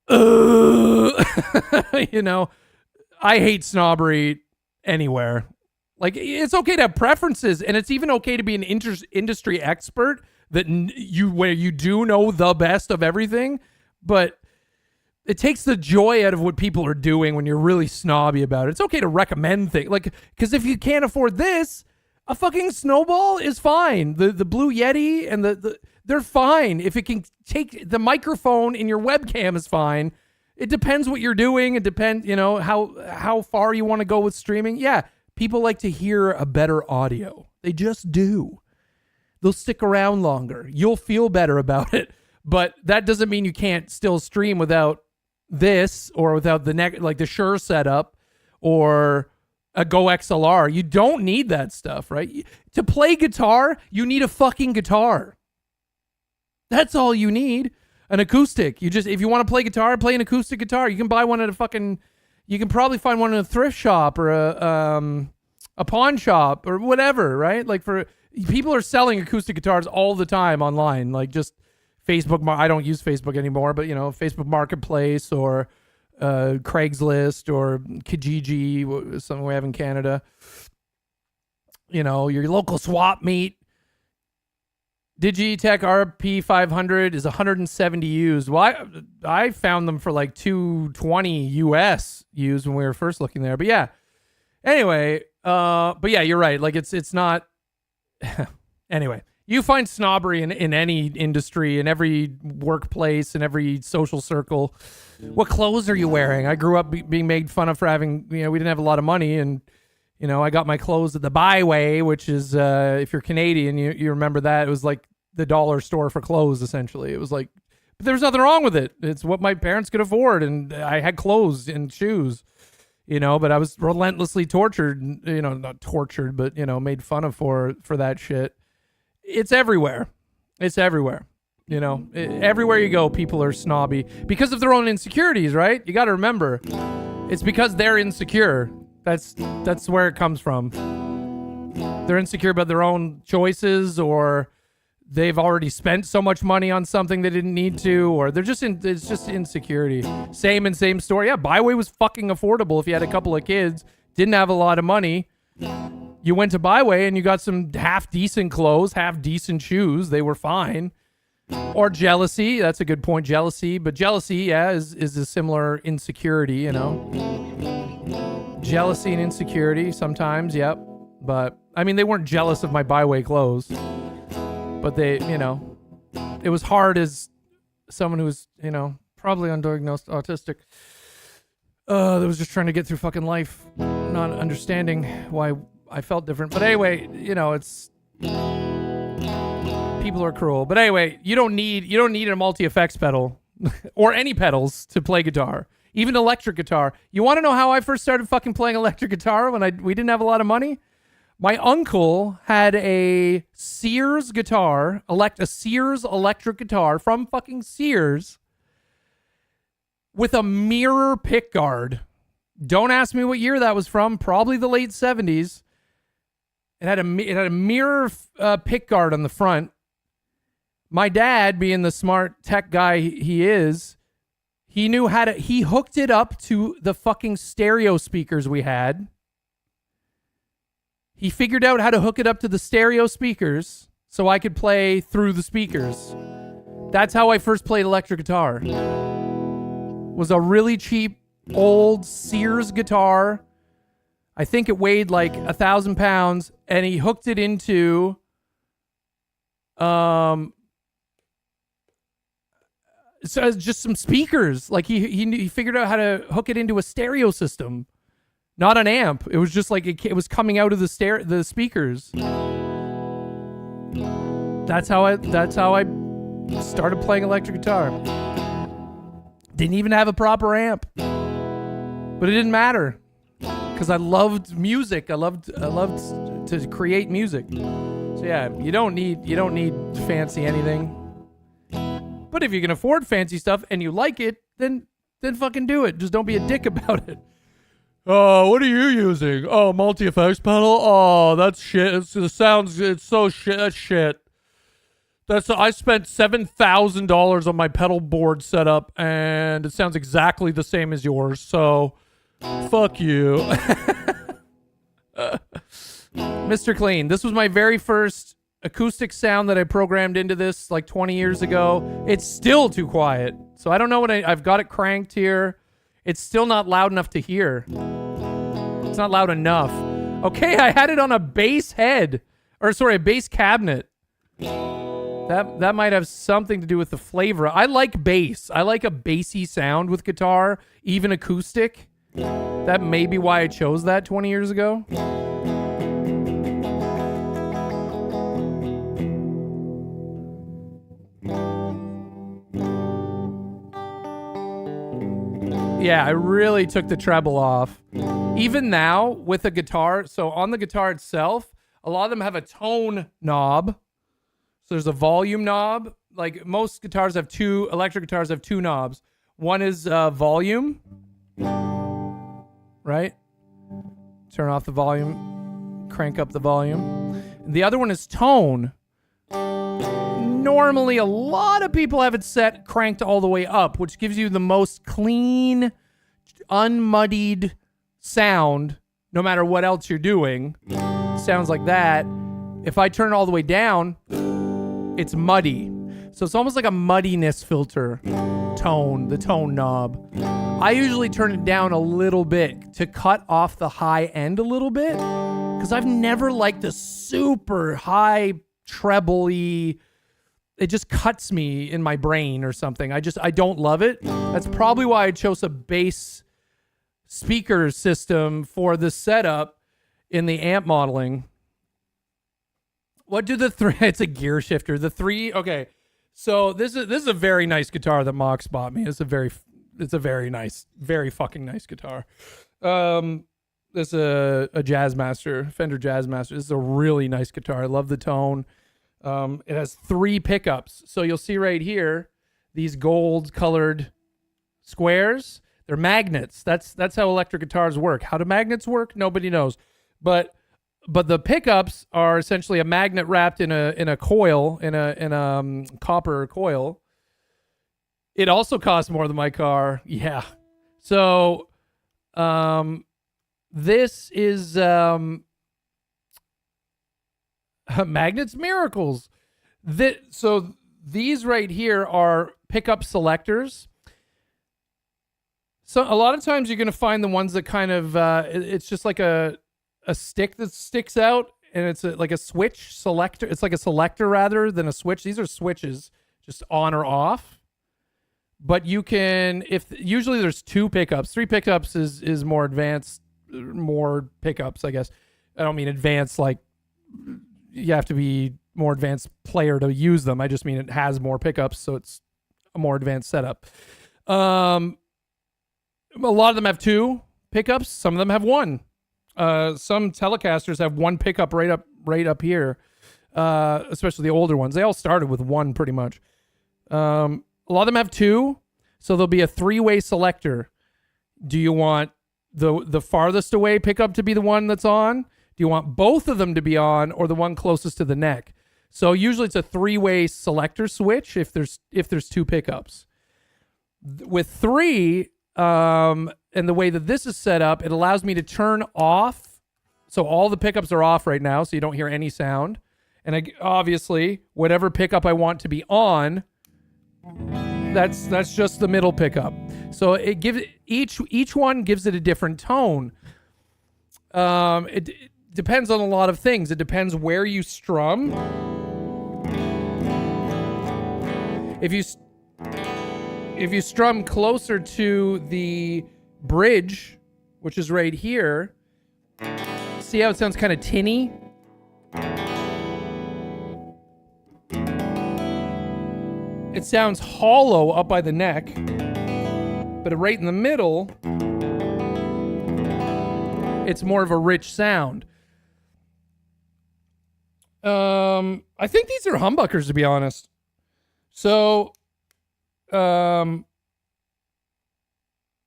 You know, I hate snobbery anywhere. Like, it's okay to have preferences, and it's even okay to be an industry expert where you do know the best of everything, but it takes the joy out of what people are doing when you're really snobby about it. It's okay to recommend things, like, because if you can't afford this, a fucking Snowball is fine. The Blue Yeti and they're fine. If it can take the microphone in your webcam is fine. It depends what you're doing. It depends, you know, how far you want to go with streaming. Yeah, people like to hear a better audio. They just do. They'll stick around longer. You'll feel better about it. But that doesn't mean you can't still stream without this or without like the Shure setup or a Go XLR. You don't need that stuff, right? To play guitar, you need a fucking guitar. That's all you need. An acoustic. If you want to play guitar, play an acoustic guitar. You can buy one at you can probably find one in a thrift shop or a pawn shop or whatever, right? Like people are selling acoustic guitars all the time online, like just Facebook. I don't use Facebook anymore, but you know, Facebook Marketplace or Craigslist or Kijiji, something we have in Canada. You know, your local swap meet. Digitech RP500 is 170 used. Well, I found them for like 220 US used when we were first looking there. But yeah. Anyway, but yeah, you're right. Like it's not. Anyway, you find snobbery in any industry, in every workplace, in every social circle. What clothes are you wearing? I grew up being made fun of for having, you know, we didn't have a lot of money, and you know, I got my clothes at the Byway, which is if you're Canadian, you remember that. It was like the dollar store for clothes, essentially. It was like, but there was nothing wrong with it. It's what my parents could afford, and I had clothes and shoes. You know, but I was relentlessly tortured, you know, not tortured, but, you know, made fun of for that shit. It's everywhere. It's everywhere. You know, everywhere you go, people are snobby because of their own insecurities, right? You got to remember, it's because they're insecure. That's where it comes from. They're insecure about their own choices, or they've already spent so much money on something they didn't need to, or they're just it's just insecurity. Same story. Yeah, Byway was fucking affordable if you had a couple of kids, didn't have a lot of money. You went to Byway and you got some half decent clothes, half decent shoes. They were fine. Or jealousy. That's a good point. Jealousy. But jealousy, yeah, is a similar insecurity, you know. Jealousy and insecurity sometimes, yep. But, I mean, they weren't jealous of my Byway clothes. But they, you know, it was hard as someone who was, you know, probably undiagnosed autistic. That was just trying to get through fucking life, not understanding why I felt different. But anyway, you know, it's people are cruel. But anyway, you don't need a multi-effects pedal or any pedals to play guitar, even electric guitar. You want to know how I first started fucking playing electric guitar when we didn't have a lot of money? My uncle had a Sears guitar, a Sears electric guitar from fucking Sears with a mirror pickguard. Don't ask me what year that was from. Probably the late 70s. It had a mirror pickguard on the front. My dad, being the smart tech guy he is, he hooked it up to the fucking stereo speakers we had. He figured out how to hook it up to the stereo speakers so I could play through the speakers. That's how I first played electric guitar. Was a really cheap old Sears guitar. I think it weighed like 1,000 pounds, and he hooked it into so just some speakers. Like he figured out how to hook it into a stereo system. Not an amp. It was just like it was coming out of the speakers. That's how I started playing electric guitar. Didn't even have a proper amp. But it didn't matter because I loved music. I loved to create music. So yeah, you don't need fancy anything. But if you can afford fancy stuff and you like it, then fucking do it. Just don't be a dick about it. Oh, what are you using? Oh, multi-effects pedal? Oh, that's shit. It's so shit. That's shit. I spent $7,000 on my pedal board setup, and it sounds exactly the same as yours. So, fuck you. Mr. Clean. This was my very first acoustic sound that I programmed into this like 20 years ago. It's still too quiet. So I don't know what I've got it cranked here. It's still not loud enough to hear. It's not loud enough. Okay, I had it on a bass head. Or sorry, a bass cabinet. That might have something to do with the flavor. I like bass. I like a bassy sound with guitar, even acoustic. That may be why I chose that 20 years ago. Yeah, I really took the treble off. Even now with a guitar, so on the guitar itself, a lot of them have a tone knob. So there's a volume knob. Like most guitars have electric guitars have two knobs. One is volume, right? Turn off the volume, crank up the volume. And the other one is tone. Normally, a lot of people have it set cranked all the way up, which gives you the most clean, unmuddied sound, no matter what else you're doing. Sounds like that. If I turn it all the way down, it's muddy. So it's almost like a muddiness filter. The tone knob. I usually turn it down a little bit to cut off the high end a little bit, because I've never liked the super high treble-y. It just cuts me in my brain or something. I don't love it. That's probably why I chose a bass speaker system for the setup in the amp modeling. What do the three? It's a gear shifter. The three. Okay, so this is a very nice guitar that Mox bought me. It's a very nice, very fucking nice guitar. This is a Jazzmaster, Fender Jazzmaster. This is a really nice guitar. I love the tone. It has 3 pickups. So you'll see right here, these gold colored squares, they're magnets. That's how electric guitars work. How do magnets work? Nobody knows. But the pickups are essentially a magnet wrapped in a coil, in a copper coil. It also costs more than my car. Yeah. So, this is, Magnets Miracles. So these right here are pickup selectors. So a lot of times you're going to find the ones that kind of, it's just like a stick that sticks out, and it's like a switch selector. It's like a selector rather than a switch. These are switches, just on or off. But you can, usually there's 2 pickups. 3 pickups is more advanced, more pickups, I guess. I don't mean advanced like you have to be more advanced player to use them. I just mean it has more pickups, so it's a more advanced setup. A lot of them have 2 pickups. Some of them have 1. Some Telecasters have 1 pickup right up here, especially the older ones. They all started with 1 pretty much. A lot of them have 2, so there'll be a 3-way selector. Do you want the farthest away pickup to be the one that's on? Do you want both of them to be on, or the one closest to the neck? So usually it's a 3-way selector switch if there's 2 pickups. With 3, and the way that this is set up, it allows me to turn off. So all the pickups are off right now, so you don't hear any sound. And obviously, whatever pickup I want to be on, that's just the middle pickup. So it gives each one gives it a different tone. It depends on a lot of things. It depends where you strum. If you strum closer to the bridge, which is right here, see how it sounds kind of tinny? It sounds hollow up by the neck. but right in the middle, it's more of a rich sound. I think these are humbuckers, to be honest. So,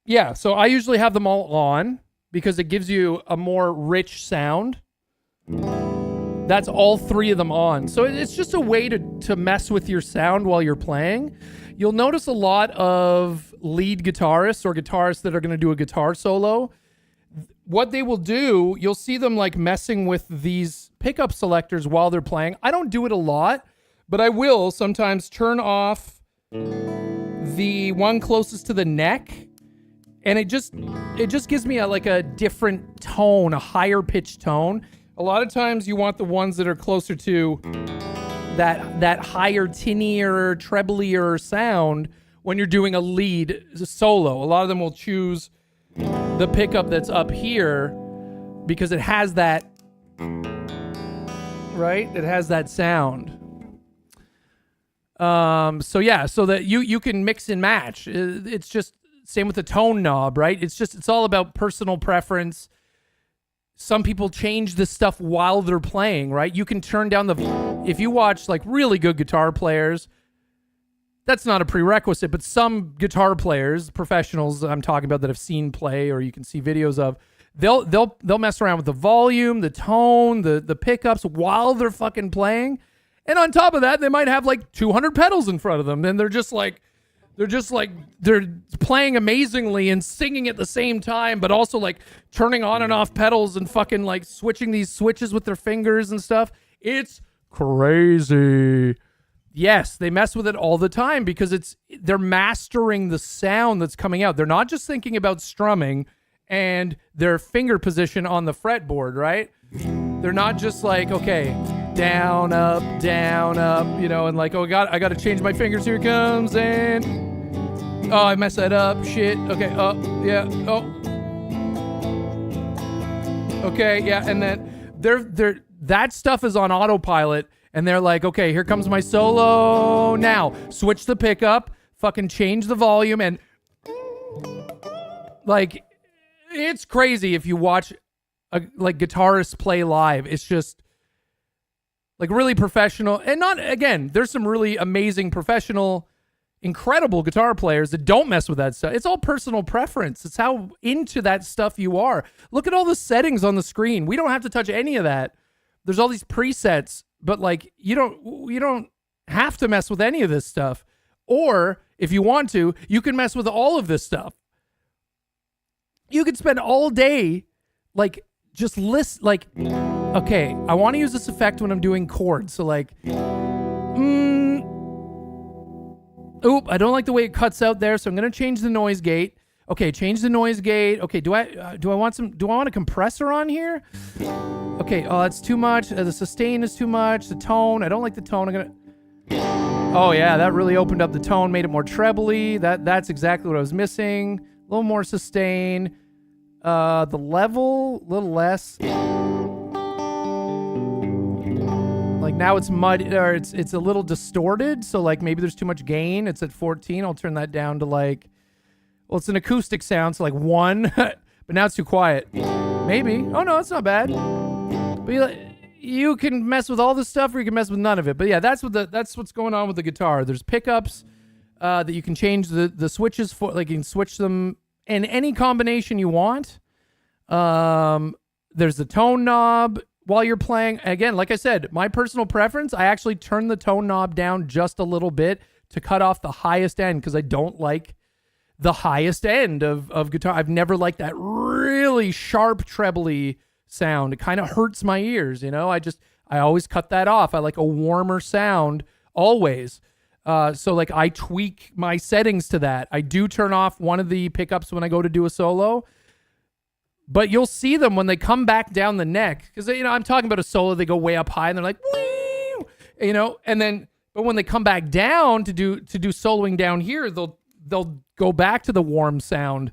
yeah, so I usually have them all on because it gives you a more rich sound. That's all three of them on. So it's just a way to mess with your sound while you're playing. You'll notice a lot of lead guitarists or guitarists that are going to do a guitar solo. What they will do, you'll see them like messing with these pickup selectors while they're playing. I don't do it a lot, but I will sometimes turn off the one closest to the neck, and it just gives me a different tone, a higher pitched tone. A lot of times you want the ones that are closer to that higher, tinnier, treblier sound when you're doing a lead solo. A lot of them will choose the pickup that's up here because it has that, right? It has that sound. So yeah, so that you can mix and match. It's just same with the tone knob, right? It's all about personal preference. Some people change this stuff while they're playing, right? You can turn down if you watch like really good guitar players, that's not a prerequisite, but some guitar players, professionals I'm talking about that have seen play or you can see videos of, they'll mess around with the volume, the tone, the pickups while they're fucking playing. And on top of that, they might have like 200 pedals in front of them. Then they're playing amazingly and singing at the same time, but also like turning on and off pedals and fucking like switching these switches with their fingers and stuff. It's crazy. Yes, they mess with it all the time because they're mastering the sound that's coming out. They're not just thinking about strumming and their finger position on the fretboard, right? They're not just like, okay, down, up, you know, and like, oh, I got to change my fingers. Here it comes, and oh, I messed that up. Shit. Okay. Oh, yeah. Oh. Okay. Yeah. And then that stuff is on autopilot. And they're like, okay, here comes my solo. Now, switch the pickup, fucking change the volume, and like, it's crazy if you watch like guitarists play live. It's just like really professional, and not again. There's some really amazing professional, incredible guitar players that don't mess with that stuff. It's all personal preference. It's how into that stuff you are. Look at all the settings on the screen. We don't have to touch any of that. There's all these presets. But like you don't have to mess with any of this stuff. Or if you want to, you can mess with all of this stuff. You could spend all day like just okay, I want to use this effect when I'm doing chords. So like I don't like the way it cuts out there, so I'm going to change the noise gate. Okay, change the noise gate. Okay, do I want a compressor on here? Okay, oh, that's too much. The sustain is too much. The tone, I don't like the tone. Oh yeah, that really opened up the tone, made it more trebly. That's exactly what I was missing. A little more sustain. The level, a little less. Like now it's muddy, or it's a little distorted. So like maybe there's too much gain. It's at 14. I'll turn that down to like, well, it's an acoustic sound, so like 1, but now it's too quiet. Maybe. Oh no, it's not bad. But you can mess with all this stuff, or you can mess with none of it. But yeah, that's what's going on with the guitar. There's pickups that you can change the switches for. Like you can switch them in any combination you want. There's the tone knob while you're playing. Again, like I said, my personal preference, I actually turn the tone knob down just a little bit to cut off the highest end because I don't like the highest end of guitar. I've never liked that really sharp trebly sound. It kind of hurts my ears, you know? I always cut that off. I like a warmer sound always. So like I tweak my settings to that. I do turn off one of the pickups when I go to do a solo, but you'll see them when they come back down the neck. Cause you know, I'm talking about a solo, they go way up high and they're like, wee, you know, but when they come back down to do soloing down here, they'll go back to the warm sound,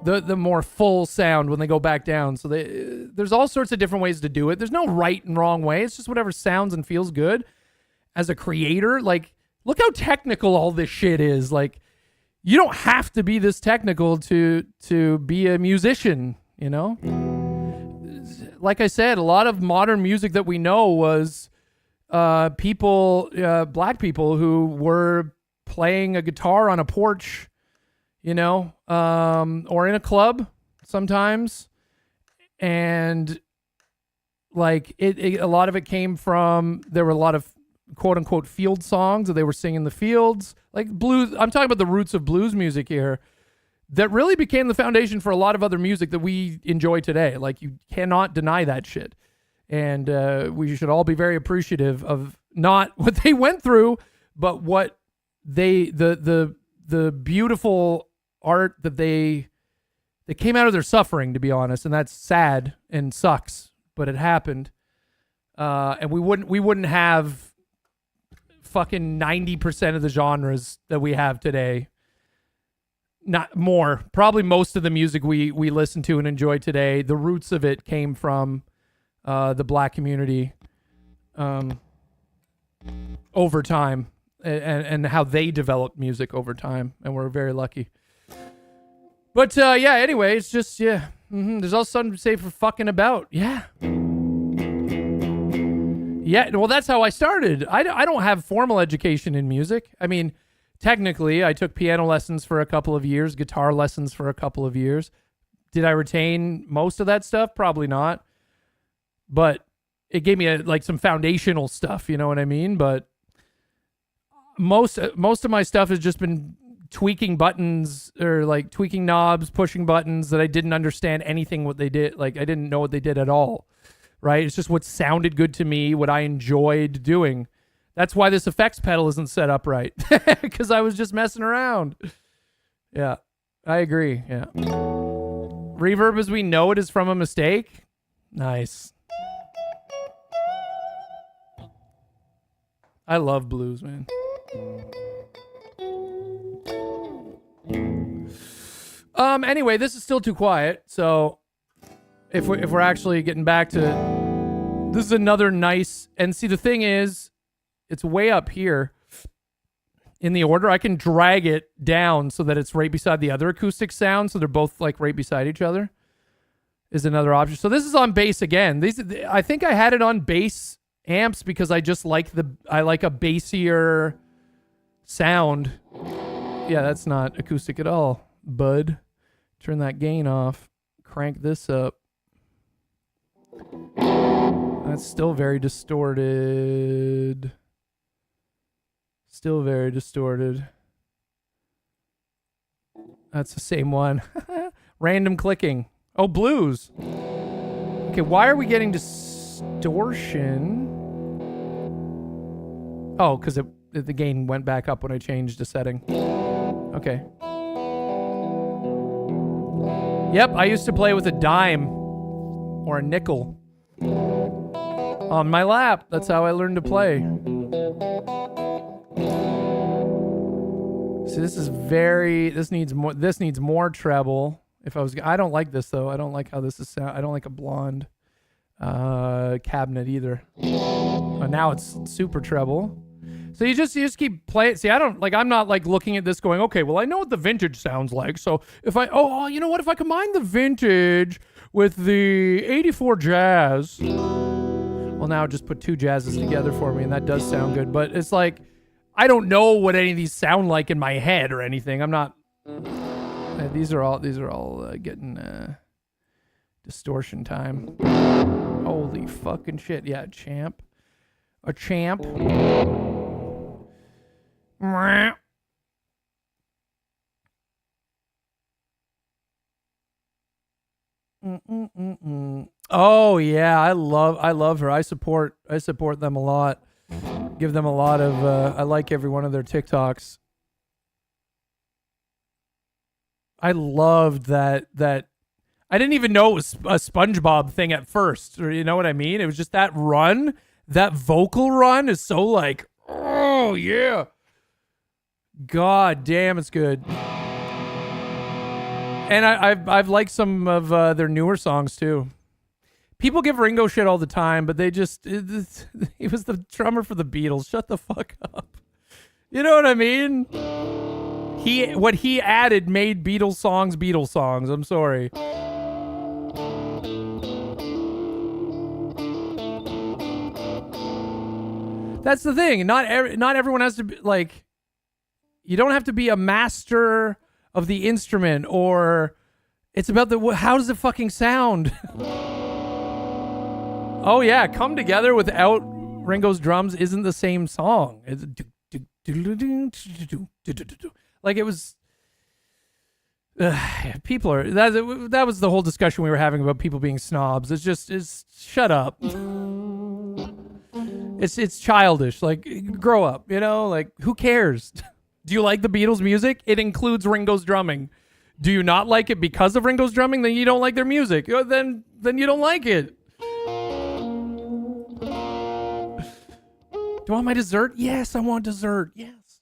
the more full sound when they go back down. So there's all sorts of different ways to do it. There's no right and wrong way. It's just whatever sounds and feels good. As a creator, like, look how technical all this shit is. Like, you don't have to be this technical to be a musician, you know? Like I said, a lot of modern music that we know was black people who were playing a guitar on a porch, you know, or in a club sometimes. And like a lot of it came from, there were a lot of quote unquote field songs that they were singing in the fields, like blues. I'm talking about the roots of blues music here that really became the foundation for a lot of other music that we enjoy today. Like, you cannot deny that shit. And we should all be very appreciative of not what they went through, but what the beautiful art that they came out of their suffering, to be honest. And that's sad and sucks, but it happened. And we wouldn't have fucking 90% of the genres that we have today. Not more. Probably most of the music we listen to and enjoy today, the roots of it came from the black community over time, and how they developed music over time. And we're very lucky. But yeah, anyway, it's just, yeah. There's also something to say for fucking about. Yeah. Yeah, well, that's how I started. I don't have formal education in music. I mean, technically, I took piano lessons for a couple of years, guitar lessons for a couple of years. Did I retain most of that stuff? Probably not. But it gave me like some foundational stuff, you know what I mean? But most of my stuff has just been tweaking buttons, or like tweaking knobs, pushing buttons that I didn't understand anything what they did. Like, I didn't know what they did at all. Right? It's just what sounded good to me, what I enjoyed doing. That's why this effects pedal isn't set up right. Because I was just messing around. Yeah, I agree. Yeah. Reverb as we know it is from a mistake. Nice. I love blues, man. Anyway, this is still too quiet, so if we're actually getting back to, this is another nice, and see, the thing is, it's way up here in the order. I can drag it down so that it's right beside the other acoustic sound, so they're both like right beside each other, is another option. So this is on bass again. I think I had it on bass amps because I just like I like a bassier sound. Yeah, that's not acoustic at all, bud. Turn that gain off. Crank this up. That's still very distorted. Still very distorted. That's the same one. Random clicking. Oh, blues. Okay, why are we getting distortion? Oh, because the gain went back up when I changed the setting. Okay. Yep, I used to play with a dime or a nickel on my lap. That's how I learned to play. See, this needs more treble. I don't like this though. I don't like how this is sound. I don't like a blonde cabinet either. Oh, now it's super treble. So you just keep playing. See, I'm not like looking at this going, okay, well, I know what the vintage sounds like. So if you know what? If I combine the vintage with the 84 jazz, well, now just put two jazzes together for me, and that does sound good. But it's like, I don't know what any of these sound like in my head or anything. I'm not. These are all getting distortion time. Holy fucking shit! Yeah, champ. A champ. Oh yeah, I love her. I support them a lot. Give them a lot of I like every one of their TikToks. I loved that I didn't even know it was a SpongeBob thing at first, or you know what I mean? It was just that run, that vocal run is so like, oh yeah. God damn, it's good. And I've liked some of their newer songs too. People give Ringo shit all the time, but he was the drummer for the Beatles. Shut the fuck up. You know what I mean? What he added made Beatles songs. I'm sorry. That's the thing. Not everyone has to be like. You don't have to be a master of the instrument, or it's about how does it fucking sound. Oh yeah, Come Together without Ringo's drums isn't the same song. It's like it was. People are that was the whole discussion we were having about people being snobs. It's shut up. It's childish. Like, grow up, you know? Like, who cares? Do you like the Beatles' music? It includes Ringo's drumming. Do you not like it because of Ringo's drumming? Then you don't like their music. Then you don't like it. Do I want my dessert? Yes, I want dessert. Yes.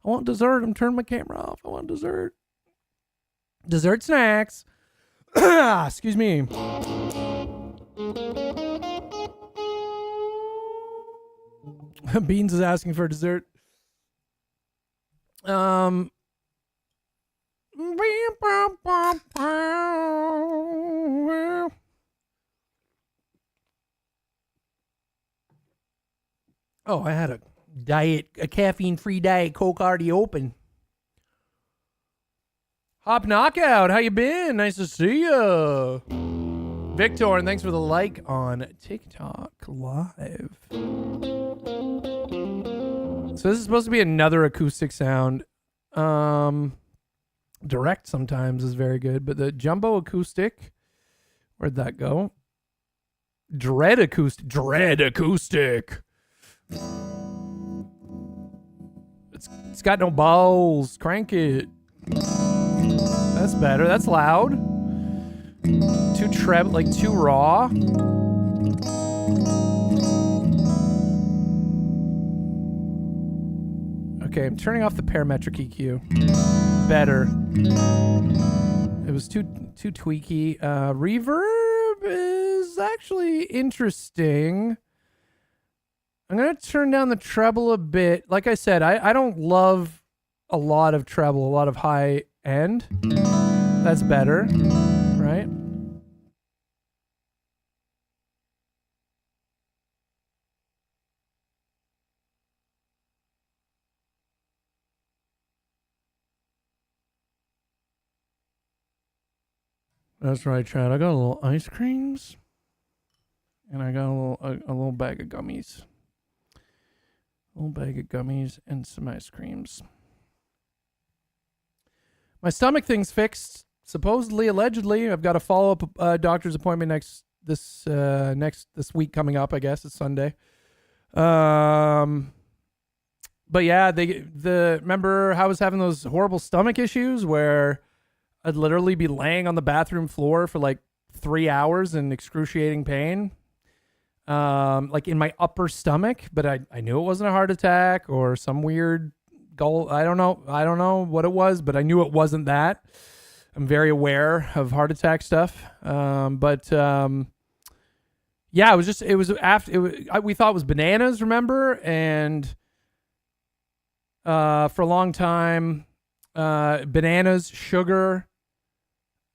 I want dessert. I'm turning my camera off. I want dessert. Dessert snacks. Excuse me. Beans is asking for dessert. Oh, I had a caffeine-free Diet Coke already open. Hop Knockout, how you been? Nice to see you. Victor, and thanks for the like on TikTok Live. So this is supposed to be another acoustic sound. Direct sometimes is very good, but the jumbo acoustic, where'd that go? Dread acoustic. It's got no balls. Crank it. That's better. That's loud. Too too raw. Okay, I'm turning off the parametric EQ. Better. It was too tweaky. Reverb is actually interesting. I'm going to turn down the treble a bit. Like I said, I don't love a lot of treble, a lot of high end. That's better, right? That's right, Chad. I got a little ice creams, and I got a little bag of gummies. A little bag of gummies and some ice creams. My stomach thing's fixed, supposedly, allegedly. I've got a follow-up doctor's appointment this week coming up. I guess it's Sunday. But yeah, remember how I was having those horrible stomach issues where I'd literally be laying on the bathroom floor for like 3 hours in excruciating pain, like in my upper stomach. But I knew it wasn't a heart attack or some weird gullet. I don't know what it was, but I knew it wasn't that. I'm very aware of heart attack stuff. Yeah, we thought it was bananas, remember? And for a long time, bananas, sugar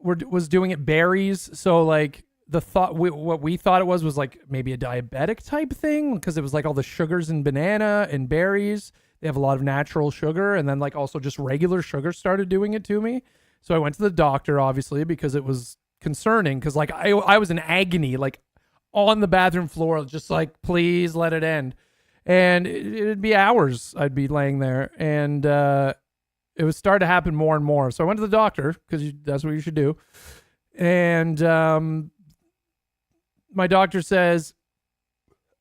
was doing it, berries. So like what we thought it was like maybe a diabetic type thing, because it was like all the sugars in banana and berries. They have a lot of natural sugar, and then like also just regular sugar started doing it to me. So I went to the doctor, obviously, because it was concerning, because like I was in agony, like on the bathroom floor, just like, please let it end. And it'd be hours I'd be laying there, and it would start to happen more and more. So I went to the doctor, because that's what you should do. And my doctor says,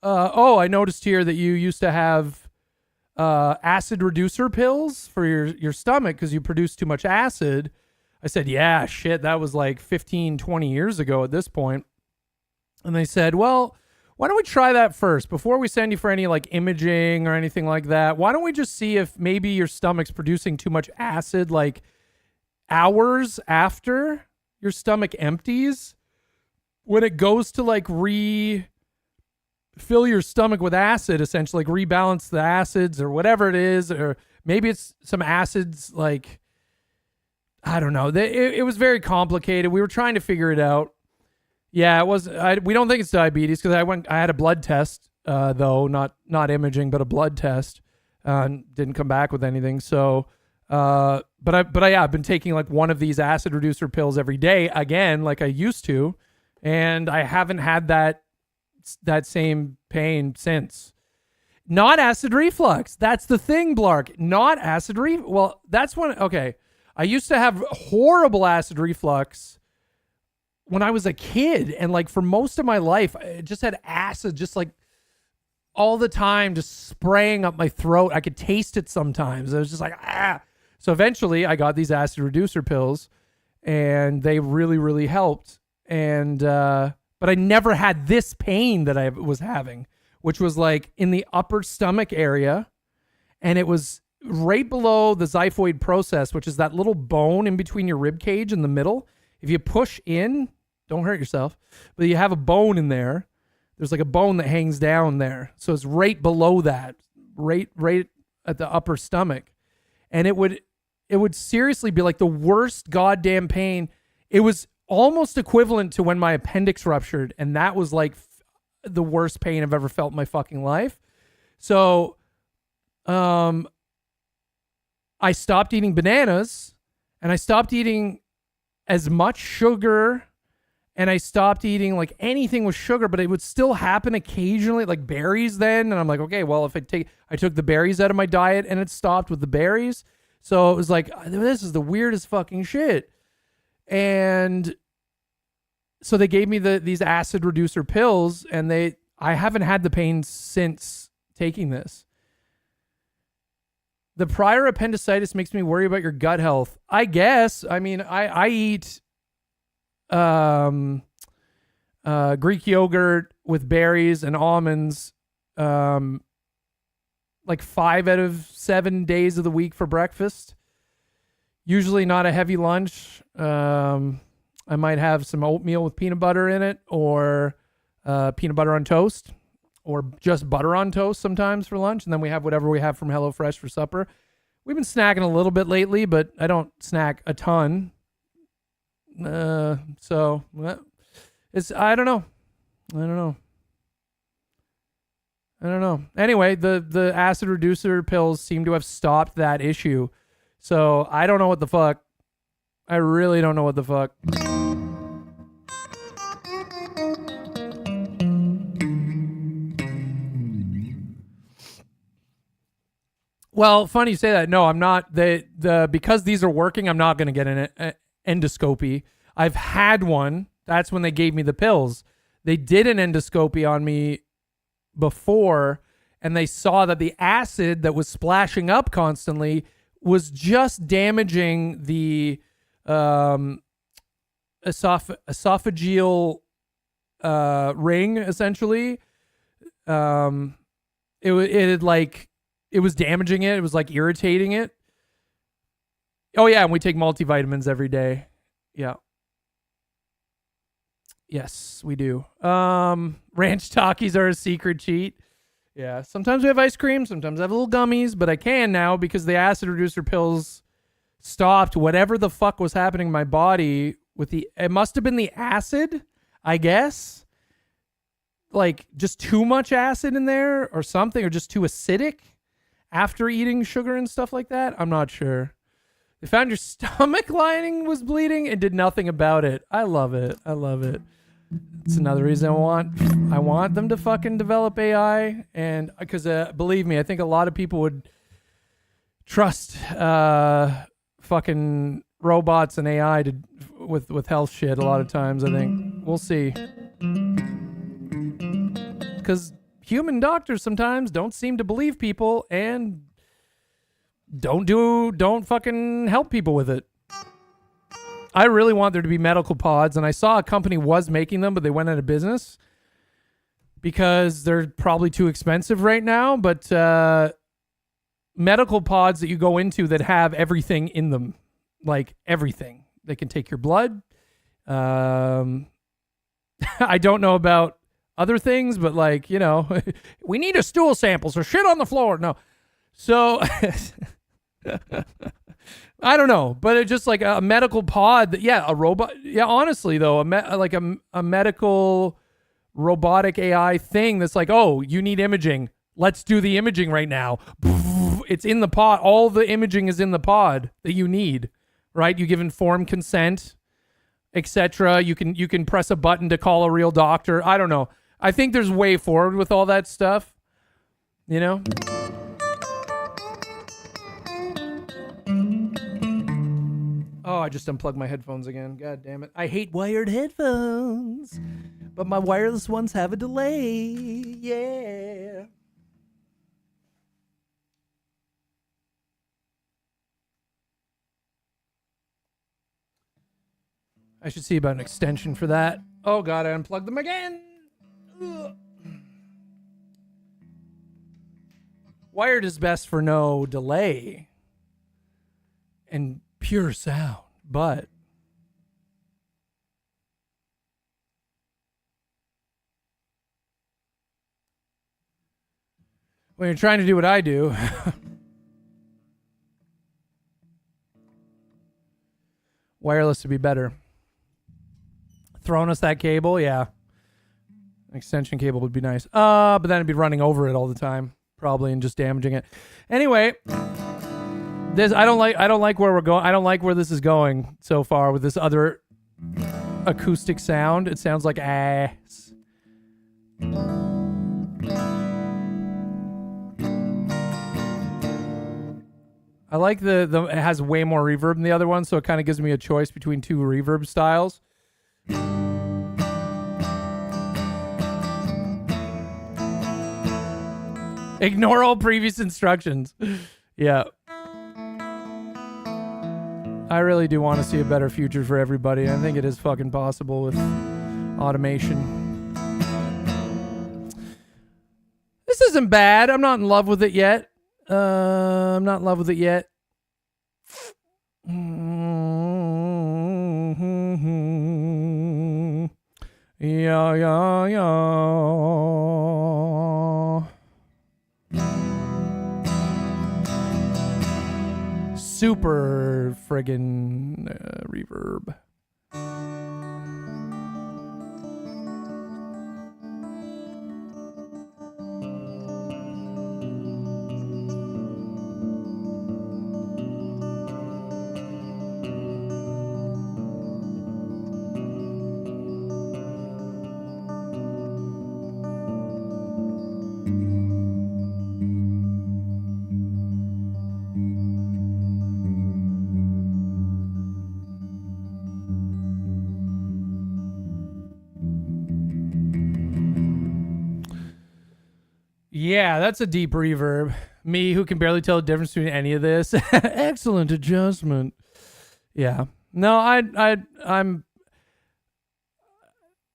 I noticed here that you used to have acid reducer pills for your stomach because you produce too much acid. I said, yeah, shit, that was like 15, 20 years ago at this point. And they said, well, why don't we try that first before we send you for any like imaging or anything like that? Why don't we just see if maybe your stomach's producing too much acid like hours after your stomach empties? When it goes to like fill your stomach with acid, essentially like rebalance the acids or whatever it is, or Maybe it's some acids, like, I don't know. It was very complicated. We were trying to figure it out. Yeah, it was. We don't think it's diabetes because I had a blood test, though, not imaging, but a blood test. Didn't come back with anything. So, I've been taking like one of these acid reducer pills every day again, like I used to, and I haven't had that same pain since. Not acid reflux. That's the thing, Blark. Not acid reflux. Well, that's when, okay. I used to have horrible acid reflux when I was a kid. And like for most of my life, I just had acid just like all the time, just spraying up my throat. I could taste it sometimes. I was just like, ah. So eventually I got these acid reducer pills and they really, really helped. And, but I never had this pain that I was having, which was like in the upper stomach area. And it was right below the xiphoid process, which is that little bone in between your rib cage in the middle. If you push in, don't hurt yourself, but you have a bone in there. There's like a bone that hangs down there. So it's right below that, right at the upper stomach. And it would seriously be like the worst goddamn pain. It was almost equivalent to when my appendix ruptured. And that was like the worst pain I've ever felt in my fucking life. So, I stopped eating bananas and I stopped eating as much sugar and I stopped eating like anything with sugar, but it would still happen occasionally, like berries then. And I'm like, okay, well, if I took the berries out of my diet and it stopped with the berries. So it was like, this is the weirdest fucking shit. And so they gave me these acid reducer pills and I haven't had the pain since taking this. The prior appendicitis makes me worry about your gut health. I guess. I mean, I eat Greek yogurt with berries and almonds like 5 out of 7 days of the week for breakfast. Usually not a heavy lunch. I might have some oatmeal with peanut butter in it or peanut butter on toast. Or just butter on toast sometimes for lunch. And then we have whatever we have from HelloFresh for supper. We've been snacking a little bit lately, but I don't snack a ton. So I don't know. Anyway, the acid reducer pills seem to have stopped that issue. So I don't know what the fuck. I really don't know what the fuck. Well, funny you say that. No, I'm not. Because these are working, I'm not going to get an endoscopy. I've had one. That's when they gave me the pills. They did an endoscopy on me before, and they saw that the acid that was splashing up constantly was just damaging the esophageal ring, essentially. It was damaging it. It was like irritating it. Oh yeah, and we take multivitamins every day. Yeah. Yes, we do. Ranch Takis are a secret cheat. Yeah, sometimes we have ice cream. Sometimes I have little gummies, but I can now because the acid reducer pills stopped whatever the fuck was happening in my body with it must have been the acid, I guess. Like just too much acid in there or something, or just too acidic. After eating sugar and stuff like that, I'm not sure. They found your stomach lining was bleeding and did nothing about it. I love it. It's another reason I want them to fucking develop AI, and because believe me, I think a lot of people would trust fucking robots and AI with health shit. A lot of times, I think we'll see, because human doctors sometimes don't seem to believe people and don't fucking help people with it. I really want there to be medical pods, and I saw a company was making them, but they went out of business because they're probably too expensive right now. But medical pods that you go into that have everything in them, like everything. They can take your blood. I don't know about other things, but we need a stool sample, so shit on the floor. No. So I don't know, but it's just like a medical pod. Yeah, a robot. Yeah, honestly though, a medical robotic AI thing that's like, oh, you need imaging. Let's do the imaging right now. It's in the pod. All the imaging is in the pod that you need, right? You give informed consent, etc. You can press a button to call a real doctor. I don't know. I think there's way forward with all that stuff. You know? Oh, I just unplugged my headphones again. God damn it. I hate wired headphones, but my wireless ones have a delay. Yeah. I should see about an extension for that. Oh god, I unplugged them again. Ugh. Wired is best for no delay and pure sound, but when you're trying to do what I do, wireless would be better. Throwing us that cable, yeah. An extension cable would be nice. But then it'd be running over it all the time, probably, and just damaging it. Anyway, this I don't like where we're going. I don't like where this is going so far with this other acoustic sound. It sounds like ass. I like the it has way more reverb than the other one, so it kind of gives me a choice between two reverb styles. Ignore all previous instructions. Yeah. I really do want to see a better future for everybody. I think it is fucking possible with automation. This isn't bad. I'm not in love with it yet. I'm not in love with it yet. Yeah, yeah, yeah. Super friggin' reverb. Yeah, that's a deep reverb. Me, who can barely tell the difference between any of this. Excellent adjustment. Yeah. No, I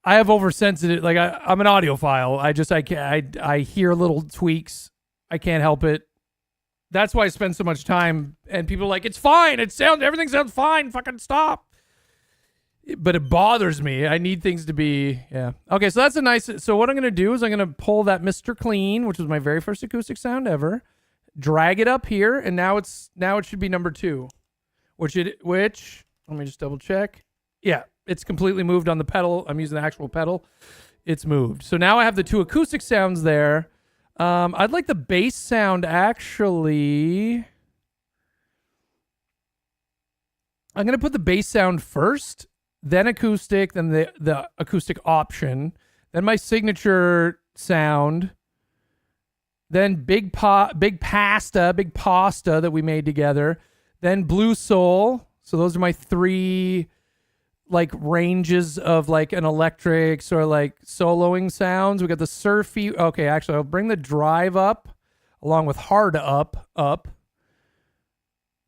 have oversensitive. Like I'm an audiophile. I hear little tweaks. I can't help it. That's why I spend so much time. And people are like, it's fine. Everything sounds fine. Fucking stop. But it bothers me. I need things to be, yeah. Okay, so that's a nice, so what I'm going to do is I'm going to pull that Mr. Clean, which was my very first acoustic sound ever, drag it up here, and now it should be number 2, which, let me just double check. Yeah, it's completely moved on the pedal. I'm using the actual pedal. It's moved. So now I have the 2 acoustic sounds there. I'd like the bass sound, actually. I'm going to put the bass sound first, then acoustic, then the acoustic option, then my signature sound, then big pasta that we made together, then Blue Soul. So those are my 3 like ranges of like an electric sort of like soloing sounds. We got the surfy. Okay, actually I'll bring the drive up along with hard up.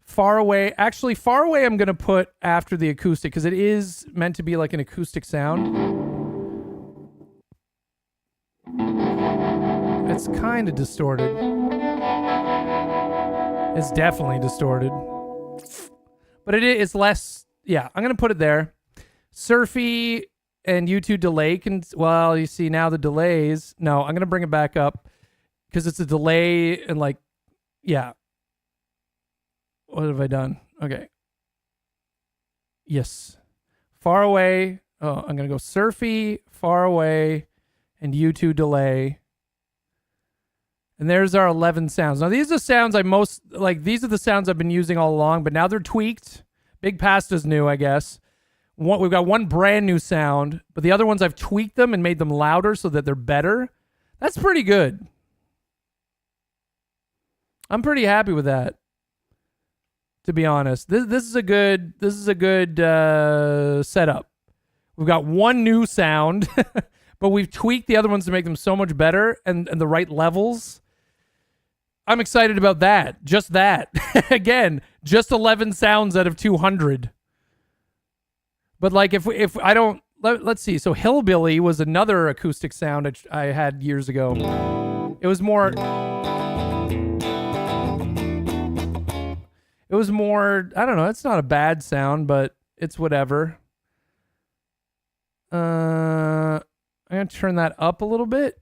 Far away I'm going to put after the acoustic because it is meant to be like an acoustic sound. It's kind of distorted. It's definitely distorted. But it's less, yeah, I'm going to put it there. Surfy and YouTube delay well, you see now the delays. No, I'm going to bring it back up because it's a delay and like, yeah. What have I done? Okay. Yes. Far away. Oh, I'm going to go surfy, far away, and U2 delay. And there's our 11 sounds. Now, these are the sounds these are the sounds I've been using all along, but now they're tweaked. Big Pasta's new, I guess. We've got one brand new sound, but the other ones I've tweaked them and made them louder so that they're better. That's pretty good. I'm pretty happy with that, to be honest. This is a good setup. We've got one new sound, but we've tweaked the other ones to make them so much better and the right levels. I'm excited about that. Just that. Again, just 11 sounds out of 200. But like if I don't let's see. So Hillbilly was another acoustic sound I had years ago. It was more I don't know, it's not a bad sound, but it's whatever. I'm going to turn that up a little bit.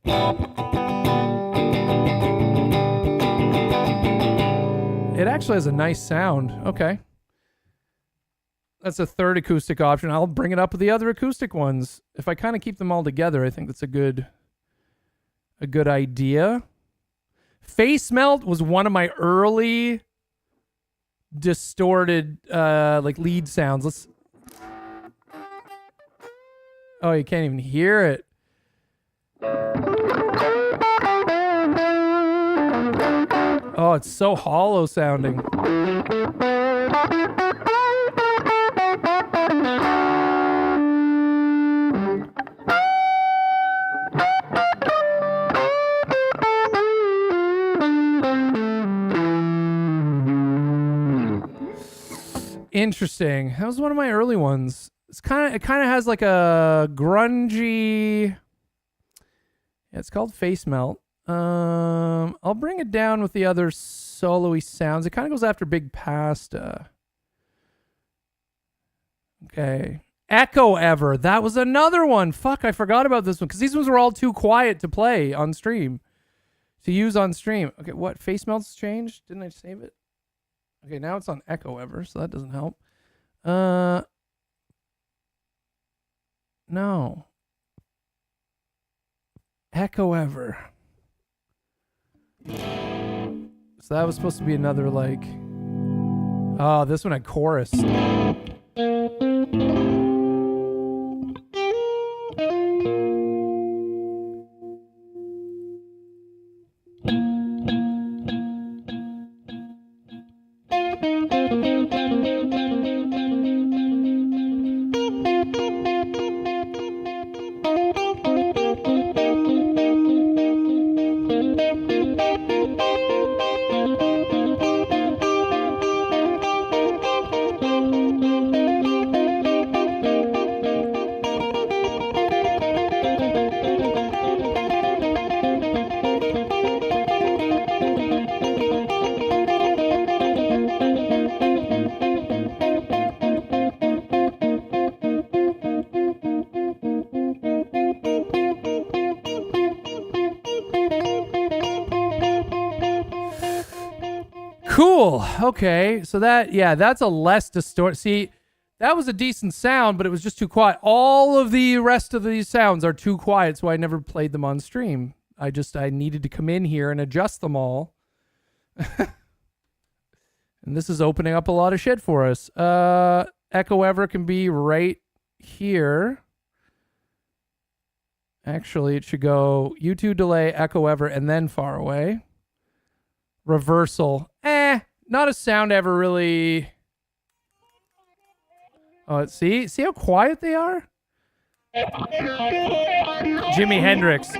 It actually has a nice sound. Okay. That's a third acoustic option. I'll bring it up with the other acoustic ones. If I kind of keep them all together, I think that's a good idea. Face Melt was one of my early distorted lead sounds. Oh, you can't even hear it. Oh, it's so hollow sounding. Interesting. That was one of my early ones. It kind of has like a grungy. Yeah, it's called Face Melt. I'll bring it down with the other solo-y sounds. It kind of goes after Big Pasta. Okay. Echo Ever. That was another one. Fuck, I forgot about this one because these ones were all too quiet to play on stream. To use on stream. Okay, what? Face Melt's changed? Didn't I save it? Okay, now it's on Echo Ever, so that doesn't help. No. Echo Ever. So that was supposed to be another like... Oh, this one had chorus. Cool. Okay. So that's a less distort. See, that was a decent sound, but it was just too quiet. All of the rest of these sounds are too quiet, so I never played them on stream. I needed to come in here and adjust them all. And this is opening up a lot of shit for us. Echo Ever can be right here. Actually, it should go U2 delay, Echo Ever, and then Far Away. Reversal. Not a sound ever really. Oh, see how quiet they are? Jimi Hendrix.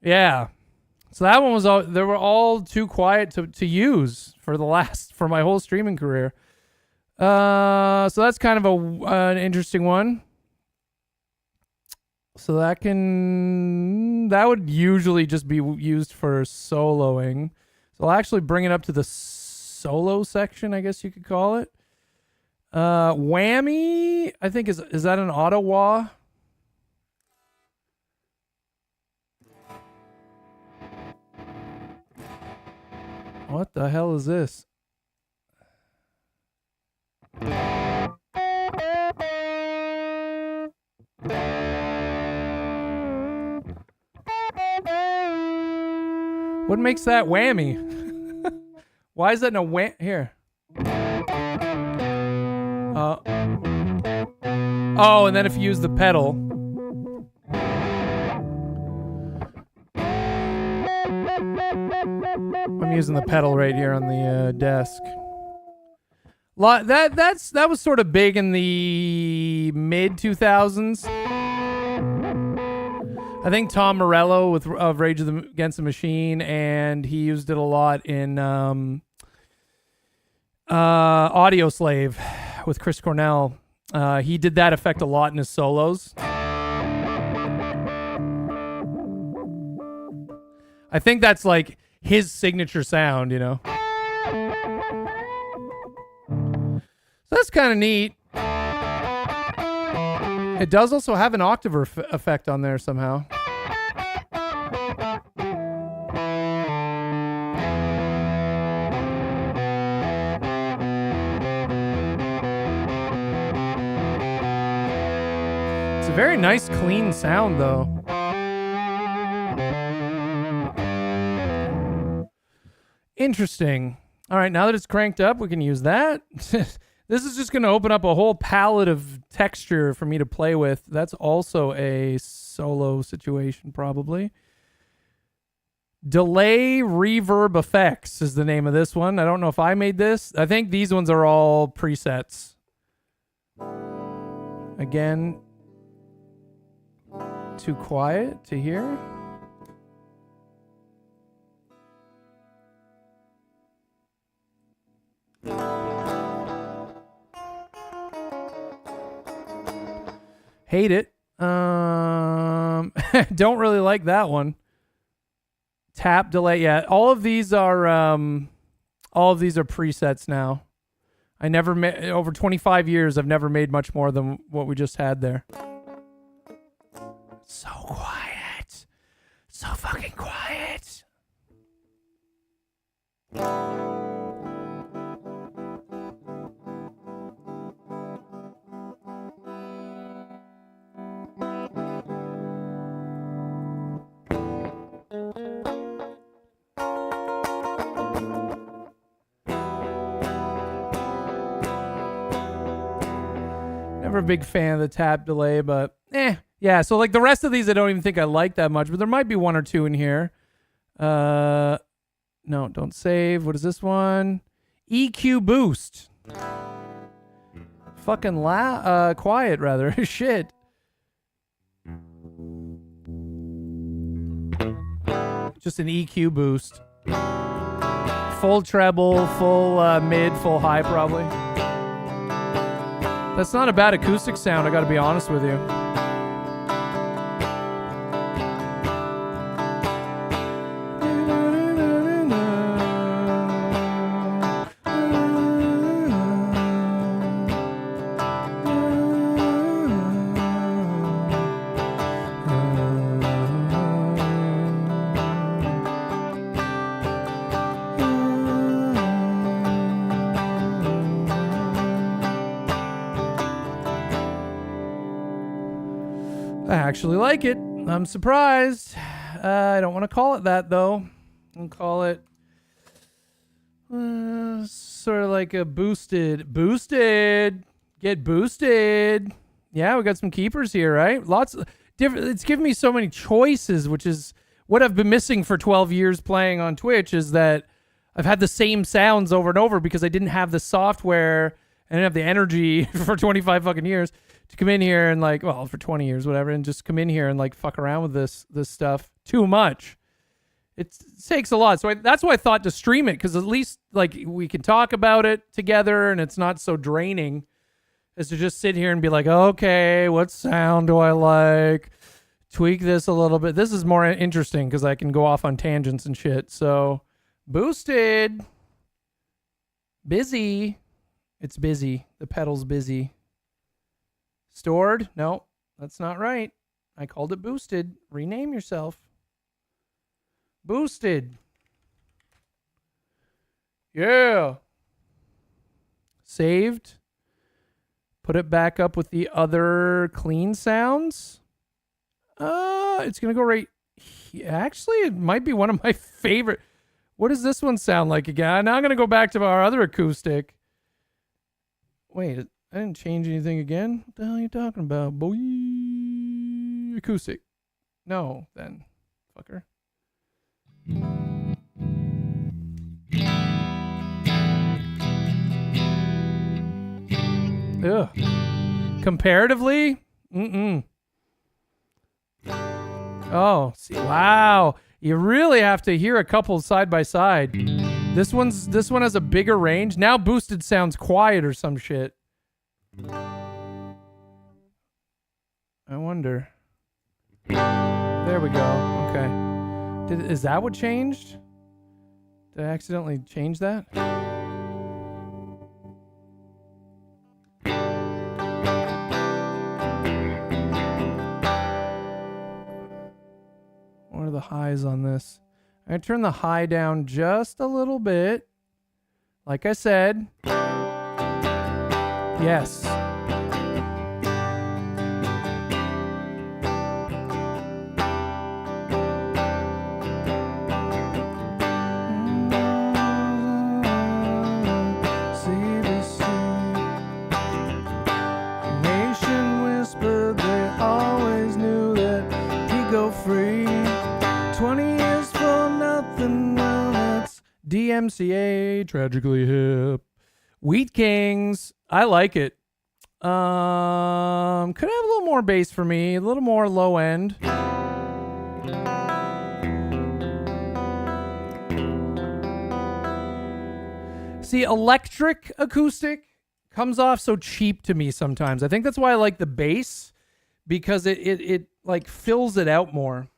Yeah. So that one was all, they were all too quiet to use for my whole streaming career. So that's kind of an interesting one. So that would usually just be used for soloing. So I'll actually bring it up to the solo section, I guess you could call it. Whammy, I think is that an auto wah? What the hell is this? What makes that whammy? Why is that no wham? Here. Oh, and then if you use the pedal. I'm using the pedal right here on the desk. That was sort of big in the mid 2000s. I think Tom Morello of Rage Against the Machine, and he used it a lot in Audio Slave with Chris Cornell. He did that effect a lot in his solos. I think that's like his signature sound, you know. So that's kind of neat. It does also have an octave effect on there somehow. It's a very nice, clean sound, though. Interesting. All right, now that it's cranked up, we can use that. This is just going to open up a whole palette of texture for me to play with. That's also a solo situation, probably. Delay Reverb Effects is the name of this one. I don't know if I made this. I think these ones are all presets. Again, too quiet to hear. Hate it. Don't really like that one. Tap delay. Yeah, all of these are presets now. I never made over 25 years. I've never made much more than what we just had there. So quiet. So fucking quiet. Never a big fan of the tap delay, but yeah. So like the rest of these, I don't even think I like that much, but there might be one or two in here. No, don't save. What is this one? EQ boost. Fucking quiet rather. Shit. Just an EQ boost. Full treble, full mid, full high probably. That's not a bad acoustic sound, I gotta be honest with you. I actually like it. I'm surprised. I don't want to call it that, though. I'll call it sort of like a boosted. Get boosted. Yeah, we got some keepers here, right? Lots of different. It's given me so many choices, which is what I've been missing for 12 years playing on Twitch, is that I've had the same sounds over and over because I didn't have the software. I didn't have the energy for 25 fucking years to come in here and like, well, for 20 years, whatever, and just come in here and like fuck around with this stuff too much. It takes a lot. So that's why I thought to stream it, because at least like we can talk about it together and it's not so draining as to just sit here and be like, okay, what sound do I like? Tweak this a little bit. This is more interesting because I can go off on tangents and shit. So Boosted. Busy. It's busy. The pedal's busy. Stored? No, that's not right. I called it boosted. Rename yourself. Boosted. Yeah. Saved. Put it back up with the other clean sounds. It's going to go right here. Actually, it might be one of my favorite. What does this one sound like again? Now I'm going to go back to our other acoustic. Wait, I didn't change anything again? What the hell are you talking about, boy? Acoustic. No, then. Fucker. Ugh. Comparatively? Oh, see, wow. You really have to hear a couple side by side. This one has a bigger range. Now boosted sounds quiet or some shit. I wonder. There we go. Okay. Is that what changed? Did I accidentally change that? What are the highs on this? I'm going to turn the high down just a little bit. Like I said. Yes. Nation whispered they always knew that he'd go free. 20 years for nothing, well, that's DMCA, tragically hip. Wheat Kings, I like it. Could have a little more bass for me, a little more low end. See, electric acoustic comes off so cheap to me sometimes. I think that's why I like the bass, because it like fills it out more.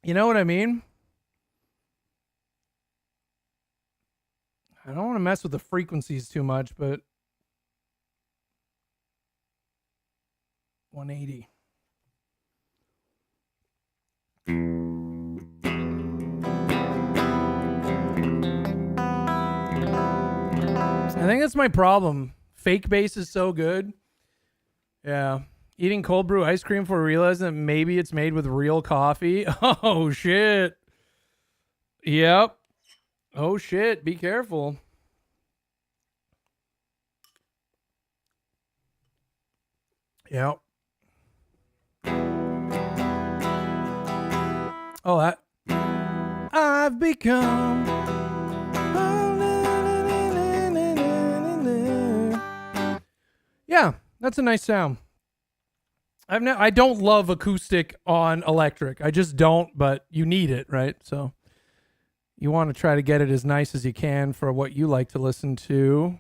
You know what I mean? I don't want to mess with the frequencies too much, but 180. I think that's my problem. Fake bass is so good. Yeah. Eating cold brew ice cream before realizing that maybe it's made with real coffee. Oh, shit. Yep. Oh, shit. Be careful. Yep. Oh, that. I've become. Yeah, that's a nice sound. I don't love acoustic on electric. I just don't, but you need it, right? So you want to try to get it as nice as you can for what you like to listen to.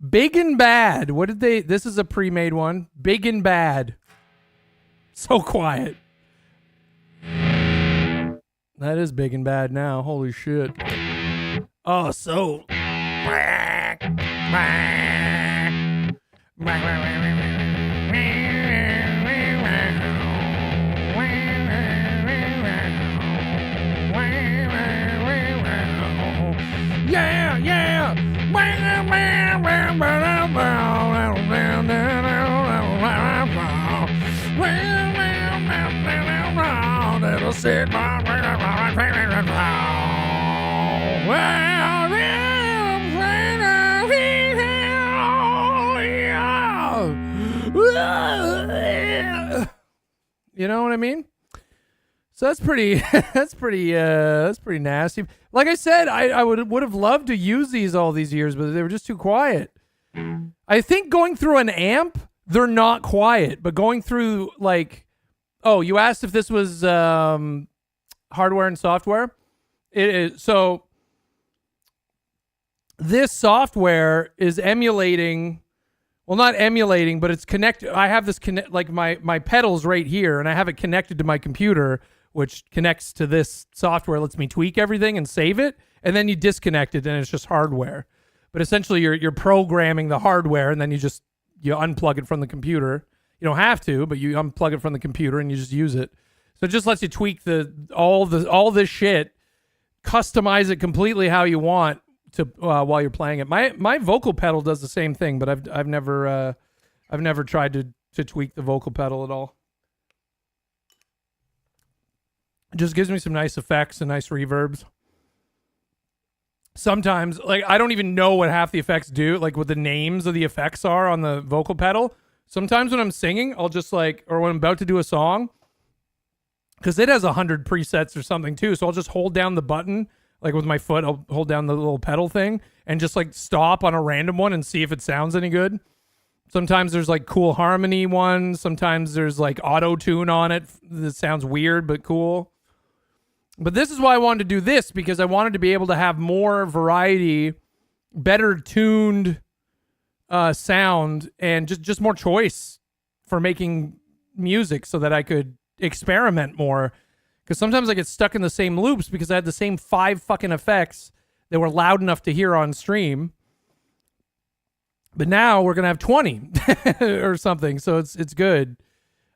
Big and Bad. What did they... This is a pre-made one. Big and Bad. So quiet. That is big and bad now. Holy shit. Oh, so... Yeah, yeah. It'll sit You know what I mean? So that's pretty that's pretty nasty. Like I said, I would have loved to use these all these years, but they were just too quiet. I think going through an amp, they're not quiet, but going through like, oh, you asked if this was hardware and software. It is. So this software is emulating Well, not emulating, but it's connected. I have this like my pedals right here, and I have it connected to my computer, which connects to this software, lets me tweak everything and save it, and then you disconnect it, and it's just hardware. But essentially, you're programming the hardware, and then you unplug it from the computer. You don't have to, but you unplug it from the computer and you just use it. So it just lets you tweak all this shit, customize it completely how you want to while you're playing it. My vocal pedal does the same thing, but I've never tried to tweak the vocal pedal at all. It just gives me some nice effects and nice reverbs. Sometimes, like, I don't even know what half the effects do, like what the names of the effects are on the vocal pedal. Sometimes when I'm singing, I'll just or when I'm about to do a song, because it has 100 presets or something too. So I'll just hold down the button, like with my foot, I'll hold down the little pedal thing and just like stop on a random one and see if it sounds any good. Sometimes there's like cool harmony ones. Sometimes there's like auto tune on it that sounds weird but cool. But this is why I wanted to do this, because I wanted to be able to have more variety, better tuned sound, and just more choice for making music so that I could experiment more. Because sometimes I get stuck in the same loops because I had the same 5 fucking effects that were loud enough to hear on stream. But now we're going to have 20 or something. So it's good.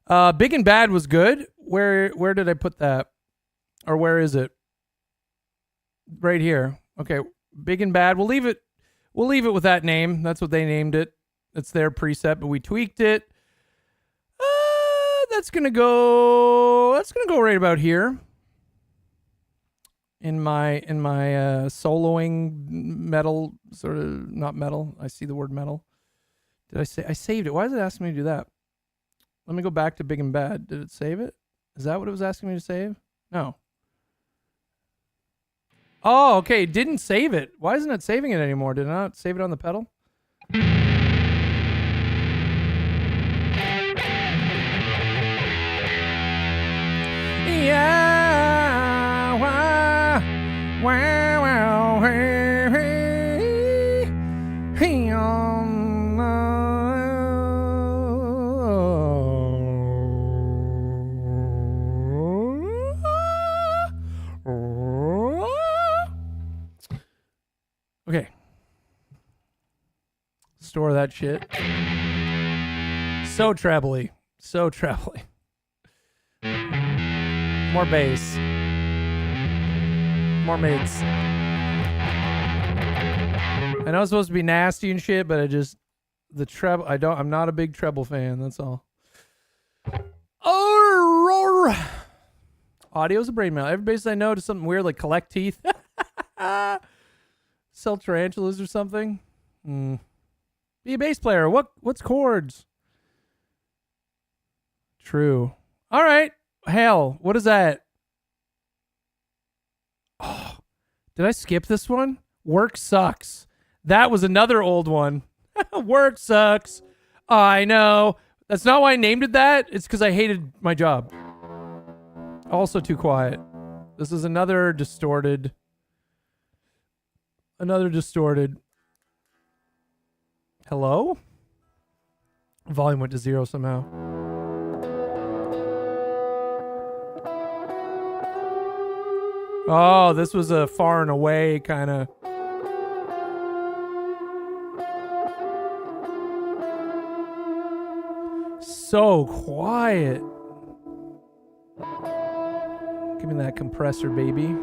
Big and Bad was good. Where did I put that? Or where is it? Right here. Okay. Big and Bad. We'll leave it with that name. That's what they named it. It's their preset, but we tweaked it. That's gonna go right about here. In my soloing metal, sort of, not metal. I see the word metal. Did I say I saved it? Why is it asking me to do that? Let me go back to Big and Bad. Did it save it? Is that what it was asking me to save? No. Oh, okay. It didn't save it. Why isn't it saving it anymore? Did I not save it on the pedal? Yeah. Wow. Wow. Okay. Store that shit. So trebly. So trebly. More bass. More mids. I know it's supposed to be nasty and shit, but the treble, I'm not a big treble fan, that's all. Audio's a brain melt. Every bass I know does something weird, like collect teeth. Sell tarantulas or something. Be a bass player. What's chords? True. All right. Hell, what is that? Oh, did I skip this one? Work sucks. That was another old one. Work sucks. I know. That's not why I named it that. It's because I hated my job. Also too quiet. This is another distorted. Hello? Volume went to 0 somehow. Oh, this was a far and away kind of. So quiet. Give me that compressor, baby.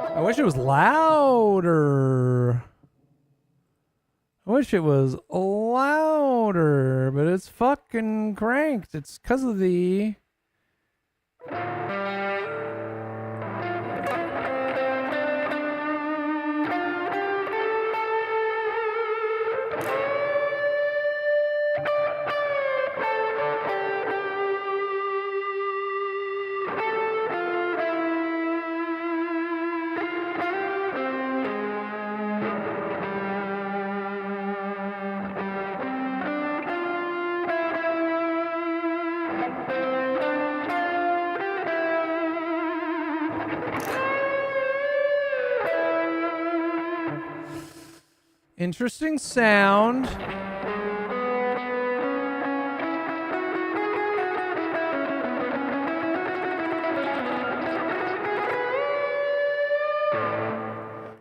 I wish it was louder. I wish it was louder, but it's fucking cranked. It's because of the... Interesting sound.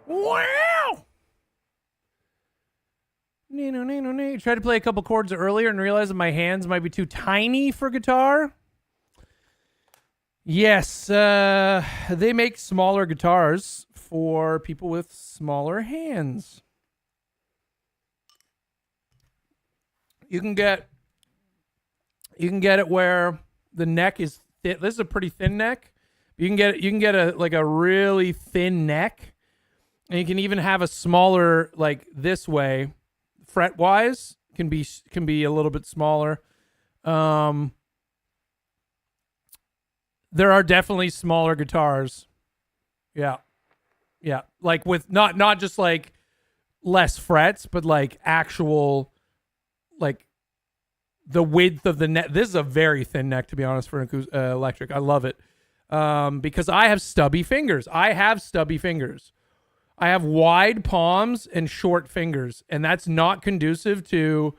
Wow! Tried to play a couple chords earlier and realized that my hands might be too tiny for guitar. Yes, they make smaller guitars for people with smaller hands. You can get it where the neck is thin. This is a pretty thin neck. You can get a really thin neck, and you can even have a smaller, like this way, fret wise can be a little bit smaller. There are definitely smaller guitars. Yeah. Like with not just like less frets, but like actual, like the width of the neck. This is a very thin neck, to be honest, for an electric. I love it. Because I have stubby fingers. I have wide palms and short fingers, and that's not conducive to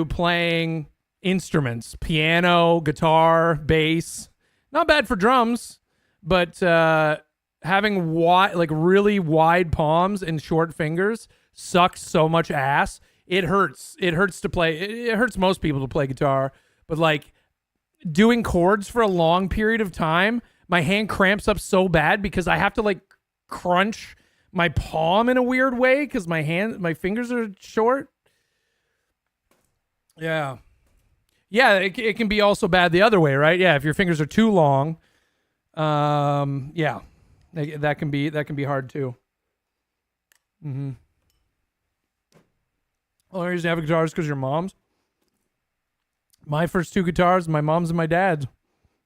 playing instruments, piano, guitar, bass. Not bad for drums, but having really wide palms and short fingers sucks so much ass. It hurts. It hurts to play. It hurts most people to play guitar, but like doing chords for a long period of time, my hand cramps up so bad because I have to like crunch my palm in a weird way because my fingers are short. Yeah. It can be also bad the other way, right? Yeah, if your fingers are too long, yeah, that can be hard too. Mm-hmm. Well, the reason I have a guitar is because your mom's. My first two guitars, my mom's and my dad's,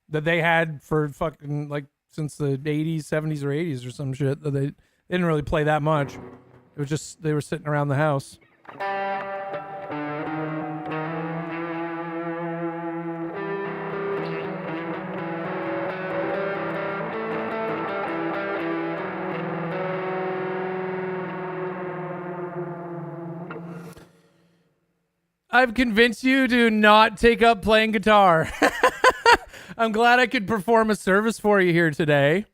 that they had for fucking like since the 80s, 70s, or 80s or some shit. That they didn't really play that much. It was just they were sitting around the house. I've convinced you to not take up playing guitar. I'm glad I could perform a service for you here today.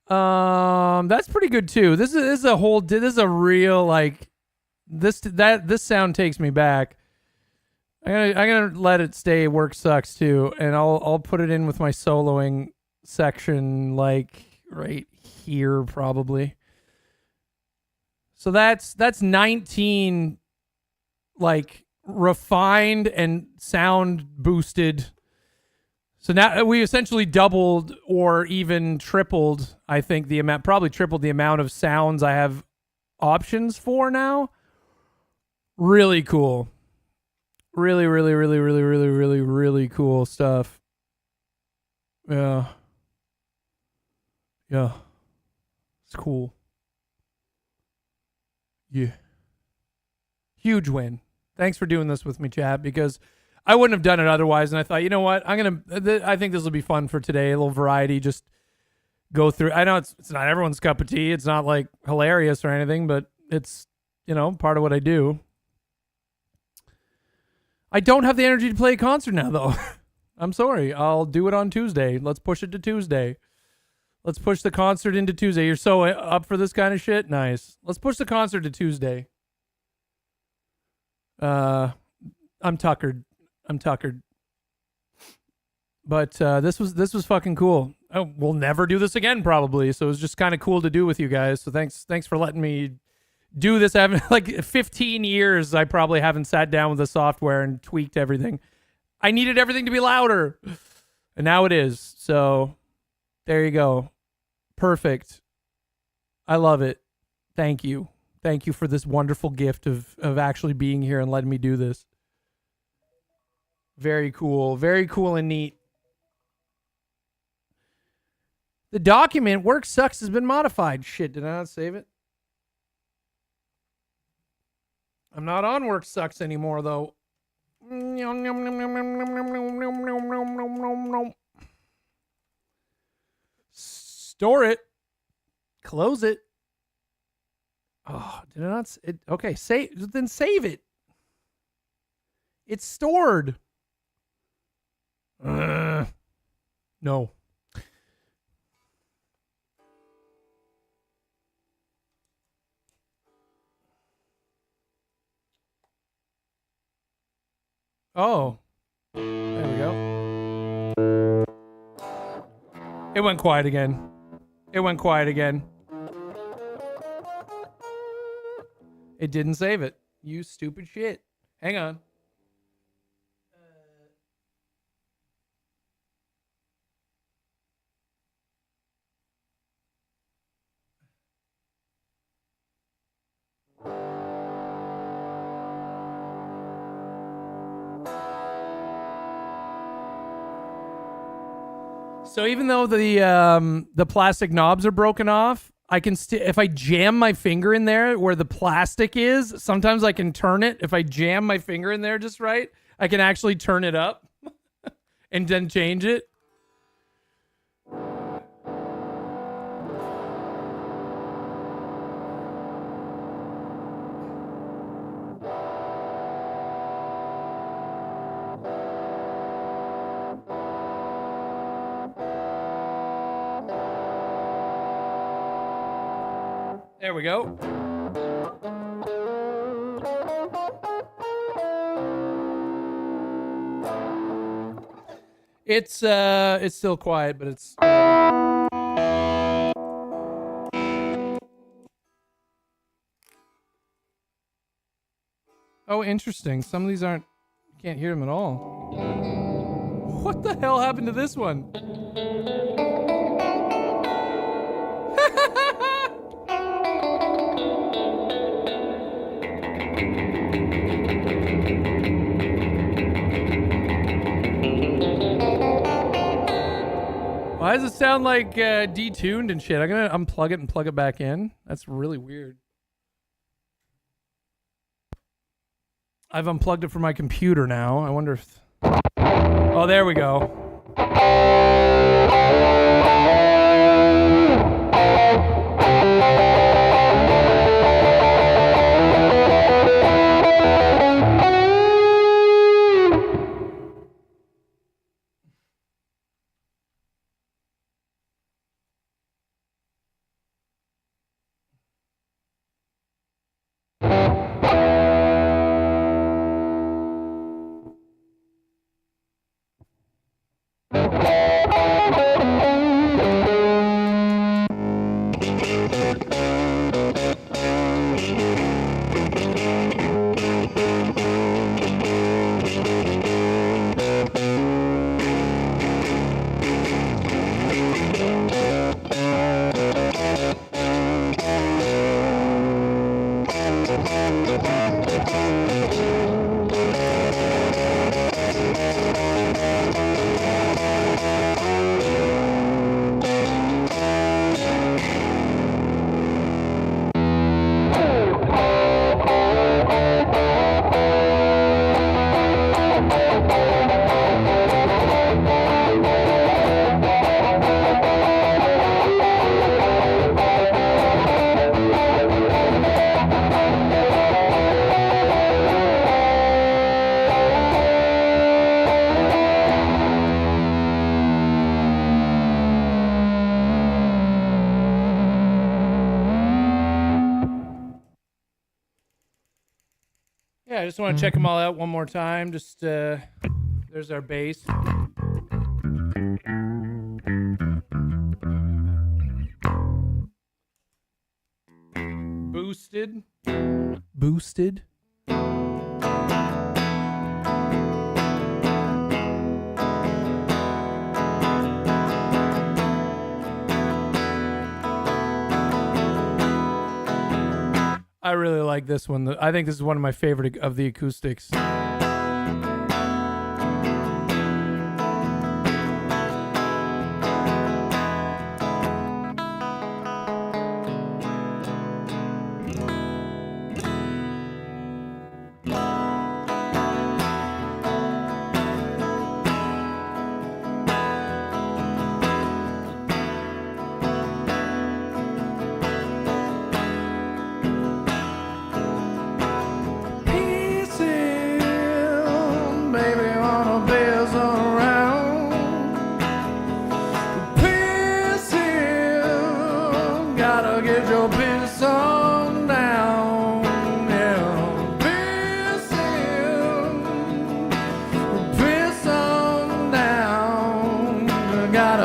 That's pretty good too. This is a real like this sound takes me back. I'm gonna let it stay. Work sucks too, and I'll put it in with my soloing section like right here probably. So that's 19 like refined and sound boosted. So now we essentially doubled or even tripled, I think, probably tripled the amount of sounds I have options for now. Really cool. Really, really, really, really, really, really, really cool stuff. Yeah. It's cool. Yeah. Huge win. Thanks for doing this with me, chat, because I wouldn't have done it otherwise. And I thought, you know what? I think this will be fun for today. A little variety. Just go through. I know it's not everyone's cup of tea. It's not like hilarious or anything, but it's, part of what I do. I don't have the energy to play a concert now, though. I'm sorry. I'll do it on Tuesday. Let's push it to Tuesday. Let's push the concert into Tuesday. You're so up for this kind of shit? Nice. Let's push the concert to Tuesday. I'm tuckered. But this was fucking cool. Oh, we'll never do this again probably. So it was just kind of cool to do with you guys. So thanks for letting me do this. I haven't like 15 years. I probably haven't sat down with the software and tweaked everything. I needed everything to be louder, and now it is. So there you go. Perfect. I love it. Thank you. Thank you for this wonderful gift of actually being here and letting me do this. Very cool. Very cool and neat. The document Work Sucks has been modified. Shit, did I not save it? I'm not on Work Sucks anymore, though. Store it. Close it. Oh, did I not? Okay, then save it. It's stored. No. Oh. There we go. It went quiet again. It went quiet again. It didn't save it. You stupid shit. Hang on. So even though the plastic knobs are broken off, I can if I jam my finger in there where the plastic is, sometimes I can turn it. If I jam my finger in there just right, I can actually turn it up and then change it. There we go. It's still quiet, but it's Oh, interesting. Some of these aren't, you can't hear them at all. What the hell happened to this one? Why does it sound like detuned and shit? I'm gonna unplug it and plug it back in. That's really weird. I've unplugged it from my computer now. I wonder if... Oh, there we go. Yeah, I just want to check them all out one more time. Just, there's our bass. Boosted. Boosted. I really like this one. I think this is one of my favorite of the acoustics.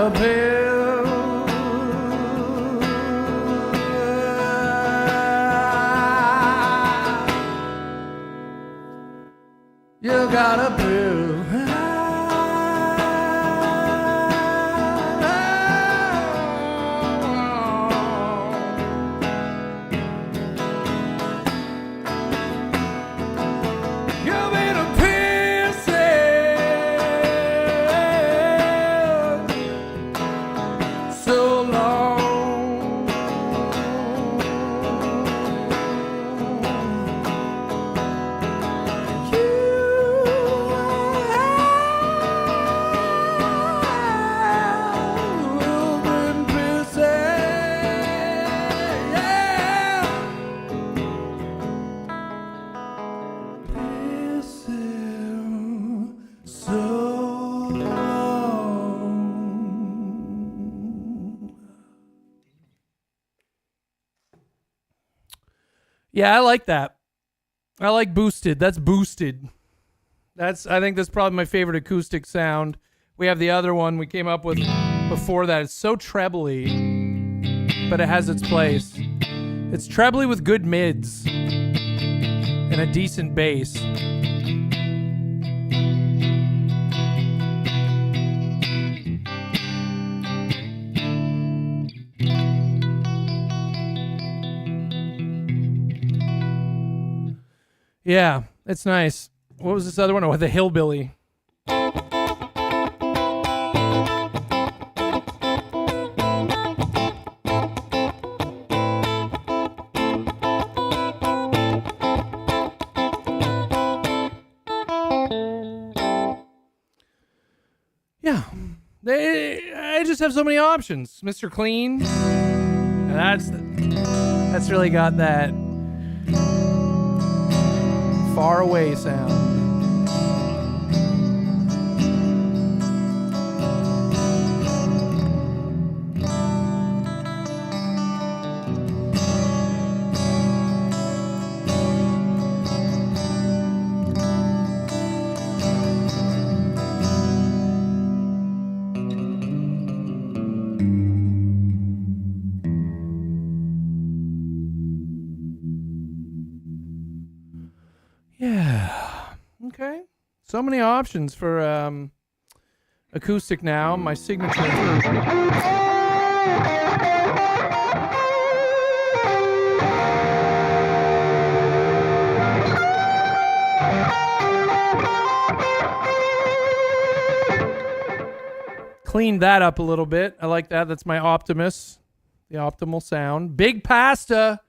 a pill. You got a pill. You've been a pieces so long. You've been pieces, yeah. Pieces so long. Yeah, I like that. I like Boosted. That's Boosted. I think that's probably my favorite acoustic sound. We have the other one we came up with before that. It's so trebly, but it has its place. It's trebly with good mids and a decent bass. Yeah, it's nice. What was this other one? Oh, the Hillbilly. Yeah, I just have so many options. Mr. Clean, and that's really got that far away sound. Yeah. Okay. So many options for acoustic now. My signature. Cleaned that up a little bit. I like that. That's my Optimus. The optimal sound. Big Pasta.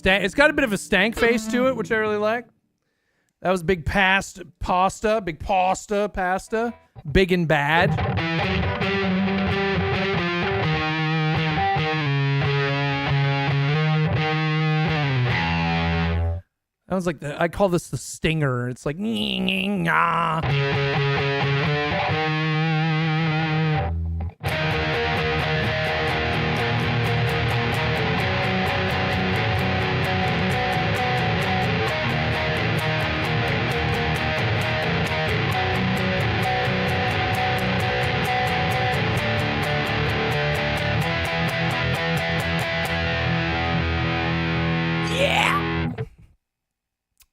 It's got a bit of a stank face to it, which I really like. That was big pasta, big and bad. That was like I call this the stinger. It's like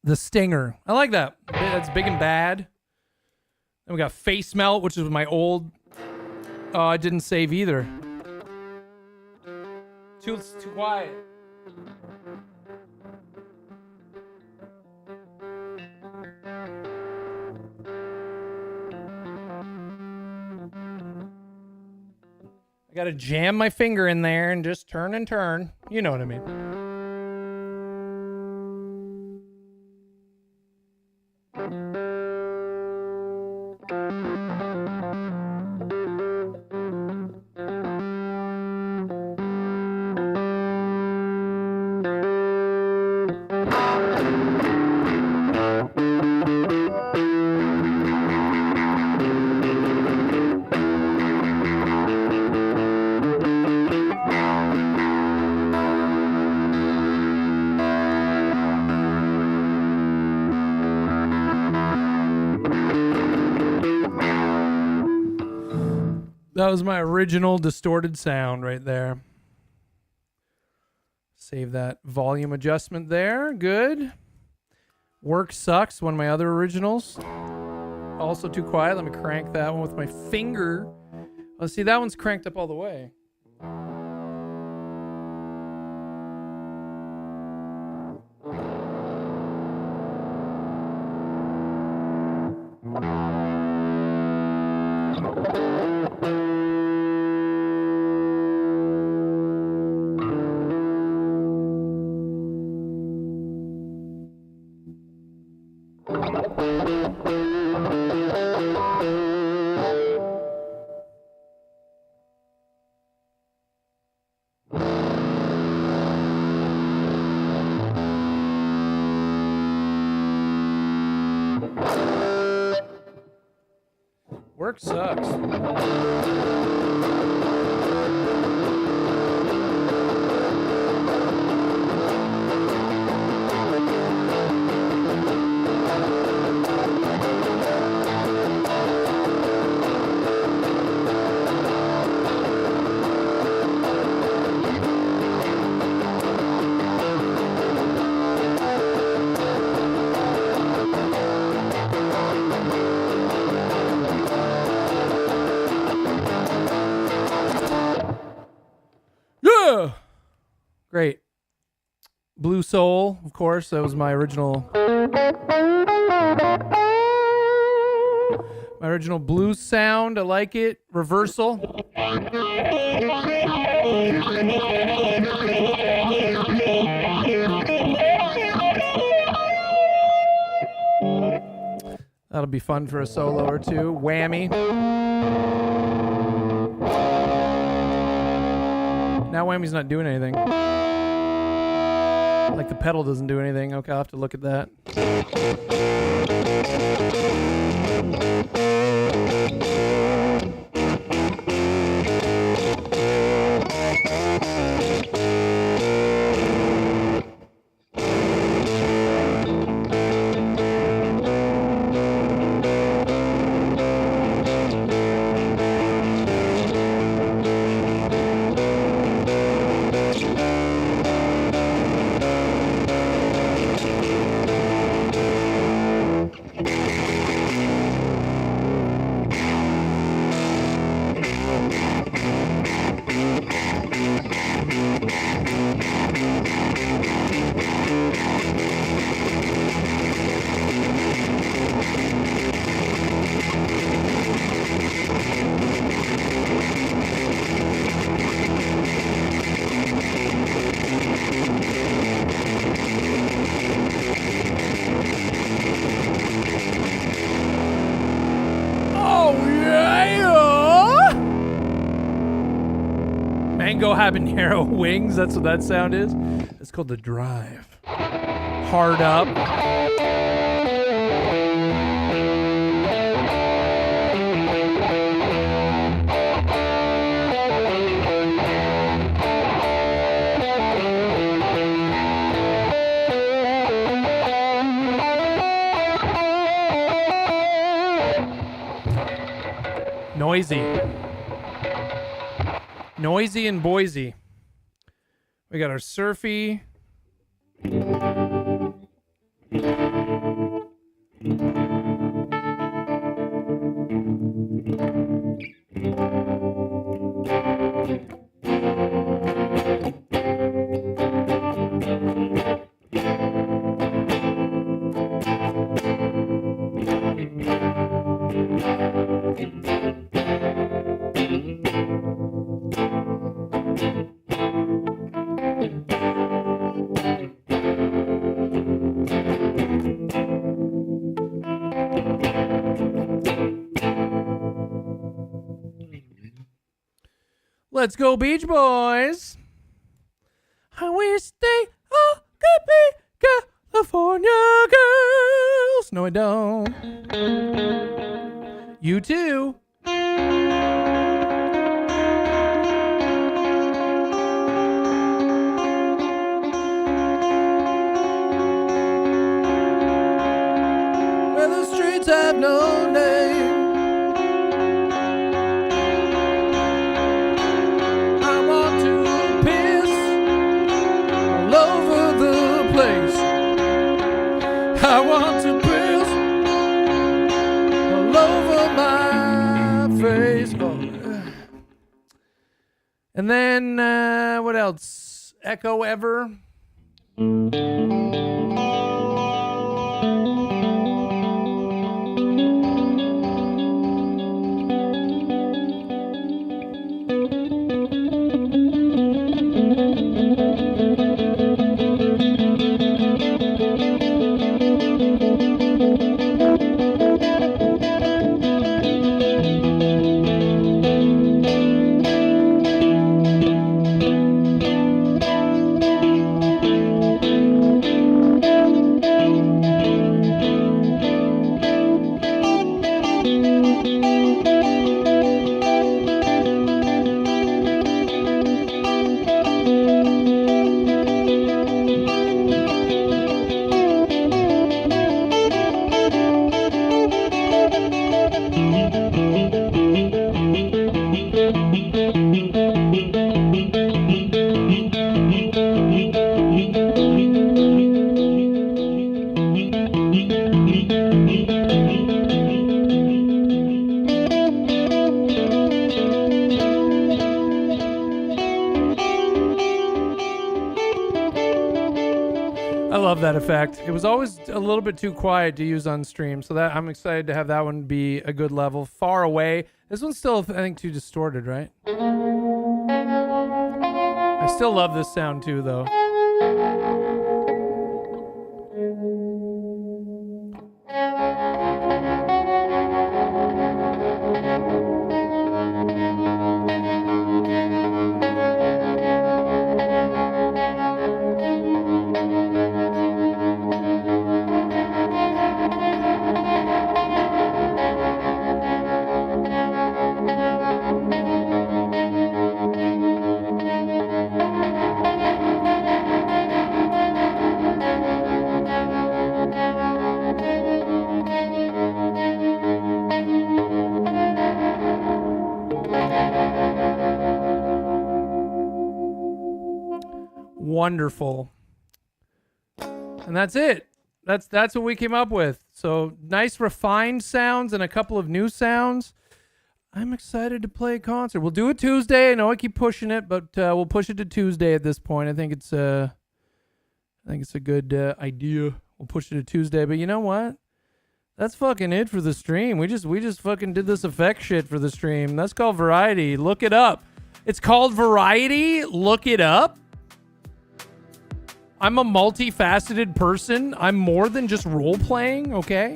the stinger. I like that. That's big and bad. Then we got Face Melt, which is my old. Oh, I didn't save either. Too quiet. I gotta jam my finger in there and just turn and turn. You know what I mean. That was my original distorted sound right there. Save that volume adjustment there. Good. Work Sucks, one of my other originals. Also too quiet. Let me crank that one with my finger. Let's see, that one's cranked up all the way. Work Sucks. Yeah. Great. Blue Soul, of course. That was my original. My original blues sound. I like it. Reversal. That'll be fun for a solo or two. Whammy. Now Whammy's not doing anything. Like the pedal doesn't do anything. Okay, I'll have to look at that. Mango habanero wings. That's what that sound is. It's called The Drive. Hard up. Noisy. Noisy and Boise. We got our surfy. Let's go, Beach Boys. I wish they all could be California girls. No, I don't. You too. Where the streets have no name. And then, what else? Echo Ever. I love that effect. It was always a little bit too quiet to use on stream, so that I'm excited to have that one be a good level. Far away. This one's still, I think, too distorted, right? I still love this sound too, though. Wonderful. And that's it. That's what we came up with. So nice refined sounds and a couple of new sounds. I'm excited to play a concert. We'll do it Tuesday. I know I keep pushing it, but we'll push it to Tuesday at this point. I think it's a good idea. We'll push it to Tuesday. But you know what? That's fucking it for the stream. We just fucking did this effect shit for the stream. That's called Variety. Look it up. It's called Variety. Look it up. I'm a multifaceted person. I'm more than just role-playing, okay?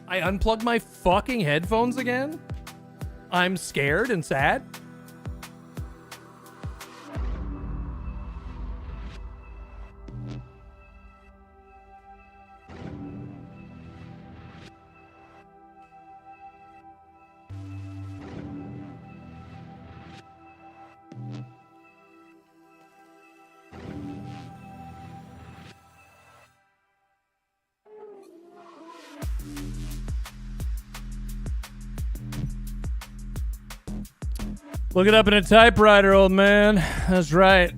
I unplugged my fucking headphones again. I'm scared and sad. Look it up in a typewriter, old man. That's right.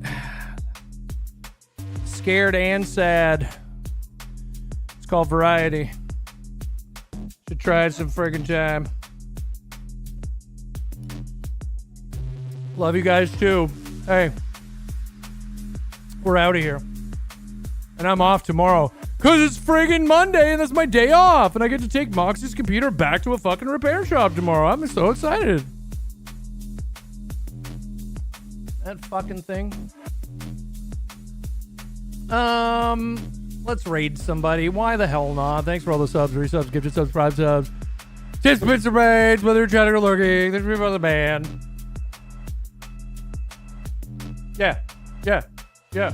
Scared and sad. It's called Variety. Should try it some friggin' time. Love you guys too. Hey, we're out of here. And I'm off tomorrow. Cause it's friggin' Monday and that's my day off. And I get to take Moxie's computer back to a fucking repair shop tomorrow. I'm so excited. That fucking thing. Let's raid somebody. Why the hell not? Thanks for all the subs, resubs, gifted subs, prime subs. 10 bits of raids, whether you're chatting or lurking. Thanks for the band. Yeah. Yeah. Yeah.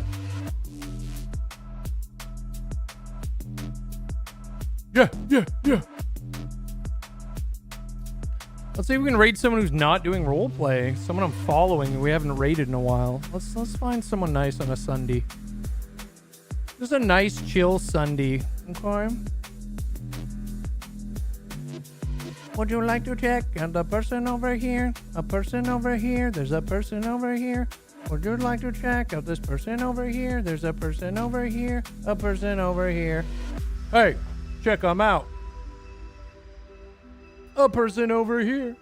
Yeah. Yeah. Yeah. Let's see if we can raid someone who's not doing roleplay. Someone I'm following and we haven't raided in a while. Let's find someone nice on a Sunday. Just a nice chill Sunday. Okay. Would you like to check on the person over here? A person over here. There's a person over here. Would you like to check out this person over here? There's a person over here. A person over here. Hey, check them out. A person over here.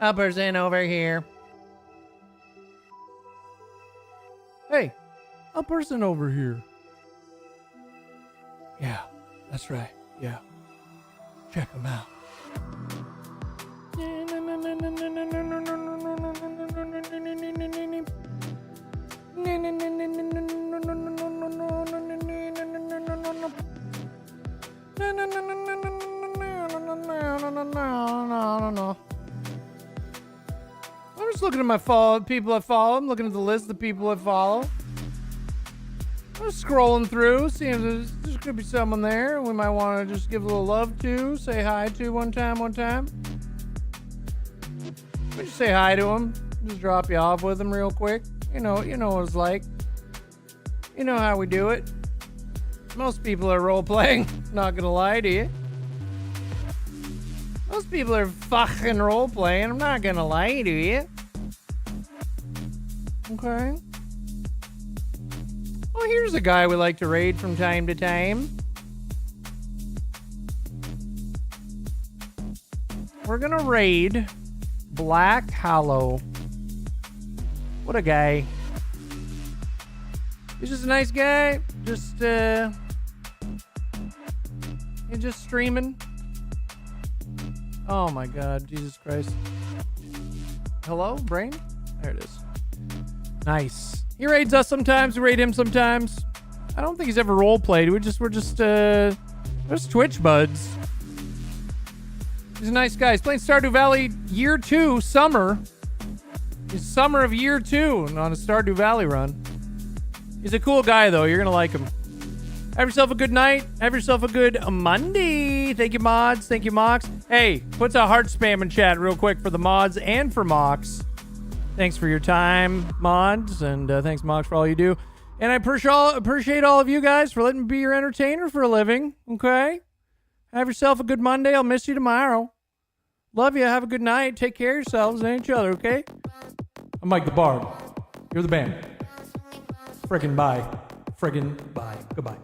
A person over here. Hey, a person over here. Yeah, that's right. Yeah. Check them out. I'm just looking at my people I follow. I'm looking at the list of the people I follow. I'm just scrolling through, seeing if there's could be someone there we might want to just give a little love to, say hi to one time. We just say hi to him. Just drop you off with him real quick. You know what it's like. You know how we do it. Most people are role playing. Not gonna lie to you. Most people are fucking role playing. I'm not gonna lie to you. Okay. Well, here's a guy we like to raid from time to time. We're gonna raid Black Hollow. What a guy. He's just a nice guy. Just he's just streaming. Oh my god, Jesus Christ. Hello, brain? There it is. Nice. He raids us sometimes, we raid him sometimes. I don't think he's ever role played. We're just Twitch buds. He's a nice guy. He's playing Stardew Valley year 2, summer. It's summer of year 2 on a Stardew Valley run. He's a cool guy though. You're gonna like him. Have yourself a good night. Have yourself a good Monday. Thank you, mods. Thank you, Mox. Hey, put a heart spam in chat real quick for the mods and for Mox. Thanks for your time, mods, and thanks, Mox, for all you do. And I appreciate all of you guys for letting me be your entertainer for a living, okay? Have yourself a good Monday. I'll miss you tomorrow. Love you. Have a good night. Take care of yourselves and each other, okay? I'm Mike the Bard. You're the band. Friggin' bye. Friggin' bye. Goodbye.